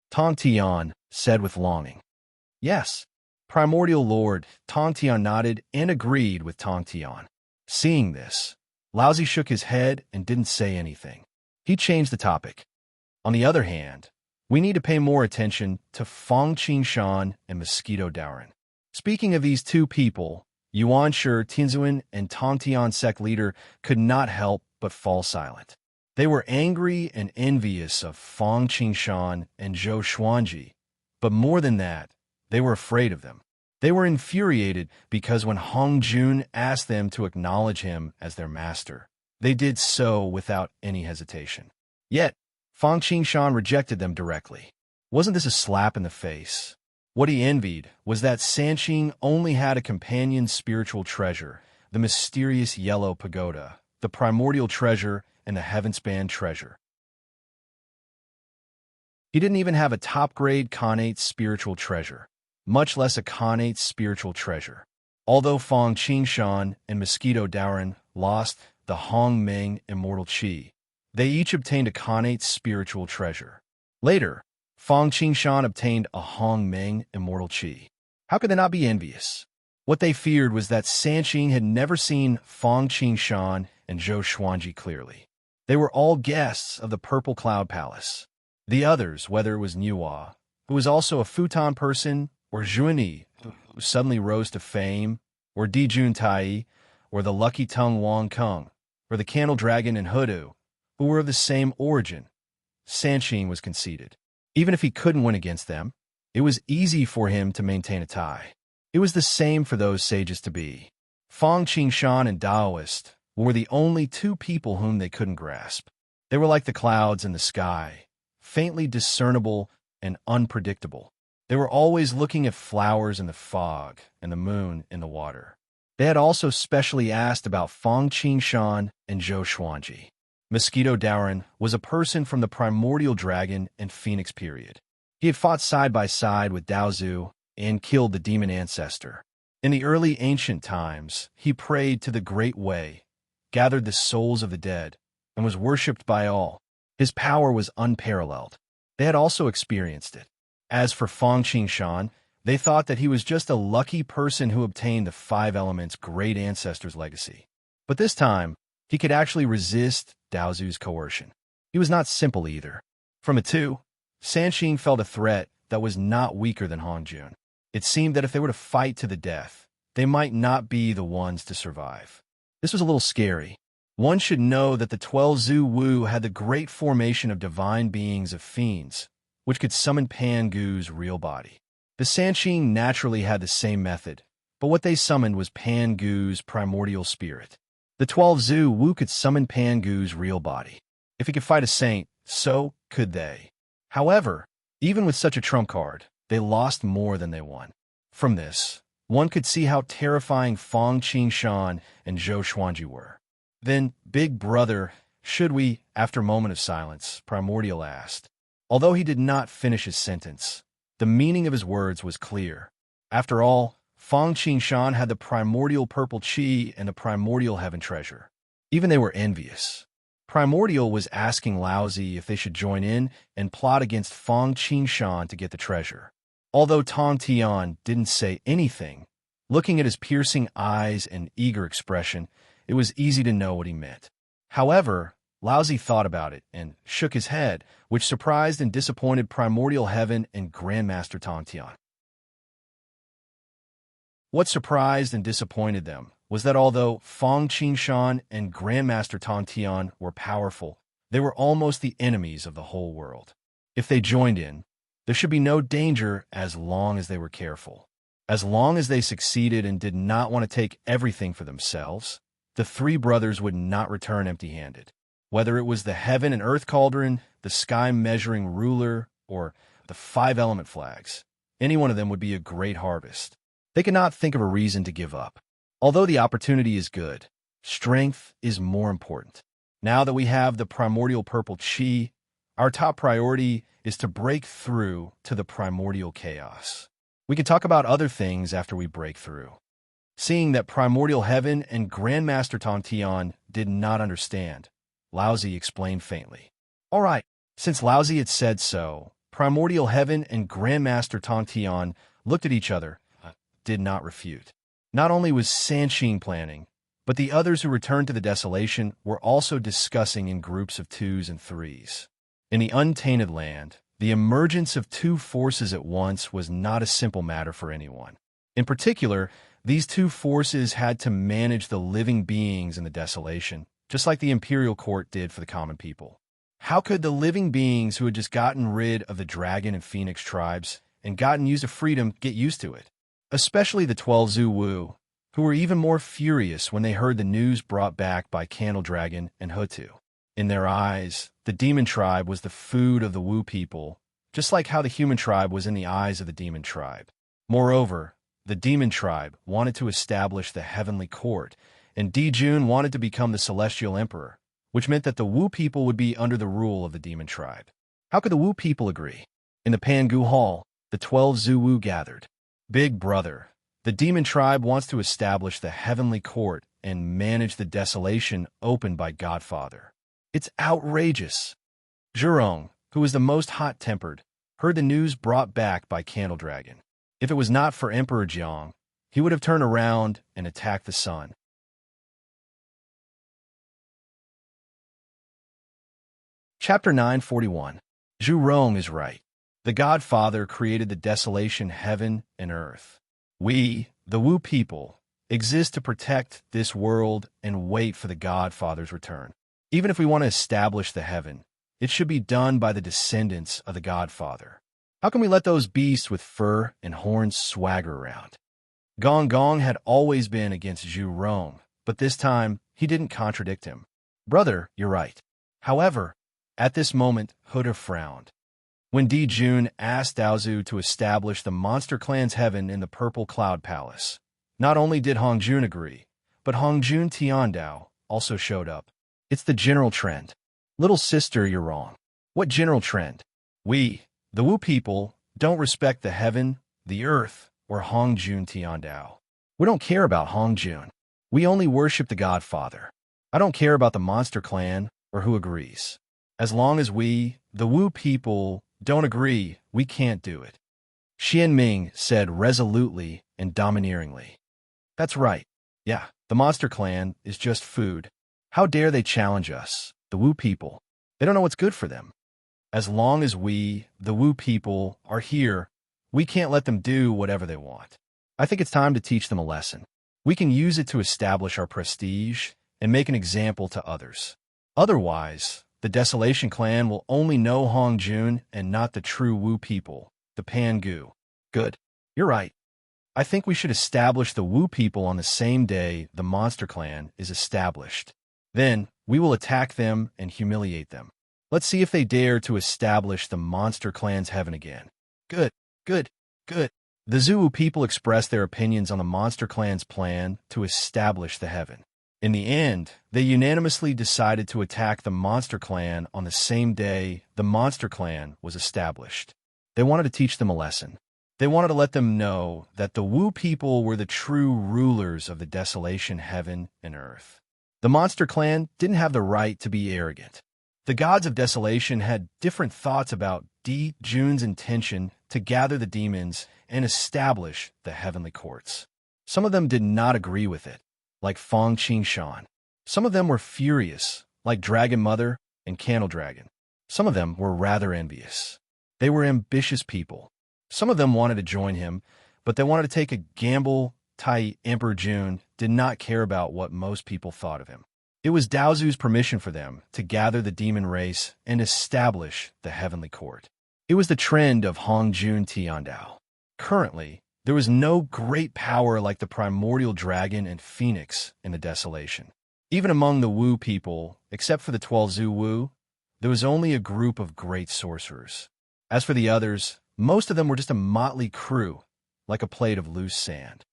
Speaker 1: Tong Tian said with longing. Yes, primordial lord. Tong Tian nodded and agreed with Tong Tian. Seeing this, Laozi shook his head and didn't say anything. He changed the topic. On the other hand, we need to pay more attention to Fang Qingshan and Mosquito Daoren. Speaking of these two people, Yuan Shi, Tinzuan, and Tong Tian sect leader could not help but fall silent. They were angry and envious of Fang Qingshan and Zhou Xuanji, but more than that, they were afraid of them. They were infuriated because when Hong Jun asked them to acknowledge him as their master, they did so without any hesitation. Yet, Fang Qingshan rejected them directly. Wasn't this a slap in the face? What he envied was that Sanqing only had a companion spiritual treasure, the mysterious yellow pagoda, the primordial treasure, and the heaven-span treasure. He didn't even have a top-grade connate spiritual treasure, much less a connate spiritual treasure. Although Fang Qingshan and Mosquito Daoren lost the Hong Meng immortal qi, they each obtained a connate spiritual treasure. Later, Fang Qingshan obtained a Hong Meng immortal qi. How could they not be envious? What they feared was that Sanqing had never seen Fang Qingshan and Zhou Xuanji clearly. They were all guests of the Purple Cloud Palace. The others, whether it was Nuwa, who was also a futon person, or Zhuani, who suddenly rose to fame, or Di Juntai, or the Lucky Tongue Wang Kung, or the Candle Dragon and Hudu, who were of the same origin, Sanqing was conceited. Even if he couldn't win against them, it was easy for him to maintain a tie. It was the same for those sages to be. Fang Qingshan and Daoist were the only two people whom they couldn't grasp. They were like the clouds in the sky, faintly discernible and unpredictable. They were always looking at flowers in the fog and the moon in the water. They had also specially asked about Fang Qingshan and Zhou Xuanji. Mosquito Daoren was a person from the primordial dragon and phoenix period. He had fought side by side with Daozu and killed the demon ancestor. In the early ancient times, he prayed to the Great Way, gathered the souls of the dead, and was worshipped by all. His power was unparalleled. They had also experienced it. As for Fang Qingshan, they thought that he was just a lucky person who obtained the five elements' great ancestor's legacy. But this time, he could actually resist Daozu's coercion. He was not simple either. From the two, Sanqing felt a threat that was not weaker than Hong Jun. It seemed that if they were to fight to the death, they might not be the ones to survive. This was a little scary. One should know that the 12 Zhu Wu had the great formation of divine beings of fiends, which could summon Pan Gu's real body. The Sanqing naturally had the same method, but what they summoned was Pan Gu's primordial spirit. The 12 Zhu Wu could summon Pan Gu's real body. If he could fight a saint, so could they. However, even with such a trump card, they lost more than they won. From this, one could see how terrifying Fang Qingshan and Zhou Xuanji were. Then, Big Brother, should we, after a moment of silence, Primordial asked. Although he did not finish his sentence, the meaning of his words was clear. After all, Fang Qingshan had the primordial purple qi and the primordial heaven treasure. Even they were envious. Primordial was asking Laozi if they should join in and plot against Fang Qingshan to get the treasure. Although Tong Tian didn't say anything, looking at his piercing eyes and eager expression, it was easy to know what he meant. However, Laozi thought about it and shook his head, which surprised and disappointed Primordial Heaven and Grandmaster Tong Tian. What surprised and disappointed them was that although Fang Qingshan and Grandmaster Tong Tian were powerful, they were almost the enemies of the whole world. If they joined in, there should be no danger as long as they were careful. As long as they succeeded and did not want to take everything for themselves, the three brothers would not return empty-handed. Whether it was the heaven and earth cauldron, the sky measuring ruler, or the five element flags, any one of them would be a great harvest. They cannot think of a reason to give up. Although the opportunity is good, strength is more important. Now that we have the primordial purple chi, our top priority is to break through to the primordial chaos. We can talk about other things after we break through. Seeing that primordial heaven and Grandmaster Tongtian did not understand, Laozi explained faintly. All right, since Laozi had said so, primordial heaven and Grandmaster Tongtian looked at each other, did not refute. Not only was Sanxing planning, but the others who returned to the desolation were also discussing in groups of 2s and 3s. In the untainted land, the emergence of two forces at once was not a simple matter for anyone. In particular, these two forces had to manage the living beings in the desolation, just like the imperial court did for the common people. How could the living beings who had just gotten rid of the dragon and phoenix tribes and gotten used to freedom get used to it? Especially the 12 Zuwu, who were even more furious when they heard the news brought back by Candle Dragon and Hutu. In their eyes, the demon tribe was the food of the Wu people, just like how the human tribe was in the eyes of the demon tribe. Moreover, the demon tribe wanted to establish the heavenly court, and Dijun wanted to become the celestial emperor, which meant that the Wu people would be under the rule of the demon tribe. How could the Wu people agree? In the Pangu Hall, the 12 Zuwu gathered. Big brother, the demon tribe wants to establish the heavenly court and manage the desolation opened by Godfather. It's outrageous. Zhurong, who was the most hot-tempered, heard the news brought back by Candle Dragon. If it was not for Emperor Jiang, he would have turned around and attacked the sun. Chapter 941. Zhurong is right. The Godfather created the desolation heaven and earth. We, the Wu people, exist to protect this world and wait for the Godfather's return. Even if we want to establish the heaven, it should be done by the descendants of the Godfather. How can we let those beasts with fur and horns swagger around? Gong Gong had always been against Zhu Rong, but this time he didn't contradict him. Brother, you're right. However, at this moment, Huda frowned. When Dijun asked Daozu to establish the Monster Clan's heaven in the Purple Cloud Palace, not only did Hongjun agree, but Hongjun Tiandao also showed up. It's the general trend. Little sister, you're wrong. What general trend? We, the Wu people, don't respect the heaven, the earth, or Hongjun Tiandao. We don't care about Hongjun. We only worship the Godfather. I don't care about the Monster Clan or who agrees. As long as we, the Wu people, don't agree, we can't do it. Xianming said resolutely and domineeringly. That's right. Yeah, the Monster Clan is just food. How dare they challenge us, the Wu people? They don't know what's good for them. As long as we, the Wu people, are here, we can't let them do whatever they want. I think it's time to teach them a lesson. We can use it to establish our prestige and make an example to others. Otherwise, the Desolation Clan will only know Hongjun and not the true Wu people, the Pangu. Good. You're right. I think we should establish the Wu people on the same day the Monster Clan is established. Then, we will attack them and humiliate them. Let's see if they dare to establish the Monster Clan's heaven again. Good, good, good. The Zuu people expressed their opinions on the Monster Clan's plan to establish the heaven. In the end, they unanimously decided to attack the Monster Clan on the same day the Monster Clan was established. They wanted to teach them a lesson. They wanted to let them know that the Wu people were the true rulers of the desolation heaven and earth. The Monster Clan didn't have the right to be arrogant. The gods of desolation had different thoughts about Jun's intention to gather the demons and establish the heavenly courts. Some of them did not agree with it, like Fong Qingshan. Some of them were furious, like Dragon Mother and Candle Dragon. Some of them were rather envious. They were ambitious people. Some of them wanted to join him, but they wanted to take a gamble. Tai Emperor Jun did not care about what most people thought of him. It was Daozu's permission for them to gather the demon race and establish the heavenly court. It was the trend of Hongjun Tiandao. Currently, there was no great power like the primordial dragon and phoenix in the desolation. Even among the Wu people, except for the 12 Zhu Wu, there was only a group of great sorcerers. As for the others, most of them were just a motley crew, like a plate of loose sand.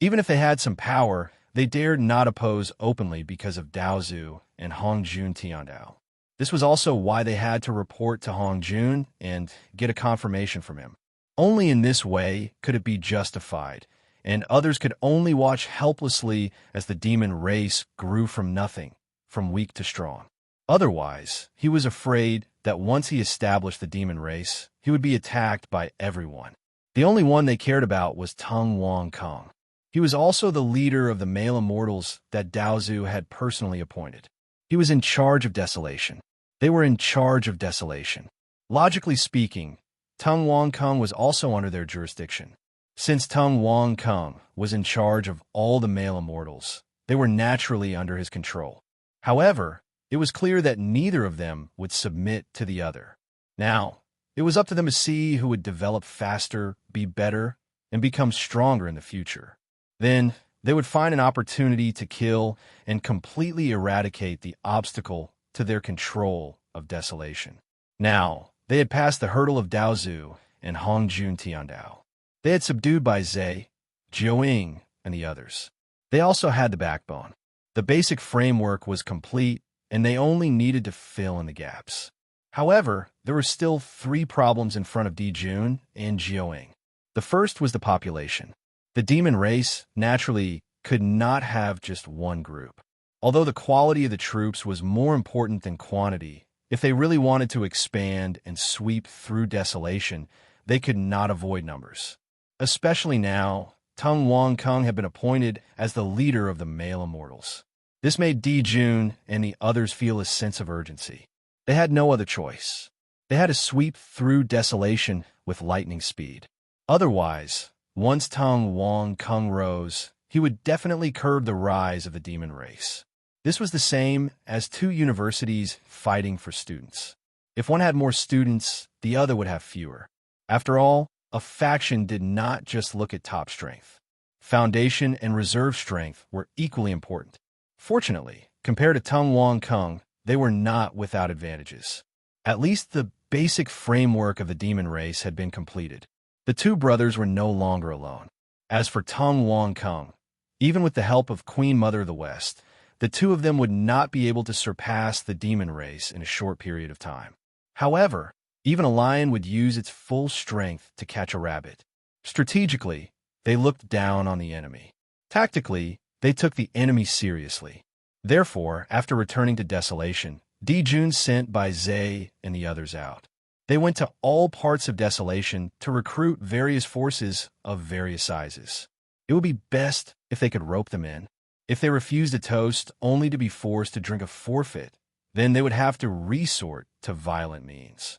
Speaker 1: Even if they had some power, they dared not oppose openly because of Daozu and Hongjun Tiandao. This was also why they had to report to Hongjun and get a confirmation from him. Only in this way could it be justified, and others could only watch helplessly as the demon race grew from nothing, from weak to strong. Otherwise, he was afraid that once he established the demon race, he would be attacked by everyone. The only one they cared about was Tung Wang Kung. He was also the leader of the male immortals that Daozu had personally appointed. He was in charge of desolation. They were in charge of desolation. Logically speaking, Tung Wang Kung was also under their jurisdiction. Since Tung Wang Kung was in charge of all the male immortals, they were naturally under his control. However, it was clear that neither of them would submit to the other. Now, it was up to them to see who would develop faster, be better, and become stronger in the future. Then, they would find an opportunity to kill and completely eradicate the obstacle to their control of desolation. Now, they had passed the hurdle of Daozu and Hongjun Tiandao. They had subdued Bai Zhe, Jiuying, and the others. They also had the backbone. The basic framework was complete, and they only needed to fill in the gaps. However, there were still 3 problems in front of Dijun and Jiuying. The first was the population. The demon race, naturally, could not have just one group. Although the quality of the troops was more important than quantity, if they really wanted to expand and sweep through desolation, they could not avoid numbers. Especially now, Tung Wang Kung had been appointed as the leader of the male immortals. This made Dijun and the others feel a sense of urgency. They had no other choice. They had to sweep through desolation with lightning speed. Otherwise, once Tung Wang Kung rose, he would definitely curb the rise of the demon race. This was the same as 2 universities fighting for students. If one had more students, the other would have fewer. After all, a faction did not just look at top strength. Foundation and reserve strength were equally important. Fortunately, compared to Tung Wang Kung, they were not without advantages. At least the basic framework of the demon race had been completed. The 2 brothers were no longer alone. As for Tung Wang Kung, even with the help of Queen Mother of the West, the 2 of them would not be able to surpass the demon race in a short period of time. However, even a lion would use its full strength to catch a rabbit. Strategically, they looked down on the enemy. Tactically, they took the enemy seriously. Therefore, after returning to desolation, Dijun sent Bai Zhe and the others out. They went to all parts of desolation to recruit various forces of various sizes. It would be best if they could rope them in. If they refused a toast only to be forced to drink a forfeit, then they would have to resort to violent means.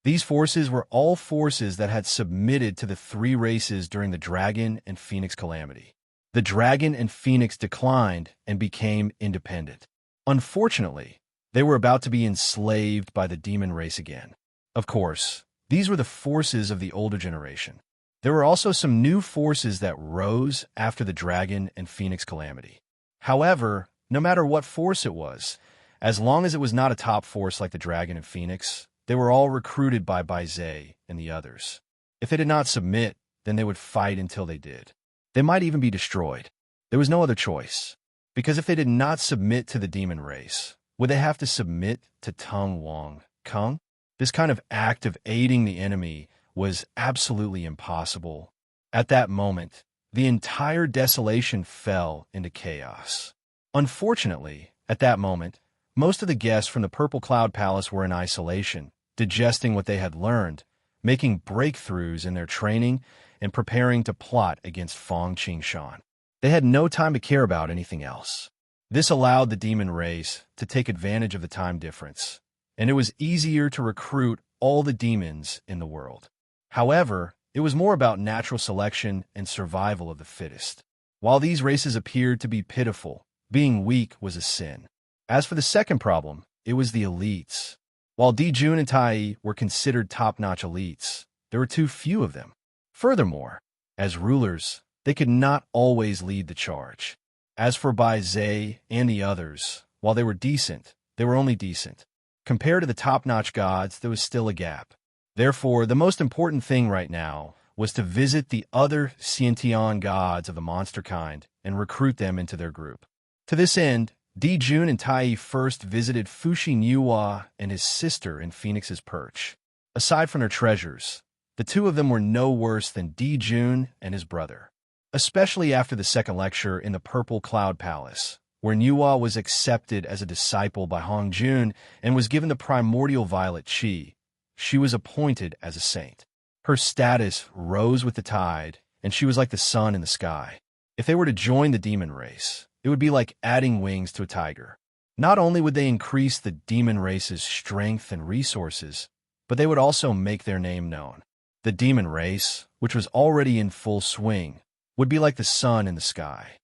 Speaker 1: These forces were all forces that had submitted to the 3 races during the Dragon and Phoenix calamity. The Dragon and Phoenix declined and became independent. Unfortunately, they were about to be enslaved by the demon race again. Of course, these were the forces of the older generation. There were also some new forces that rose after the Dragon and Phoenix calamity. However, no matter what force it was, as long as it was not a top force like the Dragon and Phoenix, they were all recruited by Bai Zhe and the others. If they did not submit, then they would fight until they did. They might even be destroyed. There was no other choice. Because if they did not submit to the demon race, would they have to submit to Tung Wang Kung? This kind of act of aiding the enemy was absolutely impossible. At that moment, the entire desolation fell into chaos. Unfortunately, at that moment, most of the guests from the Purple Cloud Palace were in isolation, digesting what they had learned, making breakthroughs in their training, and preparing to plot against Fong Qingshan. They had no time to care about anything else. This allowed the demon race to take advantage of the time difference, and it was easier to recruit all the demons in the world. However, it was more about natural selection and survival of the fittest. While these races appeared to be pitiful, being weak was a sin. As for the second problem, it was the elites. While Dijun and Tai were considered top-notch elites, there were too few of them. Furthermore, as rulers, they could not always lead the charge. As for Bai Zhe and the others, while they were decent, they were only decent. Compared to the top-notch gods, there was still a gap. Therefore, the most important thing right now was to visit the other Xiantian gods of the monster kind and recruit them into their group. To this end, Dijun and Tai first visited Fuxing Yuhua and his sister in Phoenix's Perch. Aside from their treasures, the two of them were no worse than Dijun and his brother. Especially after the second lecture in the Purple Cloud Palace, where Yuhua was accepted as a disciple by Hongjun and was given the primordial violet chi, she was appointed as a saint. Her status rose with the tide, and she was like the sun in the sky. If they were to join the demon race, it would be like adding wings to a tiger. Not only would they increase the demon race's strength and resources, but they would also make their name known. The demon race, which was already in full swing, would be like the sun in the sky.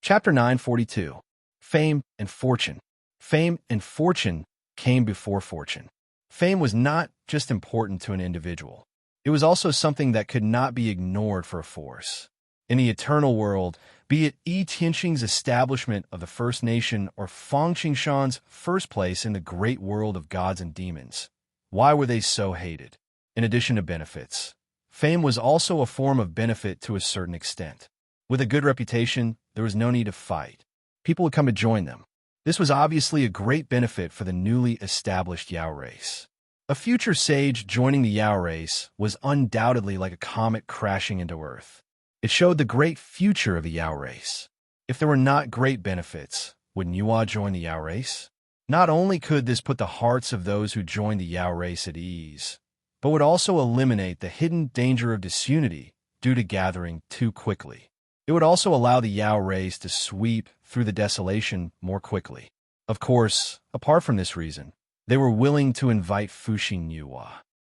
Speaker 1: Chapter 942. Fame and Fortune. Fame and fortune came before fortune. Fame was not just important to an individual. It was also something that could not be ignored for a force. In the eternal world, be it Yi Tianxing's establishment of the First Nation or Fang Qingshan's first place in the great world of gods and demons, why were they so hated? In addition to benefits, fame was also a form of benefit to a certain extent. With a good reputation, there was no need to fight. People would come to join them. This was obviously a great benefit for the newly established Yao race. A future sage joining the Yao race was undoubtedly like a comet crashing into Earth. It showed the great future of the Yao race. If there were not great benefits, would Yuhua join the Yao race? Not only could this put the hearts of those who joined the Yao race at ease, but would also eliminate the hidden danger of disunity due to gathering too quickly. It would also allow the Yao race to sweep through the desolation more quickly. Of course, apart from this reason, they were willing to invite Fuxing Yuhua.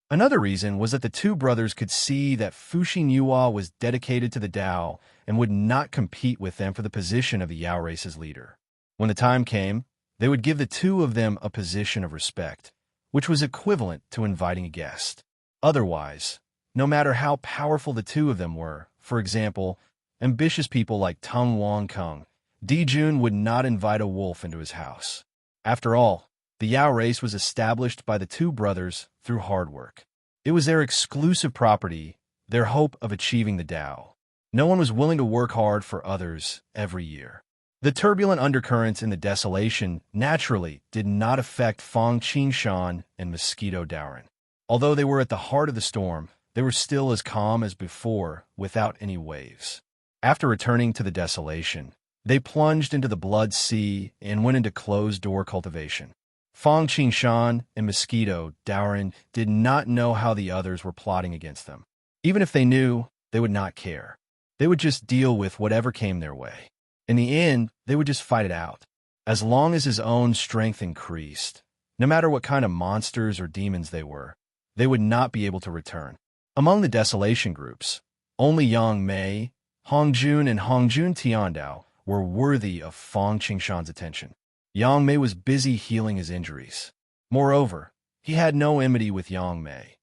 Speaker 1: Another reason was that the two brothers could see that Fuxing Yuhua was dedicated to the Tao and would not compete with them for the position of the Yao race's leader. When the time came, they would give the two of them a position of respect, which was equivalent to inviting a guest. Otherwise, no matter how powerful the two of them were, for example, ambitious people like Tung Wang Kung, Dijun would not invite a wolf into his house. After all, the Yao race was established by the two brothers through hard work. It was their exclusive property, their hope of achieving the Tao. No one was willing to work hard for others every year. The turbulent undercurrents in the desolation naturally did not affect Fang Qingshan and Mosquito Daoran. Although they were at the heart of the storm, they were still as calm as before, without any waves. After returning to the desolation, they plunged into the blood sea and went into closed-door cultivation. Fang Qingshan and Mosquito Daoran did not know how the others were plotting against them. Even if they knew, they would not care. They would just deal with whatever came their way. In the end, they would just fight it out. As long as his own strength increased, no matter what kind of monsters or demons they were, they would not be able to return. Among the desolation groups, only Yang Mei, Hongjun, and Hongjun Tiandao were worthy of Fang Qingshan's attention. Yang Mei was busy healing his injuries. Moreover, he had no enmity with Yang Mei,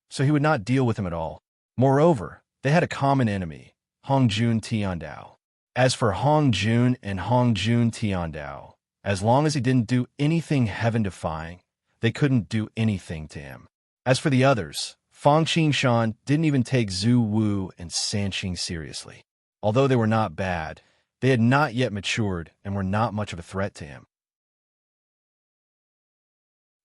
Speaker 1: so he would not deal with him at all. Moreover, they had a common enemy, Hongjun Tiandao. As for Hongjun and Hongjun Tiandao, as long as he didn't do anything heaven-defying, they couldn't do anything to him. As for the others, Fang Qingshan didn't even take Zhu Wu and Sanqing seriously. Although they were not bad, they had not yet matured and were not much of a threat to him.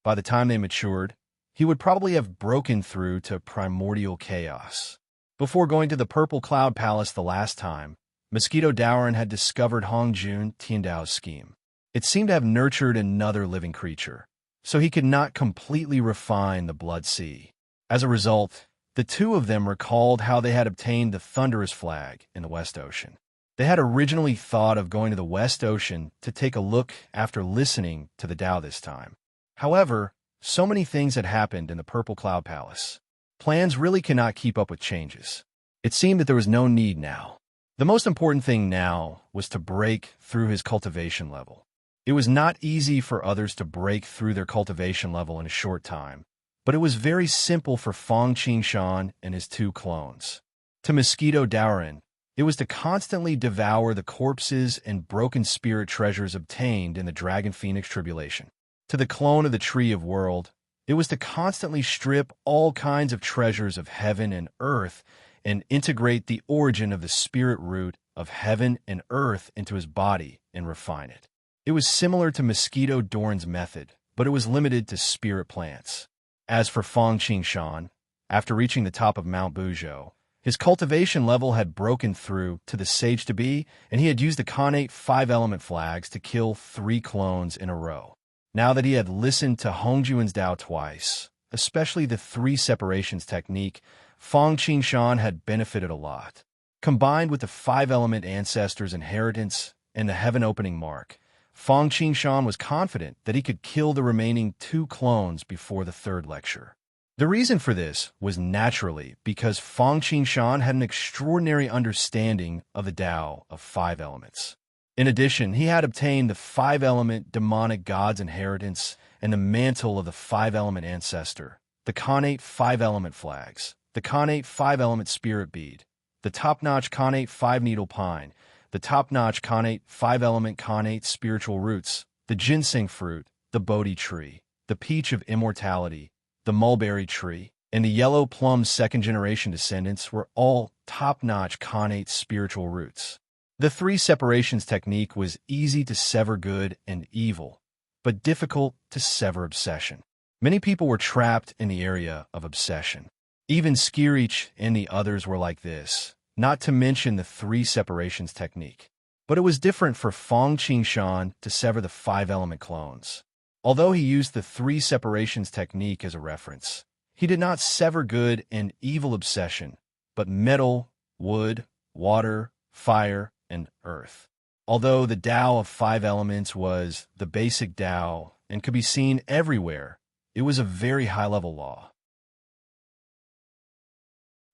Speaker 1: By the time they matured, he would probably have broken through to primordial chaos. Before going to the Purple Cloud Palace the last time, Mosquito Daoran had discovered Hongjun Tiandao's scheme. It seemed to have nurtured another living creature, so he could not completely refine the Blood Sea. As a result, the two of them recalled how they had obtained the Thunderous Flag in the West Ocean. They had originally thought of going to the West Ocean to take a look after listening to the Tao this time. However, so many things had happened in the Purple Cloud Palace. Plans really cannot keep up with changes. It seemed that there was no need now. The most important thing now was to break through his cultivation level. It was not easy for others to break through their cultivation level in a short time, but it was very simple for Fang Qingshan and his two clones. To Mosquito Daoran, it was to constantly devour the corpses and broken spirit treasures obtained in the Dragon Phoenix Tribulation. To the clone of the Tree of World, It was to constantly strip all kinds of treasures of heaven and earth and integrate the origin of the spirit root of heaven and earth into his body and refine it. It was similar to Mosquito Doran's method, but it was limited to spirit plants. As for Fang Qingshan, after reaching the top of Mount Buzhou, his cultivation level had broken through to the sage-to-be, and he had used the connate 5-element flags to kill 3 clones in a row. Now that he had listened to Hongjuan's Tao twice, especially the 3 separations technique, Fang Qingshan had benefited a lot. Combined with the 5-element ancestors' inheritance and the heaven-opening mark, Fang Qingshan was confident that he could kill the remaining 2 clones before the 3rd lecture. The reason for this was naturally because Fang Qingshan had an extraordinary understanding of the Tao of 5 elements. In addition, he had obtained the 5-element demonic god's inheritance and the mantle of the 5-element ancestor, the connate 5-element flags, the connate 5-element spirit bead, the top-notch connate 5-needle pine, the top-notch connate 5-element connate spiritual roots, the ginseng fruit, the Bodhi tree, the peach of immortality, the mulberry tree, and the yellow plum 2nd-generation descendants were all top-notch connate spiritual roots. The 3 separations technique was easy to sever good and evil, but difficult to sever obsession. Many people were trapped in the area of obsession. Even Skirich and the others were like this, not to mention the 3 separations technique. But it was different for Fang Qingshan to sever the 5-element clones. Although he used the 3 separations technique as a reference, he did not sever good and evil obsession, but metal, wood, water, fire, and earth. Although the Tao of 5 elements was the basic Tao and could be seen everywhere, it was a very high-level law.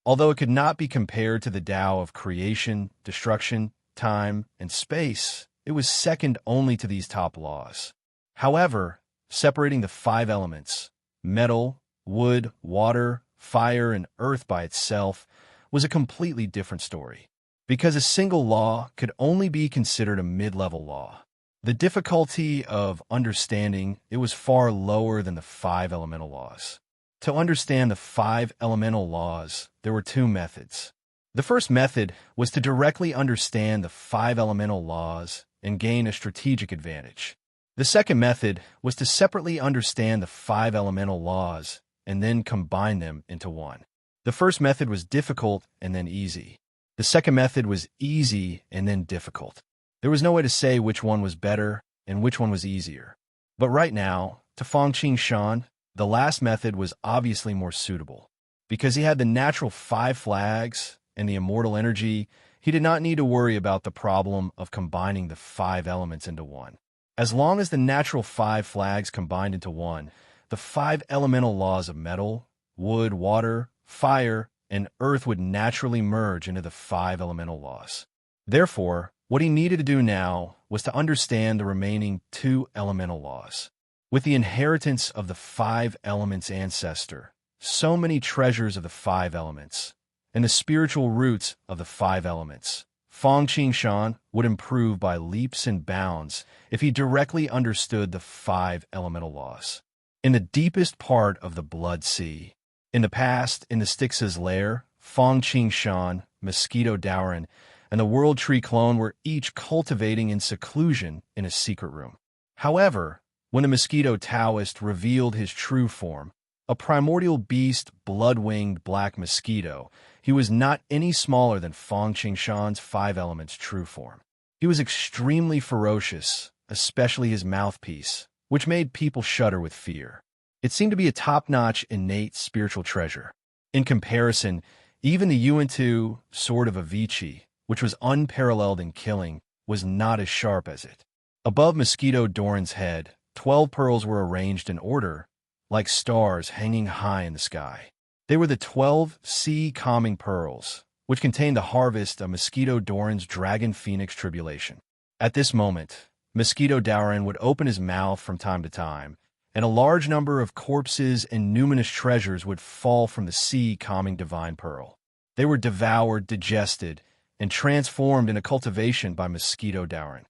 Speaker 1: Although it could not be compared to the Tao of creation, destruction, time, and space, it was second only to these top laws. However, separating the 5 elements, metal, wood, water, fire, and earth by itself, was a completely different story. Because a single law could only be considered a mid-level law. The difficulty of understanding it was far lower than the 5 elemental laws. To understand the 5 elemental laws, there were 2 methods. The first method was to directly understand the 5 elemental laws and gain a strategic advantage. The second method was to separately understand the 5 elemental laws and then combine them into one. The first method was difficult and then easy. The second method was easy and then difficult. There was no way to say which one was better and which one was easier. But right now, to Fang Qingshan, the last method was obviously more suitable. Because he had the natural 5 flags and the immortal energy, he did not need to worry about the problem of combining the 5 elements into one. As long as the natural 5 flags combined into one, the 5 elemental laws of metal, wood, water, fire, and earth would naturally merge into the 5 elemental laws. Therefore, what he needed to do now was to understand the remaining 2 elemental laws. With the inheritance of the 5 elements ancestor, so many treasures of the 5 elements, and the spiritual roots of the 5 elements, Fang Qingshan would improve by leaps and bounds if he directly understood the 5 elemental laws. In the deepest part of the Blood Sea, in the past, in the Styx's lair, Fang Qingshan, Mosquito Doran, and the World Tree clone were each cultivating in seclusion in a secret room. However, when the Mosquito Taoist revealed his true form, a primordial beast, blood-winged black mosquito, he was not any smaller than Fang Qingshan's 5 elements true form. He was extremely ferocious, especially his mouthpiece, which made people shudder with fear. It seemed to be a top-notch innate spiritual treasure. In comparison, even the Yuan-Tu sword of Avicii, which was unparalleled in killing, was not as sharp as it. Above Mosquito Doran's head, 12 pearls were arranged in order, like stars hanging high in the sky. They were the 12 sea-calming pearls, which contained the harvest of Mosquito Doran's Dragon Phoenix tribulation. At this moment, Mosquito Doran would open his mouth from time to time, and a large number of corpses and numinous treasures would fall from the sea-calming divine pearl. They were devoured, digested, and transformed into cultivation by Mosquito Doran.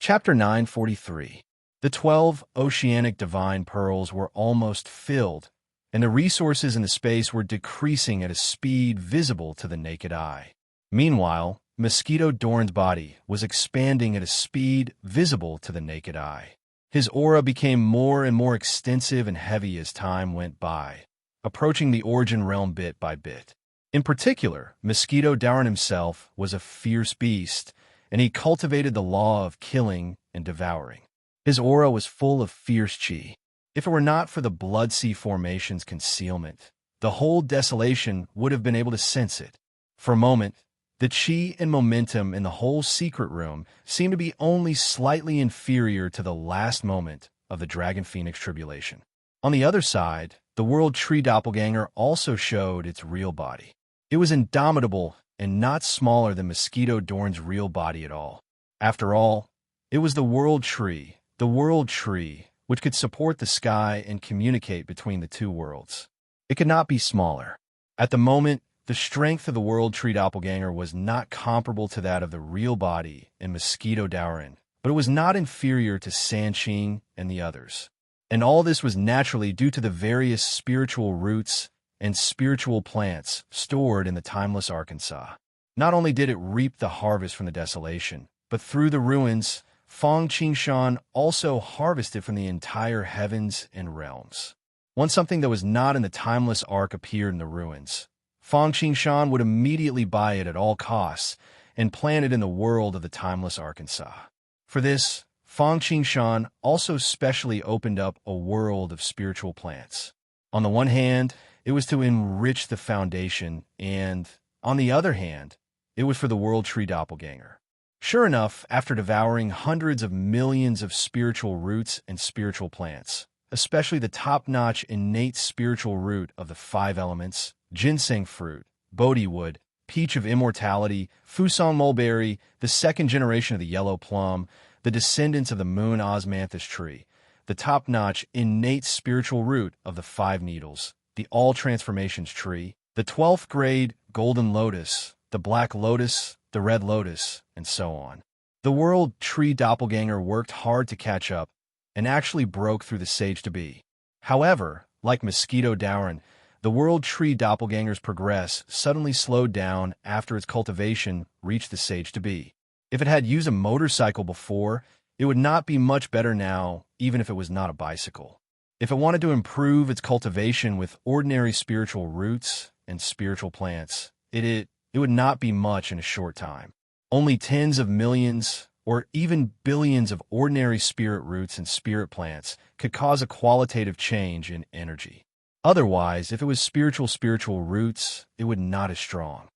Speaker 1: Chapter 943. The 12 oceanic divine pearls were almost filled, and the resources in the space were decreasing at a speed visible to the naked eye. Meanwhile, Mosquito Dorn's body was expanding at a speed visible to the naked eye. His aura became more and more extensive and heavy as time went by, approaching the origin realm bit by bit. In particular, Mosquito Dorn himself was a fierce beast, and he cultivated the law of killing and devouring. His aura was full of fierce chi. If it were not for the Blood Sea Formation's concealment, the whole desolation would have been able to sense it. For a moment, the chi and momentum in the whole secret room seemed to be only slightly inferior to the last moment of the Dragon Phoenix tribulation. On the other side, the World Tree Doppelganger also showed its real body. It was indomitable and not smaller than Mosquito Dorn's real body at all. After all, it was the World Tree, which could support the sky and communicate between the two worlds. It could not be smaller. At the moment, the strength of the World Tree Doppelganger was not comparable to that of the real body in Mosquito Dorn, but it was not inferior to Sanqing and the others. And all this was naturally due to the various spiritual roots and spiritual plants stored in the timeless Arkansas. Not only did it reap the harvest from the desolation, but through the ruins, Feng Qingshan also harvested from the entire heavens and realms. Once something that was not in the timeless ark appeared in the ruins, Feng Qingshan would immediately buy it at all costs and plant it in the world of the timeless Arkansas. For this, Feng Qingshan also specially opened up a world of spiritual plants. On the one hand, it was to enrich the foundation, and, on the other hand, it was for the World Tree Doppelganger. Sure enough, after devouring hundreds of millions of spiritual roots and spiritual plants, especially the top-notch innate spiritual root of the 5 elements, ginseng fruit, Bodhi wood, peach of immortality, Fusang mulberry, the second generation of the yellow plum, the descendants of the moon osmanthus tree, the top-notch innate spiritual root of the 5 needles, the all transformations tree, the 12th grade golden lotus, the black lotus, the red lotus, and so on. The World Tree Doppelganger worked hard to catch up and actually broke through the sage to be. However, like Mosquito Dorn, the World Tree Doppelganger's progress suddenly slowed down after its cultivation reached the sage to be. If it had used a motorcycle before, it would not be much better now, even if it was not a bicycle. If it wanted to improve its cultivation with ordinary spiritual roots and spiritual plants, it would not be much in a short time. Only tens of millions or even billions of ordinary spirit roots and spirit plants could cause a qualitative change in energy. Otherwise, if it was spiritual roots, it would not as strong.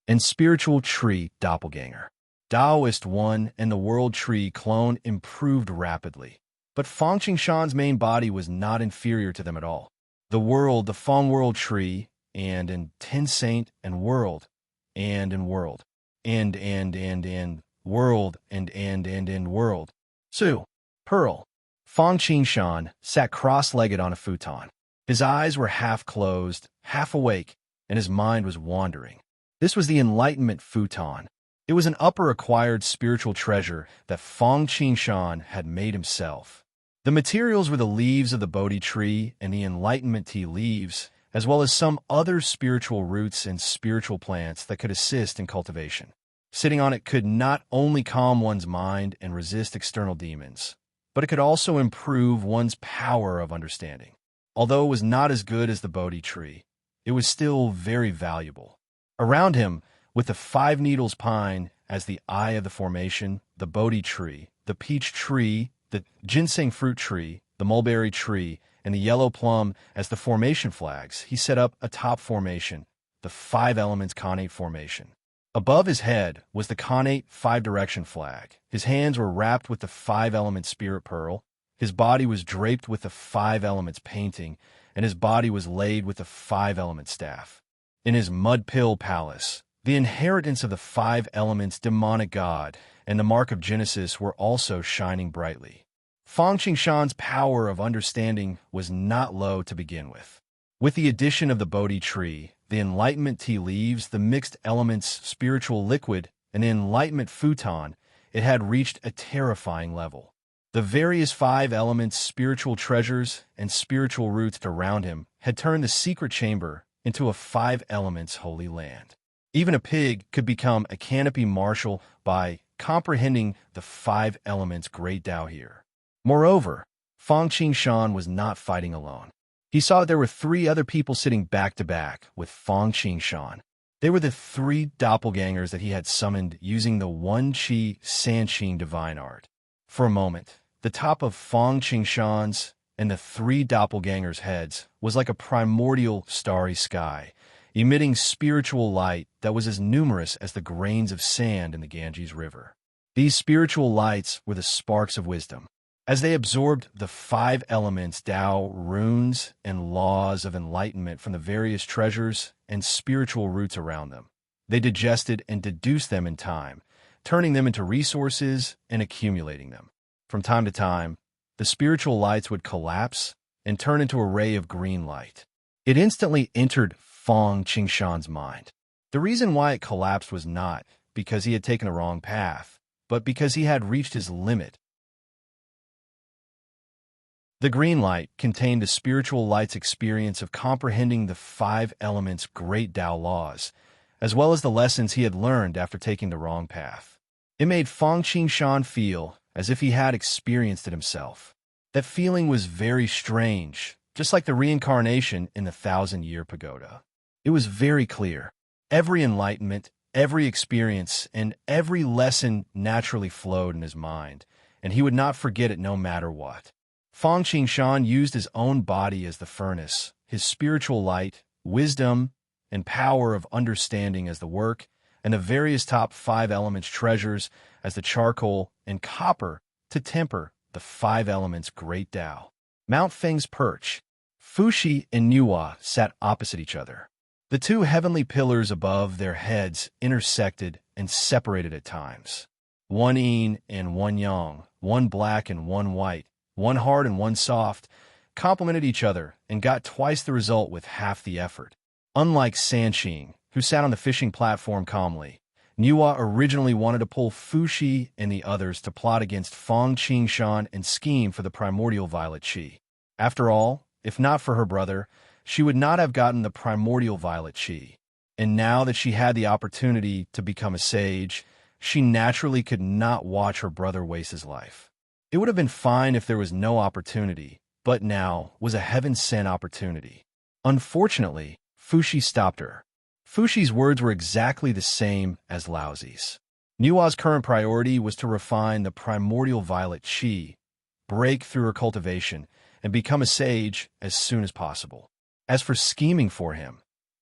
Speaker 1: And Spiritual Tree Doppelganger. Taoist 1 and the World Tree clone improved rapidly, but Feng Qingshan's main body was not inferior to them at all. The Feng World Tree, and Ten Saint and World, and World, and World, and World. Su, Pearl. Feng Qingshan sat cross-legged on a futon. His eyes were half closed, half awake, and his mind was wandering. This was the Enlightenment futon. It was an upper-acquired spiritual treasure that Feng Qingshan had made himself. The materials were the leaves of the Bodhi tree and the Enlightenment tea leaves, as well as some other spiritual roots and spiritual plants that could assist in cultivation. Sitting on it could not only calm one's mind and resist external demons, but it could also improve one's power of understanding. Although it was not as good as the Bodhi tree, it was still very valuable. Around him, with the 5 needles pine as the eye of the formation, the Bodhi tree, the peach tree, the ginseng fruit tree, the mulberry tree, and the yellow plum as the formation flags, he set up a top formation, the 5 elements Khanate formation. Above his head was the Khanate 5-direction flag. His hands were wrapped with the 5-element spirit pearl. His body was draped with the 5 elements painting, and his body was laid with the 5-element staff. In his mud pill palace, the inheritance of the 5 elements demonic god and the mark of Genesis were also shining brightly. Feng Qingshan's power of understanding was not low to begin with. With the addition of the Bodhi tree, the Enlightenment tea leaves, the mixed elements spiritual liquid, and the enlightenment futon, it had reached a terrifying level. The various five elements' spiritual treasures and spiritual roots around him had turned the secret chamber into a five elements holy land. Even a pig could become a canopy marshal by comprehending the five elements' great Tao here. Moreover, Fang Qingshan was not fighting alone. He saw that there were three other people sitting back to back with Fang Qingshan. They were the three doppelgangers that he had summoned using the One Qi Sanqing divine art. For a moment, the top of Fang Qingshan's and the three doppelgangers' heads was like a primordial starry sky, emitting spiritual light that was as numerous as the grains of sand in the Ganges River. These spiritual lights were the sparks of wisdom. As they absorbed the five elements, Tao, runes, and laws of enlightenment from the various treasures and spiritual roots around them, they digested and deduced them in time, turning them into resources and accumulating them. From time to time, the spiritual lights would collapse and turn into a ray of green light. It instantly entered Fang Qingshan's mind. The reason why it collapsed was not because he had taken the wrong path, but because he had reached his limit. The green light contained the spiritual light's experience of comprehending the five elements' great Tao laws, as well as the lessons he had learned after taking the wrong path. It made Fang Qingshan feel as if he had experienced it himself. That feeling was very strange, just like the reincarnation in the 1,000-year pagoda. It was very clear. Every enlightenment, every experience, and every lesson naturally flowed in his mind, and he would not forget it no matter what. Fang Qingshan used his own body as the furnace, his spiritual light, wisdom, and power of understanding as the work, and the various top five elements treasures as the charcoal and copper to temper the five elements' great Tao. Mount Feng's perch. Fuxi and Nuwa sat opposite each other. The two heavenly pillars above their heads intersected and separated at times. One yin and one yang, one black and one white, one hard and one soft, complemented each other and got twice the result with half the effort. Unlike Sanqing, who sat on the fishing platform calmly, Nuwa originally wanted to pull Fuxi and the others to plot against Fang Qingshan and scheme for the primordial violet qi. After all, if not for her brother, she would not have gotten the primordial violet qi. And now that she had the opportunity to become a sage, she naturally could not watch her brother waste his life. It would have been fine if there was no opportunity, but now was a heaven-sent opportunity. Unfortunately, Fuxi stopped her. Fuxi's words were exactly the same as Laozi's. Nuwa's current priority was to refine the primordial violet qi, break through her cultivation, and become a sage as soon as possible. As for scheming for him,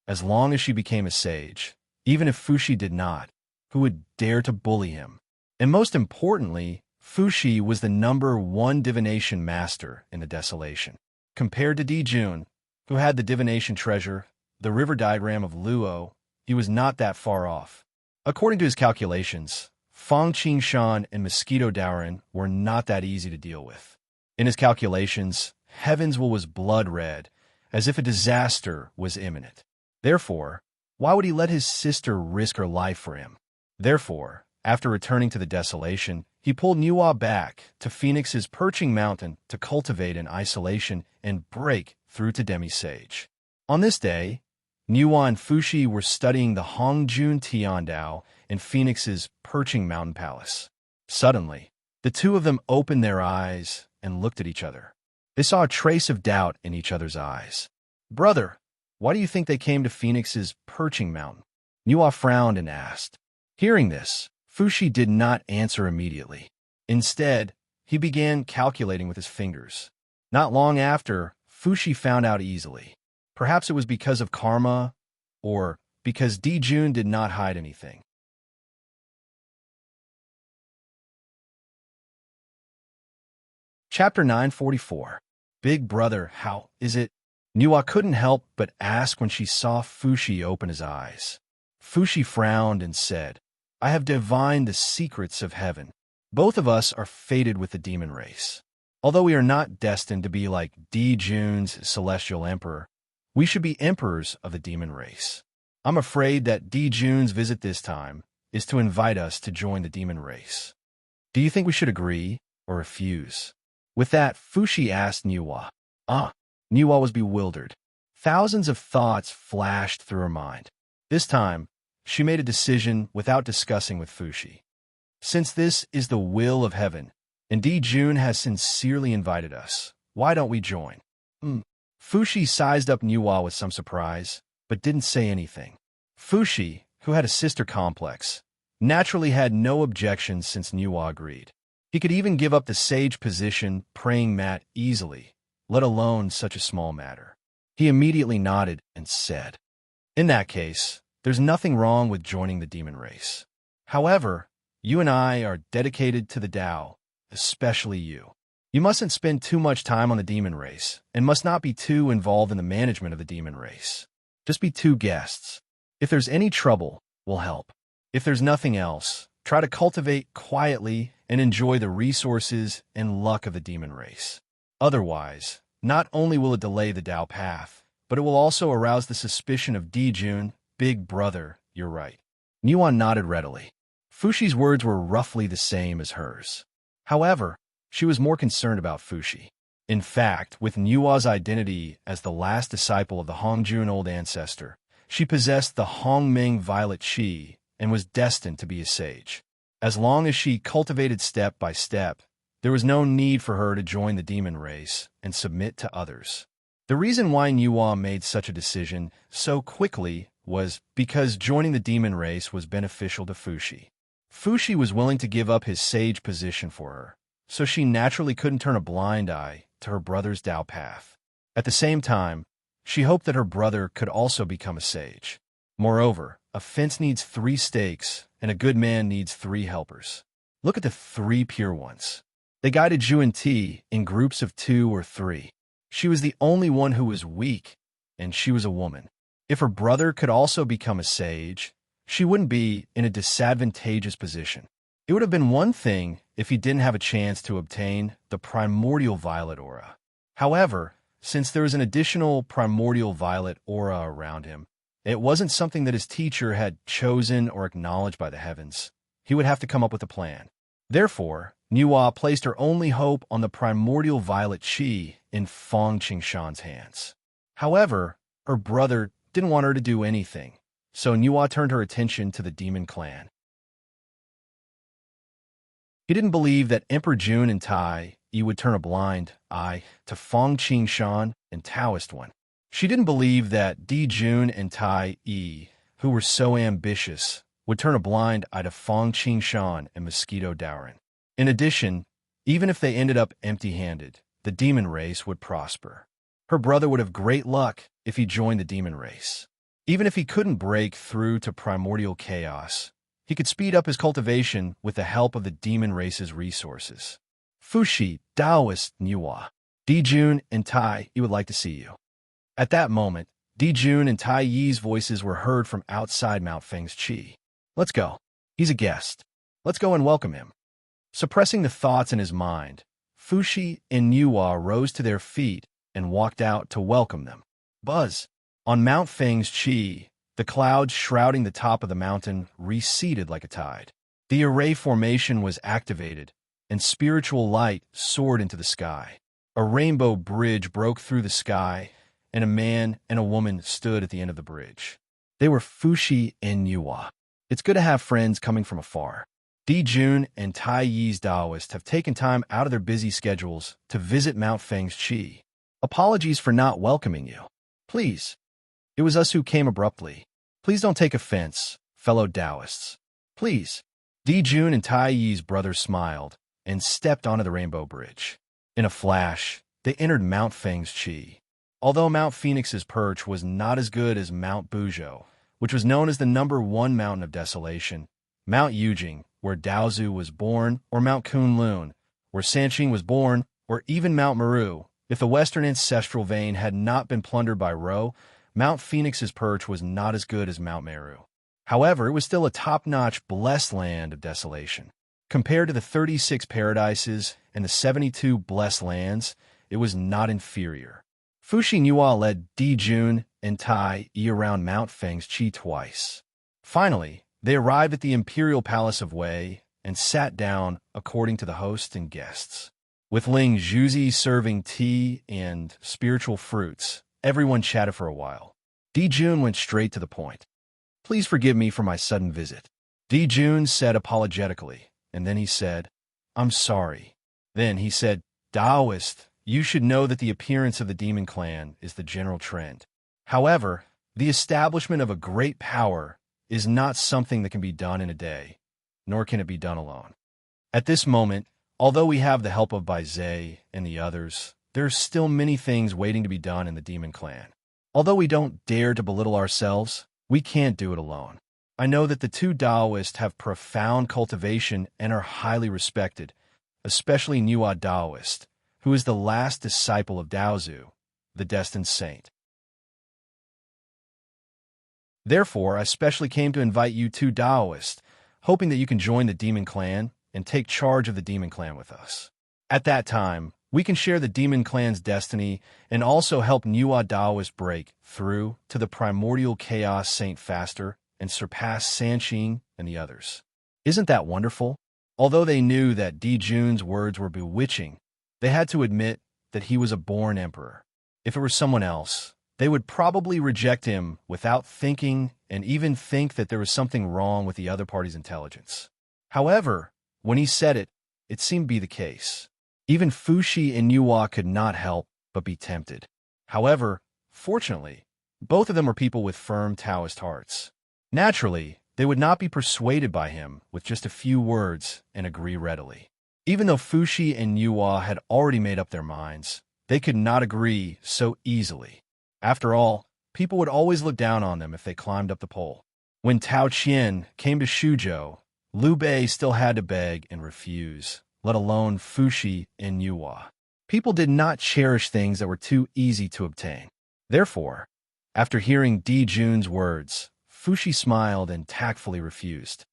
Speaker 1: as long as she became a sage, even if Fuxi did not, who would dare to bully him? And most importantly, Fuxi was the #1 divination master in the desolation. Compared to Dijun, who had the divination treasure, the river diagram of Luo, he was not that far off. According to his calculations, Fang Qingshan and Mosquito Daoren were not that easy to deal with. In his calculations, Heaven's Will was blood red, as if a disaster was imminent. Therefore, why would he let his sister risk her life for him? Therefore, after returning to the desolation, he pulled Nuwa back to Phoenix's perching mountain to cultivate in isolation and break through to demi-sage. On this day, Nuwa and Fuxi were studying the Hongjun Tiandao in Phoenix's perching mountain palace. Suddenly, the two of them opened their eyes and looked at each other. They saw a trace of doubt in each other's eyes. "Brother, why do you think they came to Phoenix's perching mountain?" Nuwa frowned and asked. Hearing this, Fuxi did not answer immediately. Instead, he began calculating with his fingers. Not long after, Fuxi found out easily. Perhaps it was because of karma, or because Dijun did not hide anything. Chapter 944. Big Brother, how is it? Nuwa couldn't help but ask when she saw Fuxi open his eyes. Fuxi frowned and said, "I have divined the secrets of heaven. Both of us are fated with the demon race. Although we are not destined to be like Dijun's celestial emperor, we should be emperors of the demon race. I'm afraid that Dijun's visit this time is to invite us to join the demon race. Do you think we should agree or refuse? With that, Fushi asked Niwa. Niwa was bewildered. Thousands of thoughts flashed through her mind. This time, she made a decision without discussing with Fushi. Since this is the will of heaven, and Jun has sincerely invited us, why don't we join? Fushi sized up Niwa with some surprise, but didn't say anything. Fushi, who had a sister complex, naturally had no objections since Niwa agreed. He could even give up the sage position praying mat easily, let alone such a small matter. He immediately nodded and said, "In that case, there's nothing wrong with joining the demon race. However, you and I are dedicated to the Tao, especially you. You mustn't spend too much time on the demon race, and must not be too involved in the management of the demon race. Just be two guests. If there's any trouble, we'll help. If there's nothing else, try to cultivate quietly and enjoy the resources and luck of the demon race. Otherwise, not only will it delay the Tao path, but it will also arouse the suspicion of Jun, big brother, you're right." Niwa nodded readily. Fushi's words were roughly the same as hers. However, she was more concerned about Fushi. In fact, with Niwa's identity as the last disciple of the Hongjun old ancestor, she possessed the Hongming violet qi and was destined to be a sage. As long as she cultivated step by step, there was no need for her to join the demon race and submit to others. The reason why Niwa made such a decision so quickly was because joining the demon race was beneficial to Fushi. Fushi was willing to give up his sage position for her, so she naturally couldn't turn a blind eye to her brother's Tao path. At the same time, she hoped that her brother could also become a sage. Moreover, a fence needs 3 stakes, and a good man needs 3 helpers. Look at the 3 pure ones. They guided Zhu and Ti in groups of 2 or 3. She was the only one who was weak, and she was a woman. If her brother could also become a sage, she wouldn't be in a disadvantageous position. It would have been one thing if he didn't have a chance to obtain the primordial violet aura. However, since there was an additional primordial violet aura around him, it wasn't something that his teacher had chosen or acknowledged by the heavens. He would have to come up with a plan. Therefore, Niwa placed her only hope on the primordial violet qi in Fong Qingshan's hands. However, her brother didn't want her to do anything, so Niwa turned her attention to the demon clan. He didn't believe that Emperor Jun and Tai Yi would turn a blind eye to Fong Qingshan and Taoist One. She didn't believe that Jun and Tai Yi, who were so ambitious, would turn a blind eye to Fong Qingshan and Mosquito Daoren. In addition, even if they ended up empty-handed, the demon race would prosper. Her brother would have great luck if he joined the demon race. Even if he couldn't break through to primordial chaos, he could speed up his cultivation with the help of the demon race's resources. Fushi, Taoist, Niwa, Jun, and Tai Yi would like to see you. At that moment, Jun and Tai Yi's voices were heard from outside Mount Feng's Qi. Let's go. He's a guest. Let's go and welcome him. Suppressing the thoughts in his mind, Fushi and Niwa rose to their feet and walked out to welcome them. Buzz. On Mount Feng's Qi, the clouds shrouding the top of the mountain receded like a tide. The array formation was activated, and spiritual light soared into the sky. A rainbow bridge broke through the sky, and a man and a woman stood at the end of the bridge. They were Fushi and Niwa. It's good to have friends coming from afar. Jun and Tai Yi's Taoists have taken time out of their busy schedules to visit Mount Feng's Qi. Apologies for not welcoming you. Please. It was us who came abruptly. Please don't take offense, fellow Taoists. Please. Jun and Tai Yi's brothers smiled and stepped onto the rainbow bridge. In a flash, they entered Mount Feng's Qi. Although Mount Phoenix's perch was not as good as Mount Buzhou, which was known as the #1 mountain of desolation, Mount Yujing, where Daozu was born, or Mount Kunlun, where Sanqing was born, or even Mount Meru, if the western ancestral vein had not been plundered by Ro, Mount Phoenix's perch was not as good as Mount Meru. However, it was still a top-notch blessed land of desolation. Compared to the 36 paradises and the 72 blessed lands, it was not inferior. Fushi Niwa led Jun and Tai Yi around Mount Feng's Qi twice. Finally, They arrived at the imperial palace of Wei and sat down according to the host and guests. With Ling Zhuzi serving tea and spiritual fruits, everyone chatted for a while. Di Jun went straight to the point. "Please forgive me for my sudden visit," Di Jun said apologetically, and then he said, "I'm sorry." Then he said, "Taoist, you should know that the appearance of the demon clan is the general trend. However, the establishment of a great power is not something that can be done in a day, nor can it be done alone. At this moment, although we have the help of Bai Zhe and the others, there are still many things waiting to be done in the demon clan. Although we don't dare to belittle ourselves, we can't do it alone. I know that the two Taoists have profound cultivation and are highly respected, especially Nuwa Taoist, who is the last disciple of Daozu, the destined saint. Therefore, I specially came to invite you two Taoists, hoping that you can join the demon clan and take charge of the demon clan with us. At that time, we can share the demon clan's destiny and also help Nuwa Taoist break through to the primordial chaos saint faster and surpass Sanqing and the others. Isn't that wonderful? Although they knew that Di Jun's words were bewitching, they had to admit that he was a born emperor. If it were someone else, they would probably reject him without thinking and even think that there was something wrong with the other party's intelligence. However, when he said it, it seemed to be the case. Even Fushi and Nuwa could not help but be tempted. However, fortunately, both of them were people with firm Taoist hearts. Naturally, they would not be persuaded by him with just a few words and agree readily. Even though Fushi and Nuwa had already made up their minds, they could not agree so easily. After all, people would always look down on them if they climbed up the pole. When Tao Qian came to Shuzhou, Liu Bei still had to beg and refuse, let alone Fushi and Nuwa. People did not cherish things that were too easy to obtain. Therefore, after hearing Di Jun's words, Fushi smiled and tactfully refused.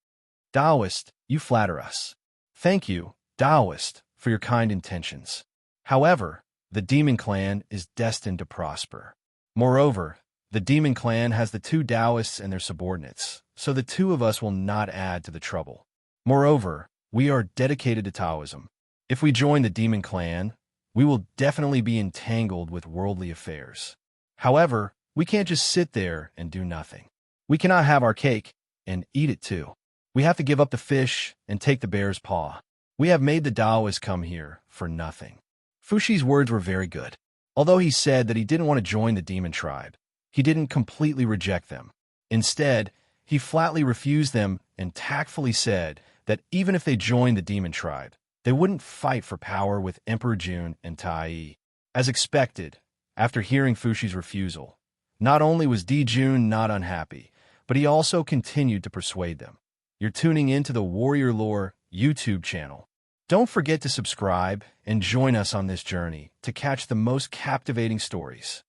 Speaker 1: "Taoist, you flatter us. Thank you, Taoist, for your kind intentions. However, the demon clan is destined to prosper. Moreover, the demon clan has the two Taoists and their subordinates, so the two of us will not add to the trouble. Moreover, we are dedicated to Taoism. If we join the demon clan, we will definitely be entangled with worldly affairs. However, we can't just sit there and do nothing. We cannot have our cake and eat it too. We have to give up the fish and take the bear's paw. We have made the Taoists come here for nothing." Fushi's words were very good. Although he said that he didn't want to join the demon tribe, he didn't completely reject them. Instead, he flatly refused them and tactfully said that even if they joined the demon tribe, they wouldn't fight for power with Emperor Jun and Tai. As expected, after hearing Fushi's refusal, not only was Di Jun not unhappy, but he also continued to persuade them. You're tuning into the Warrior Lore YouTube channel. Don't forget to subscribe and join us on this journey to catch the most captivating stories.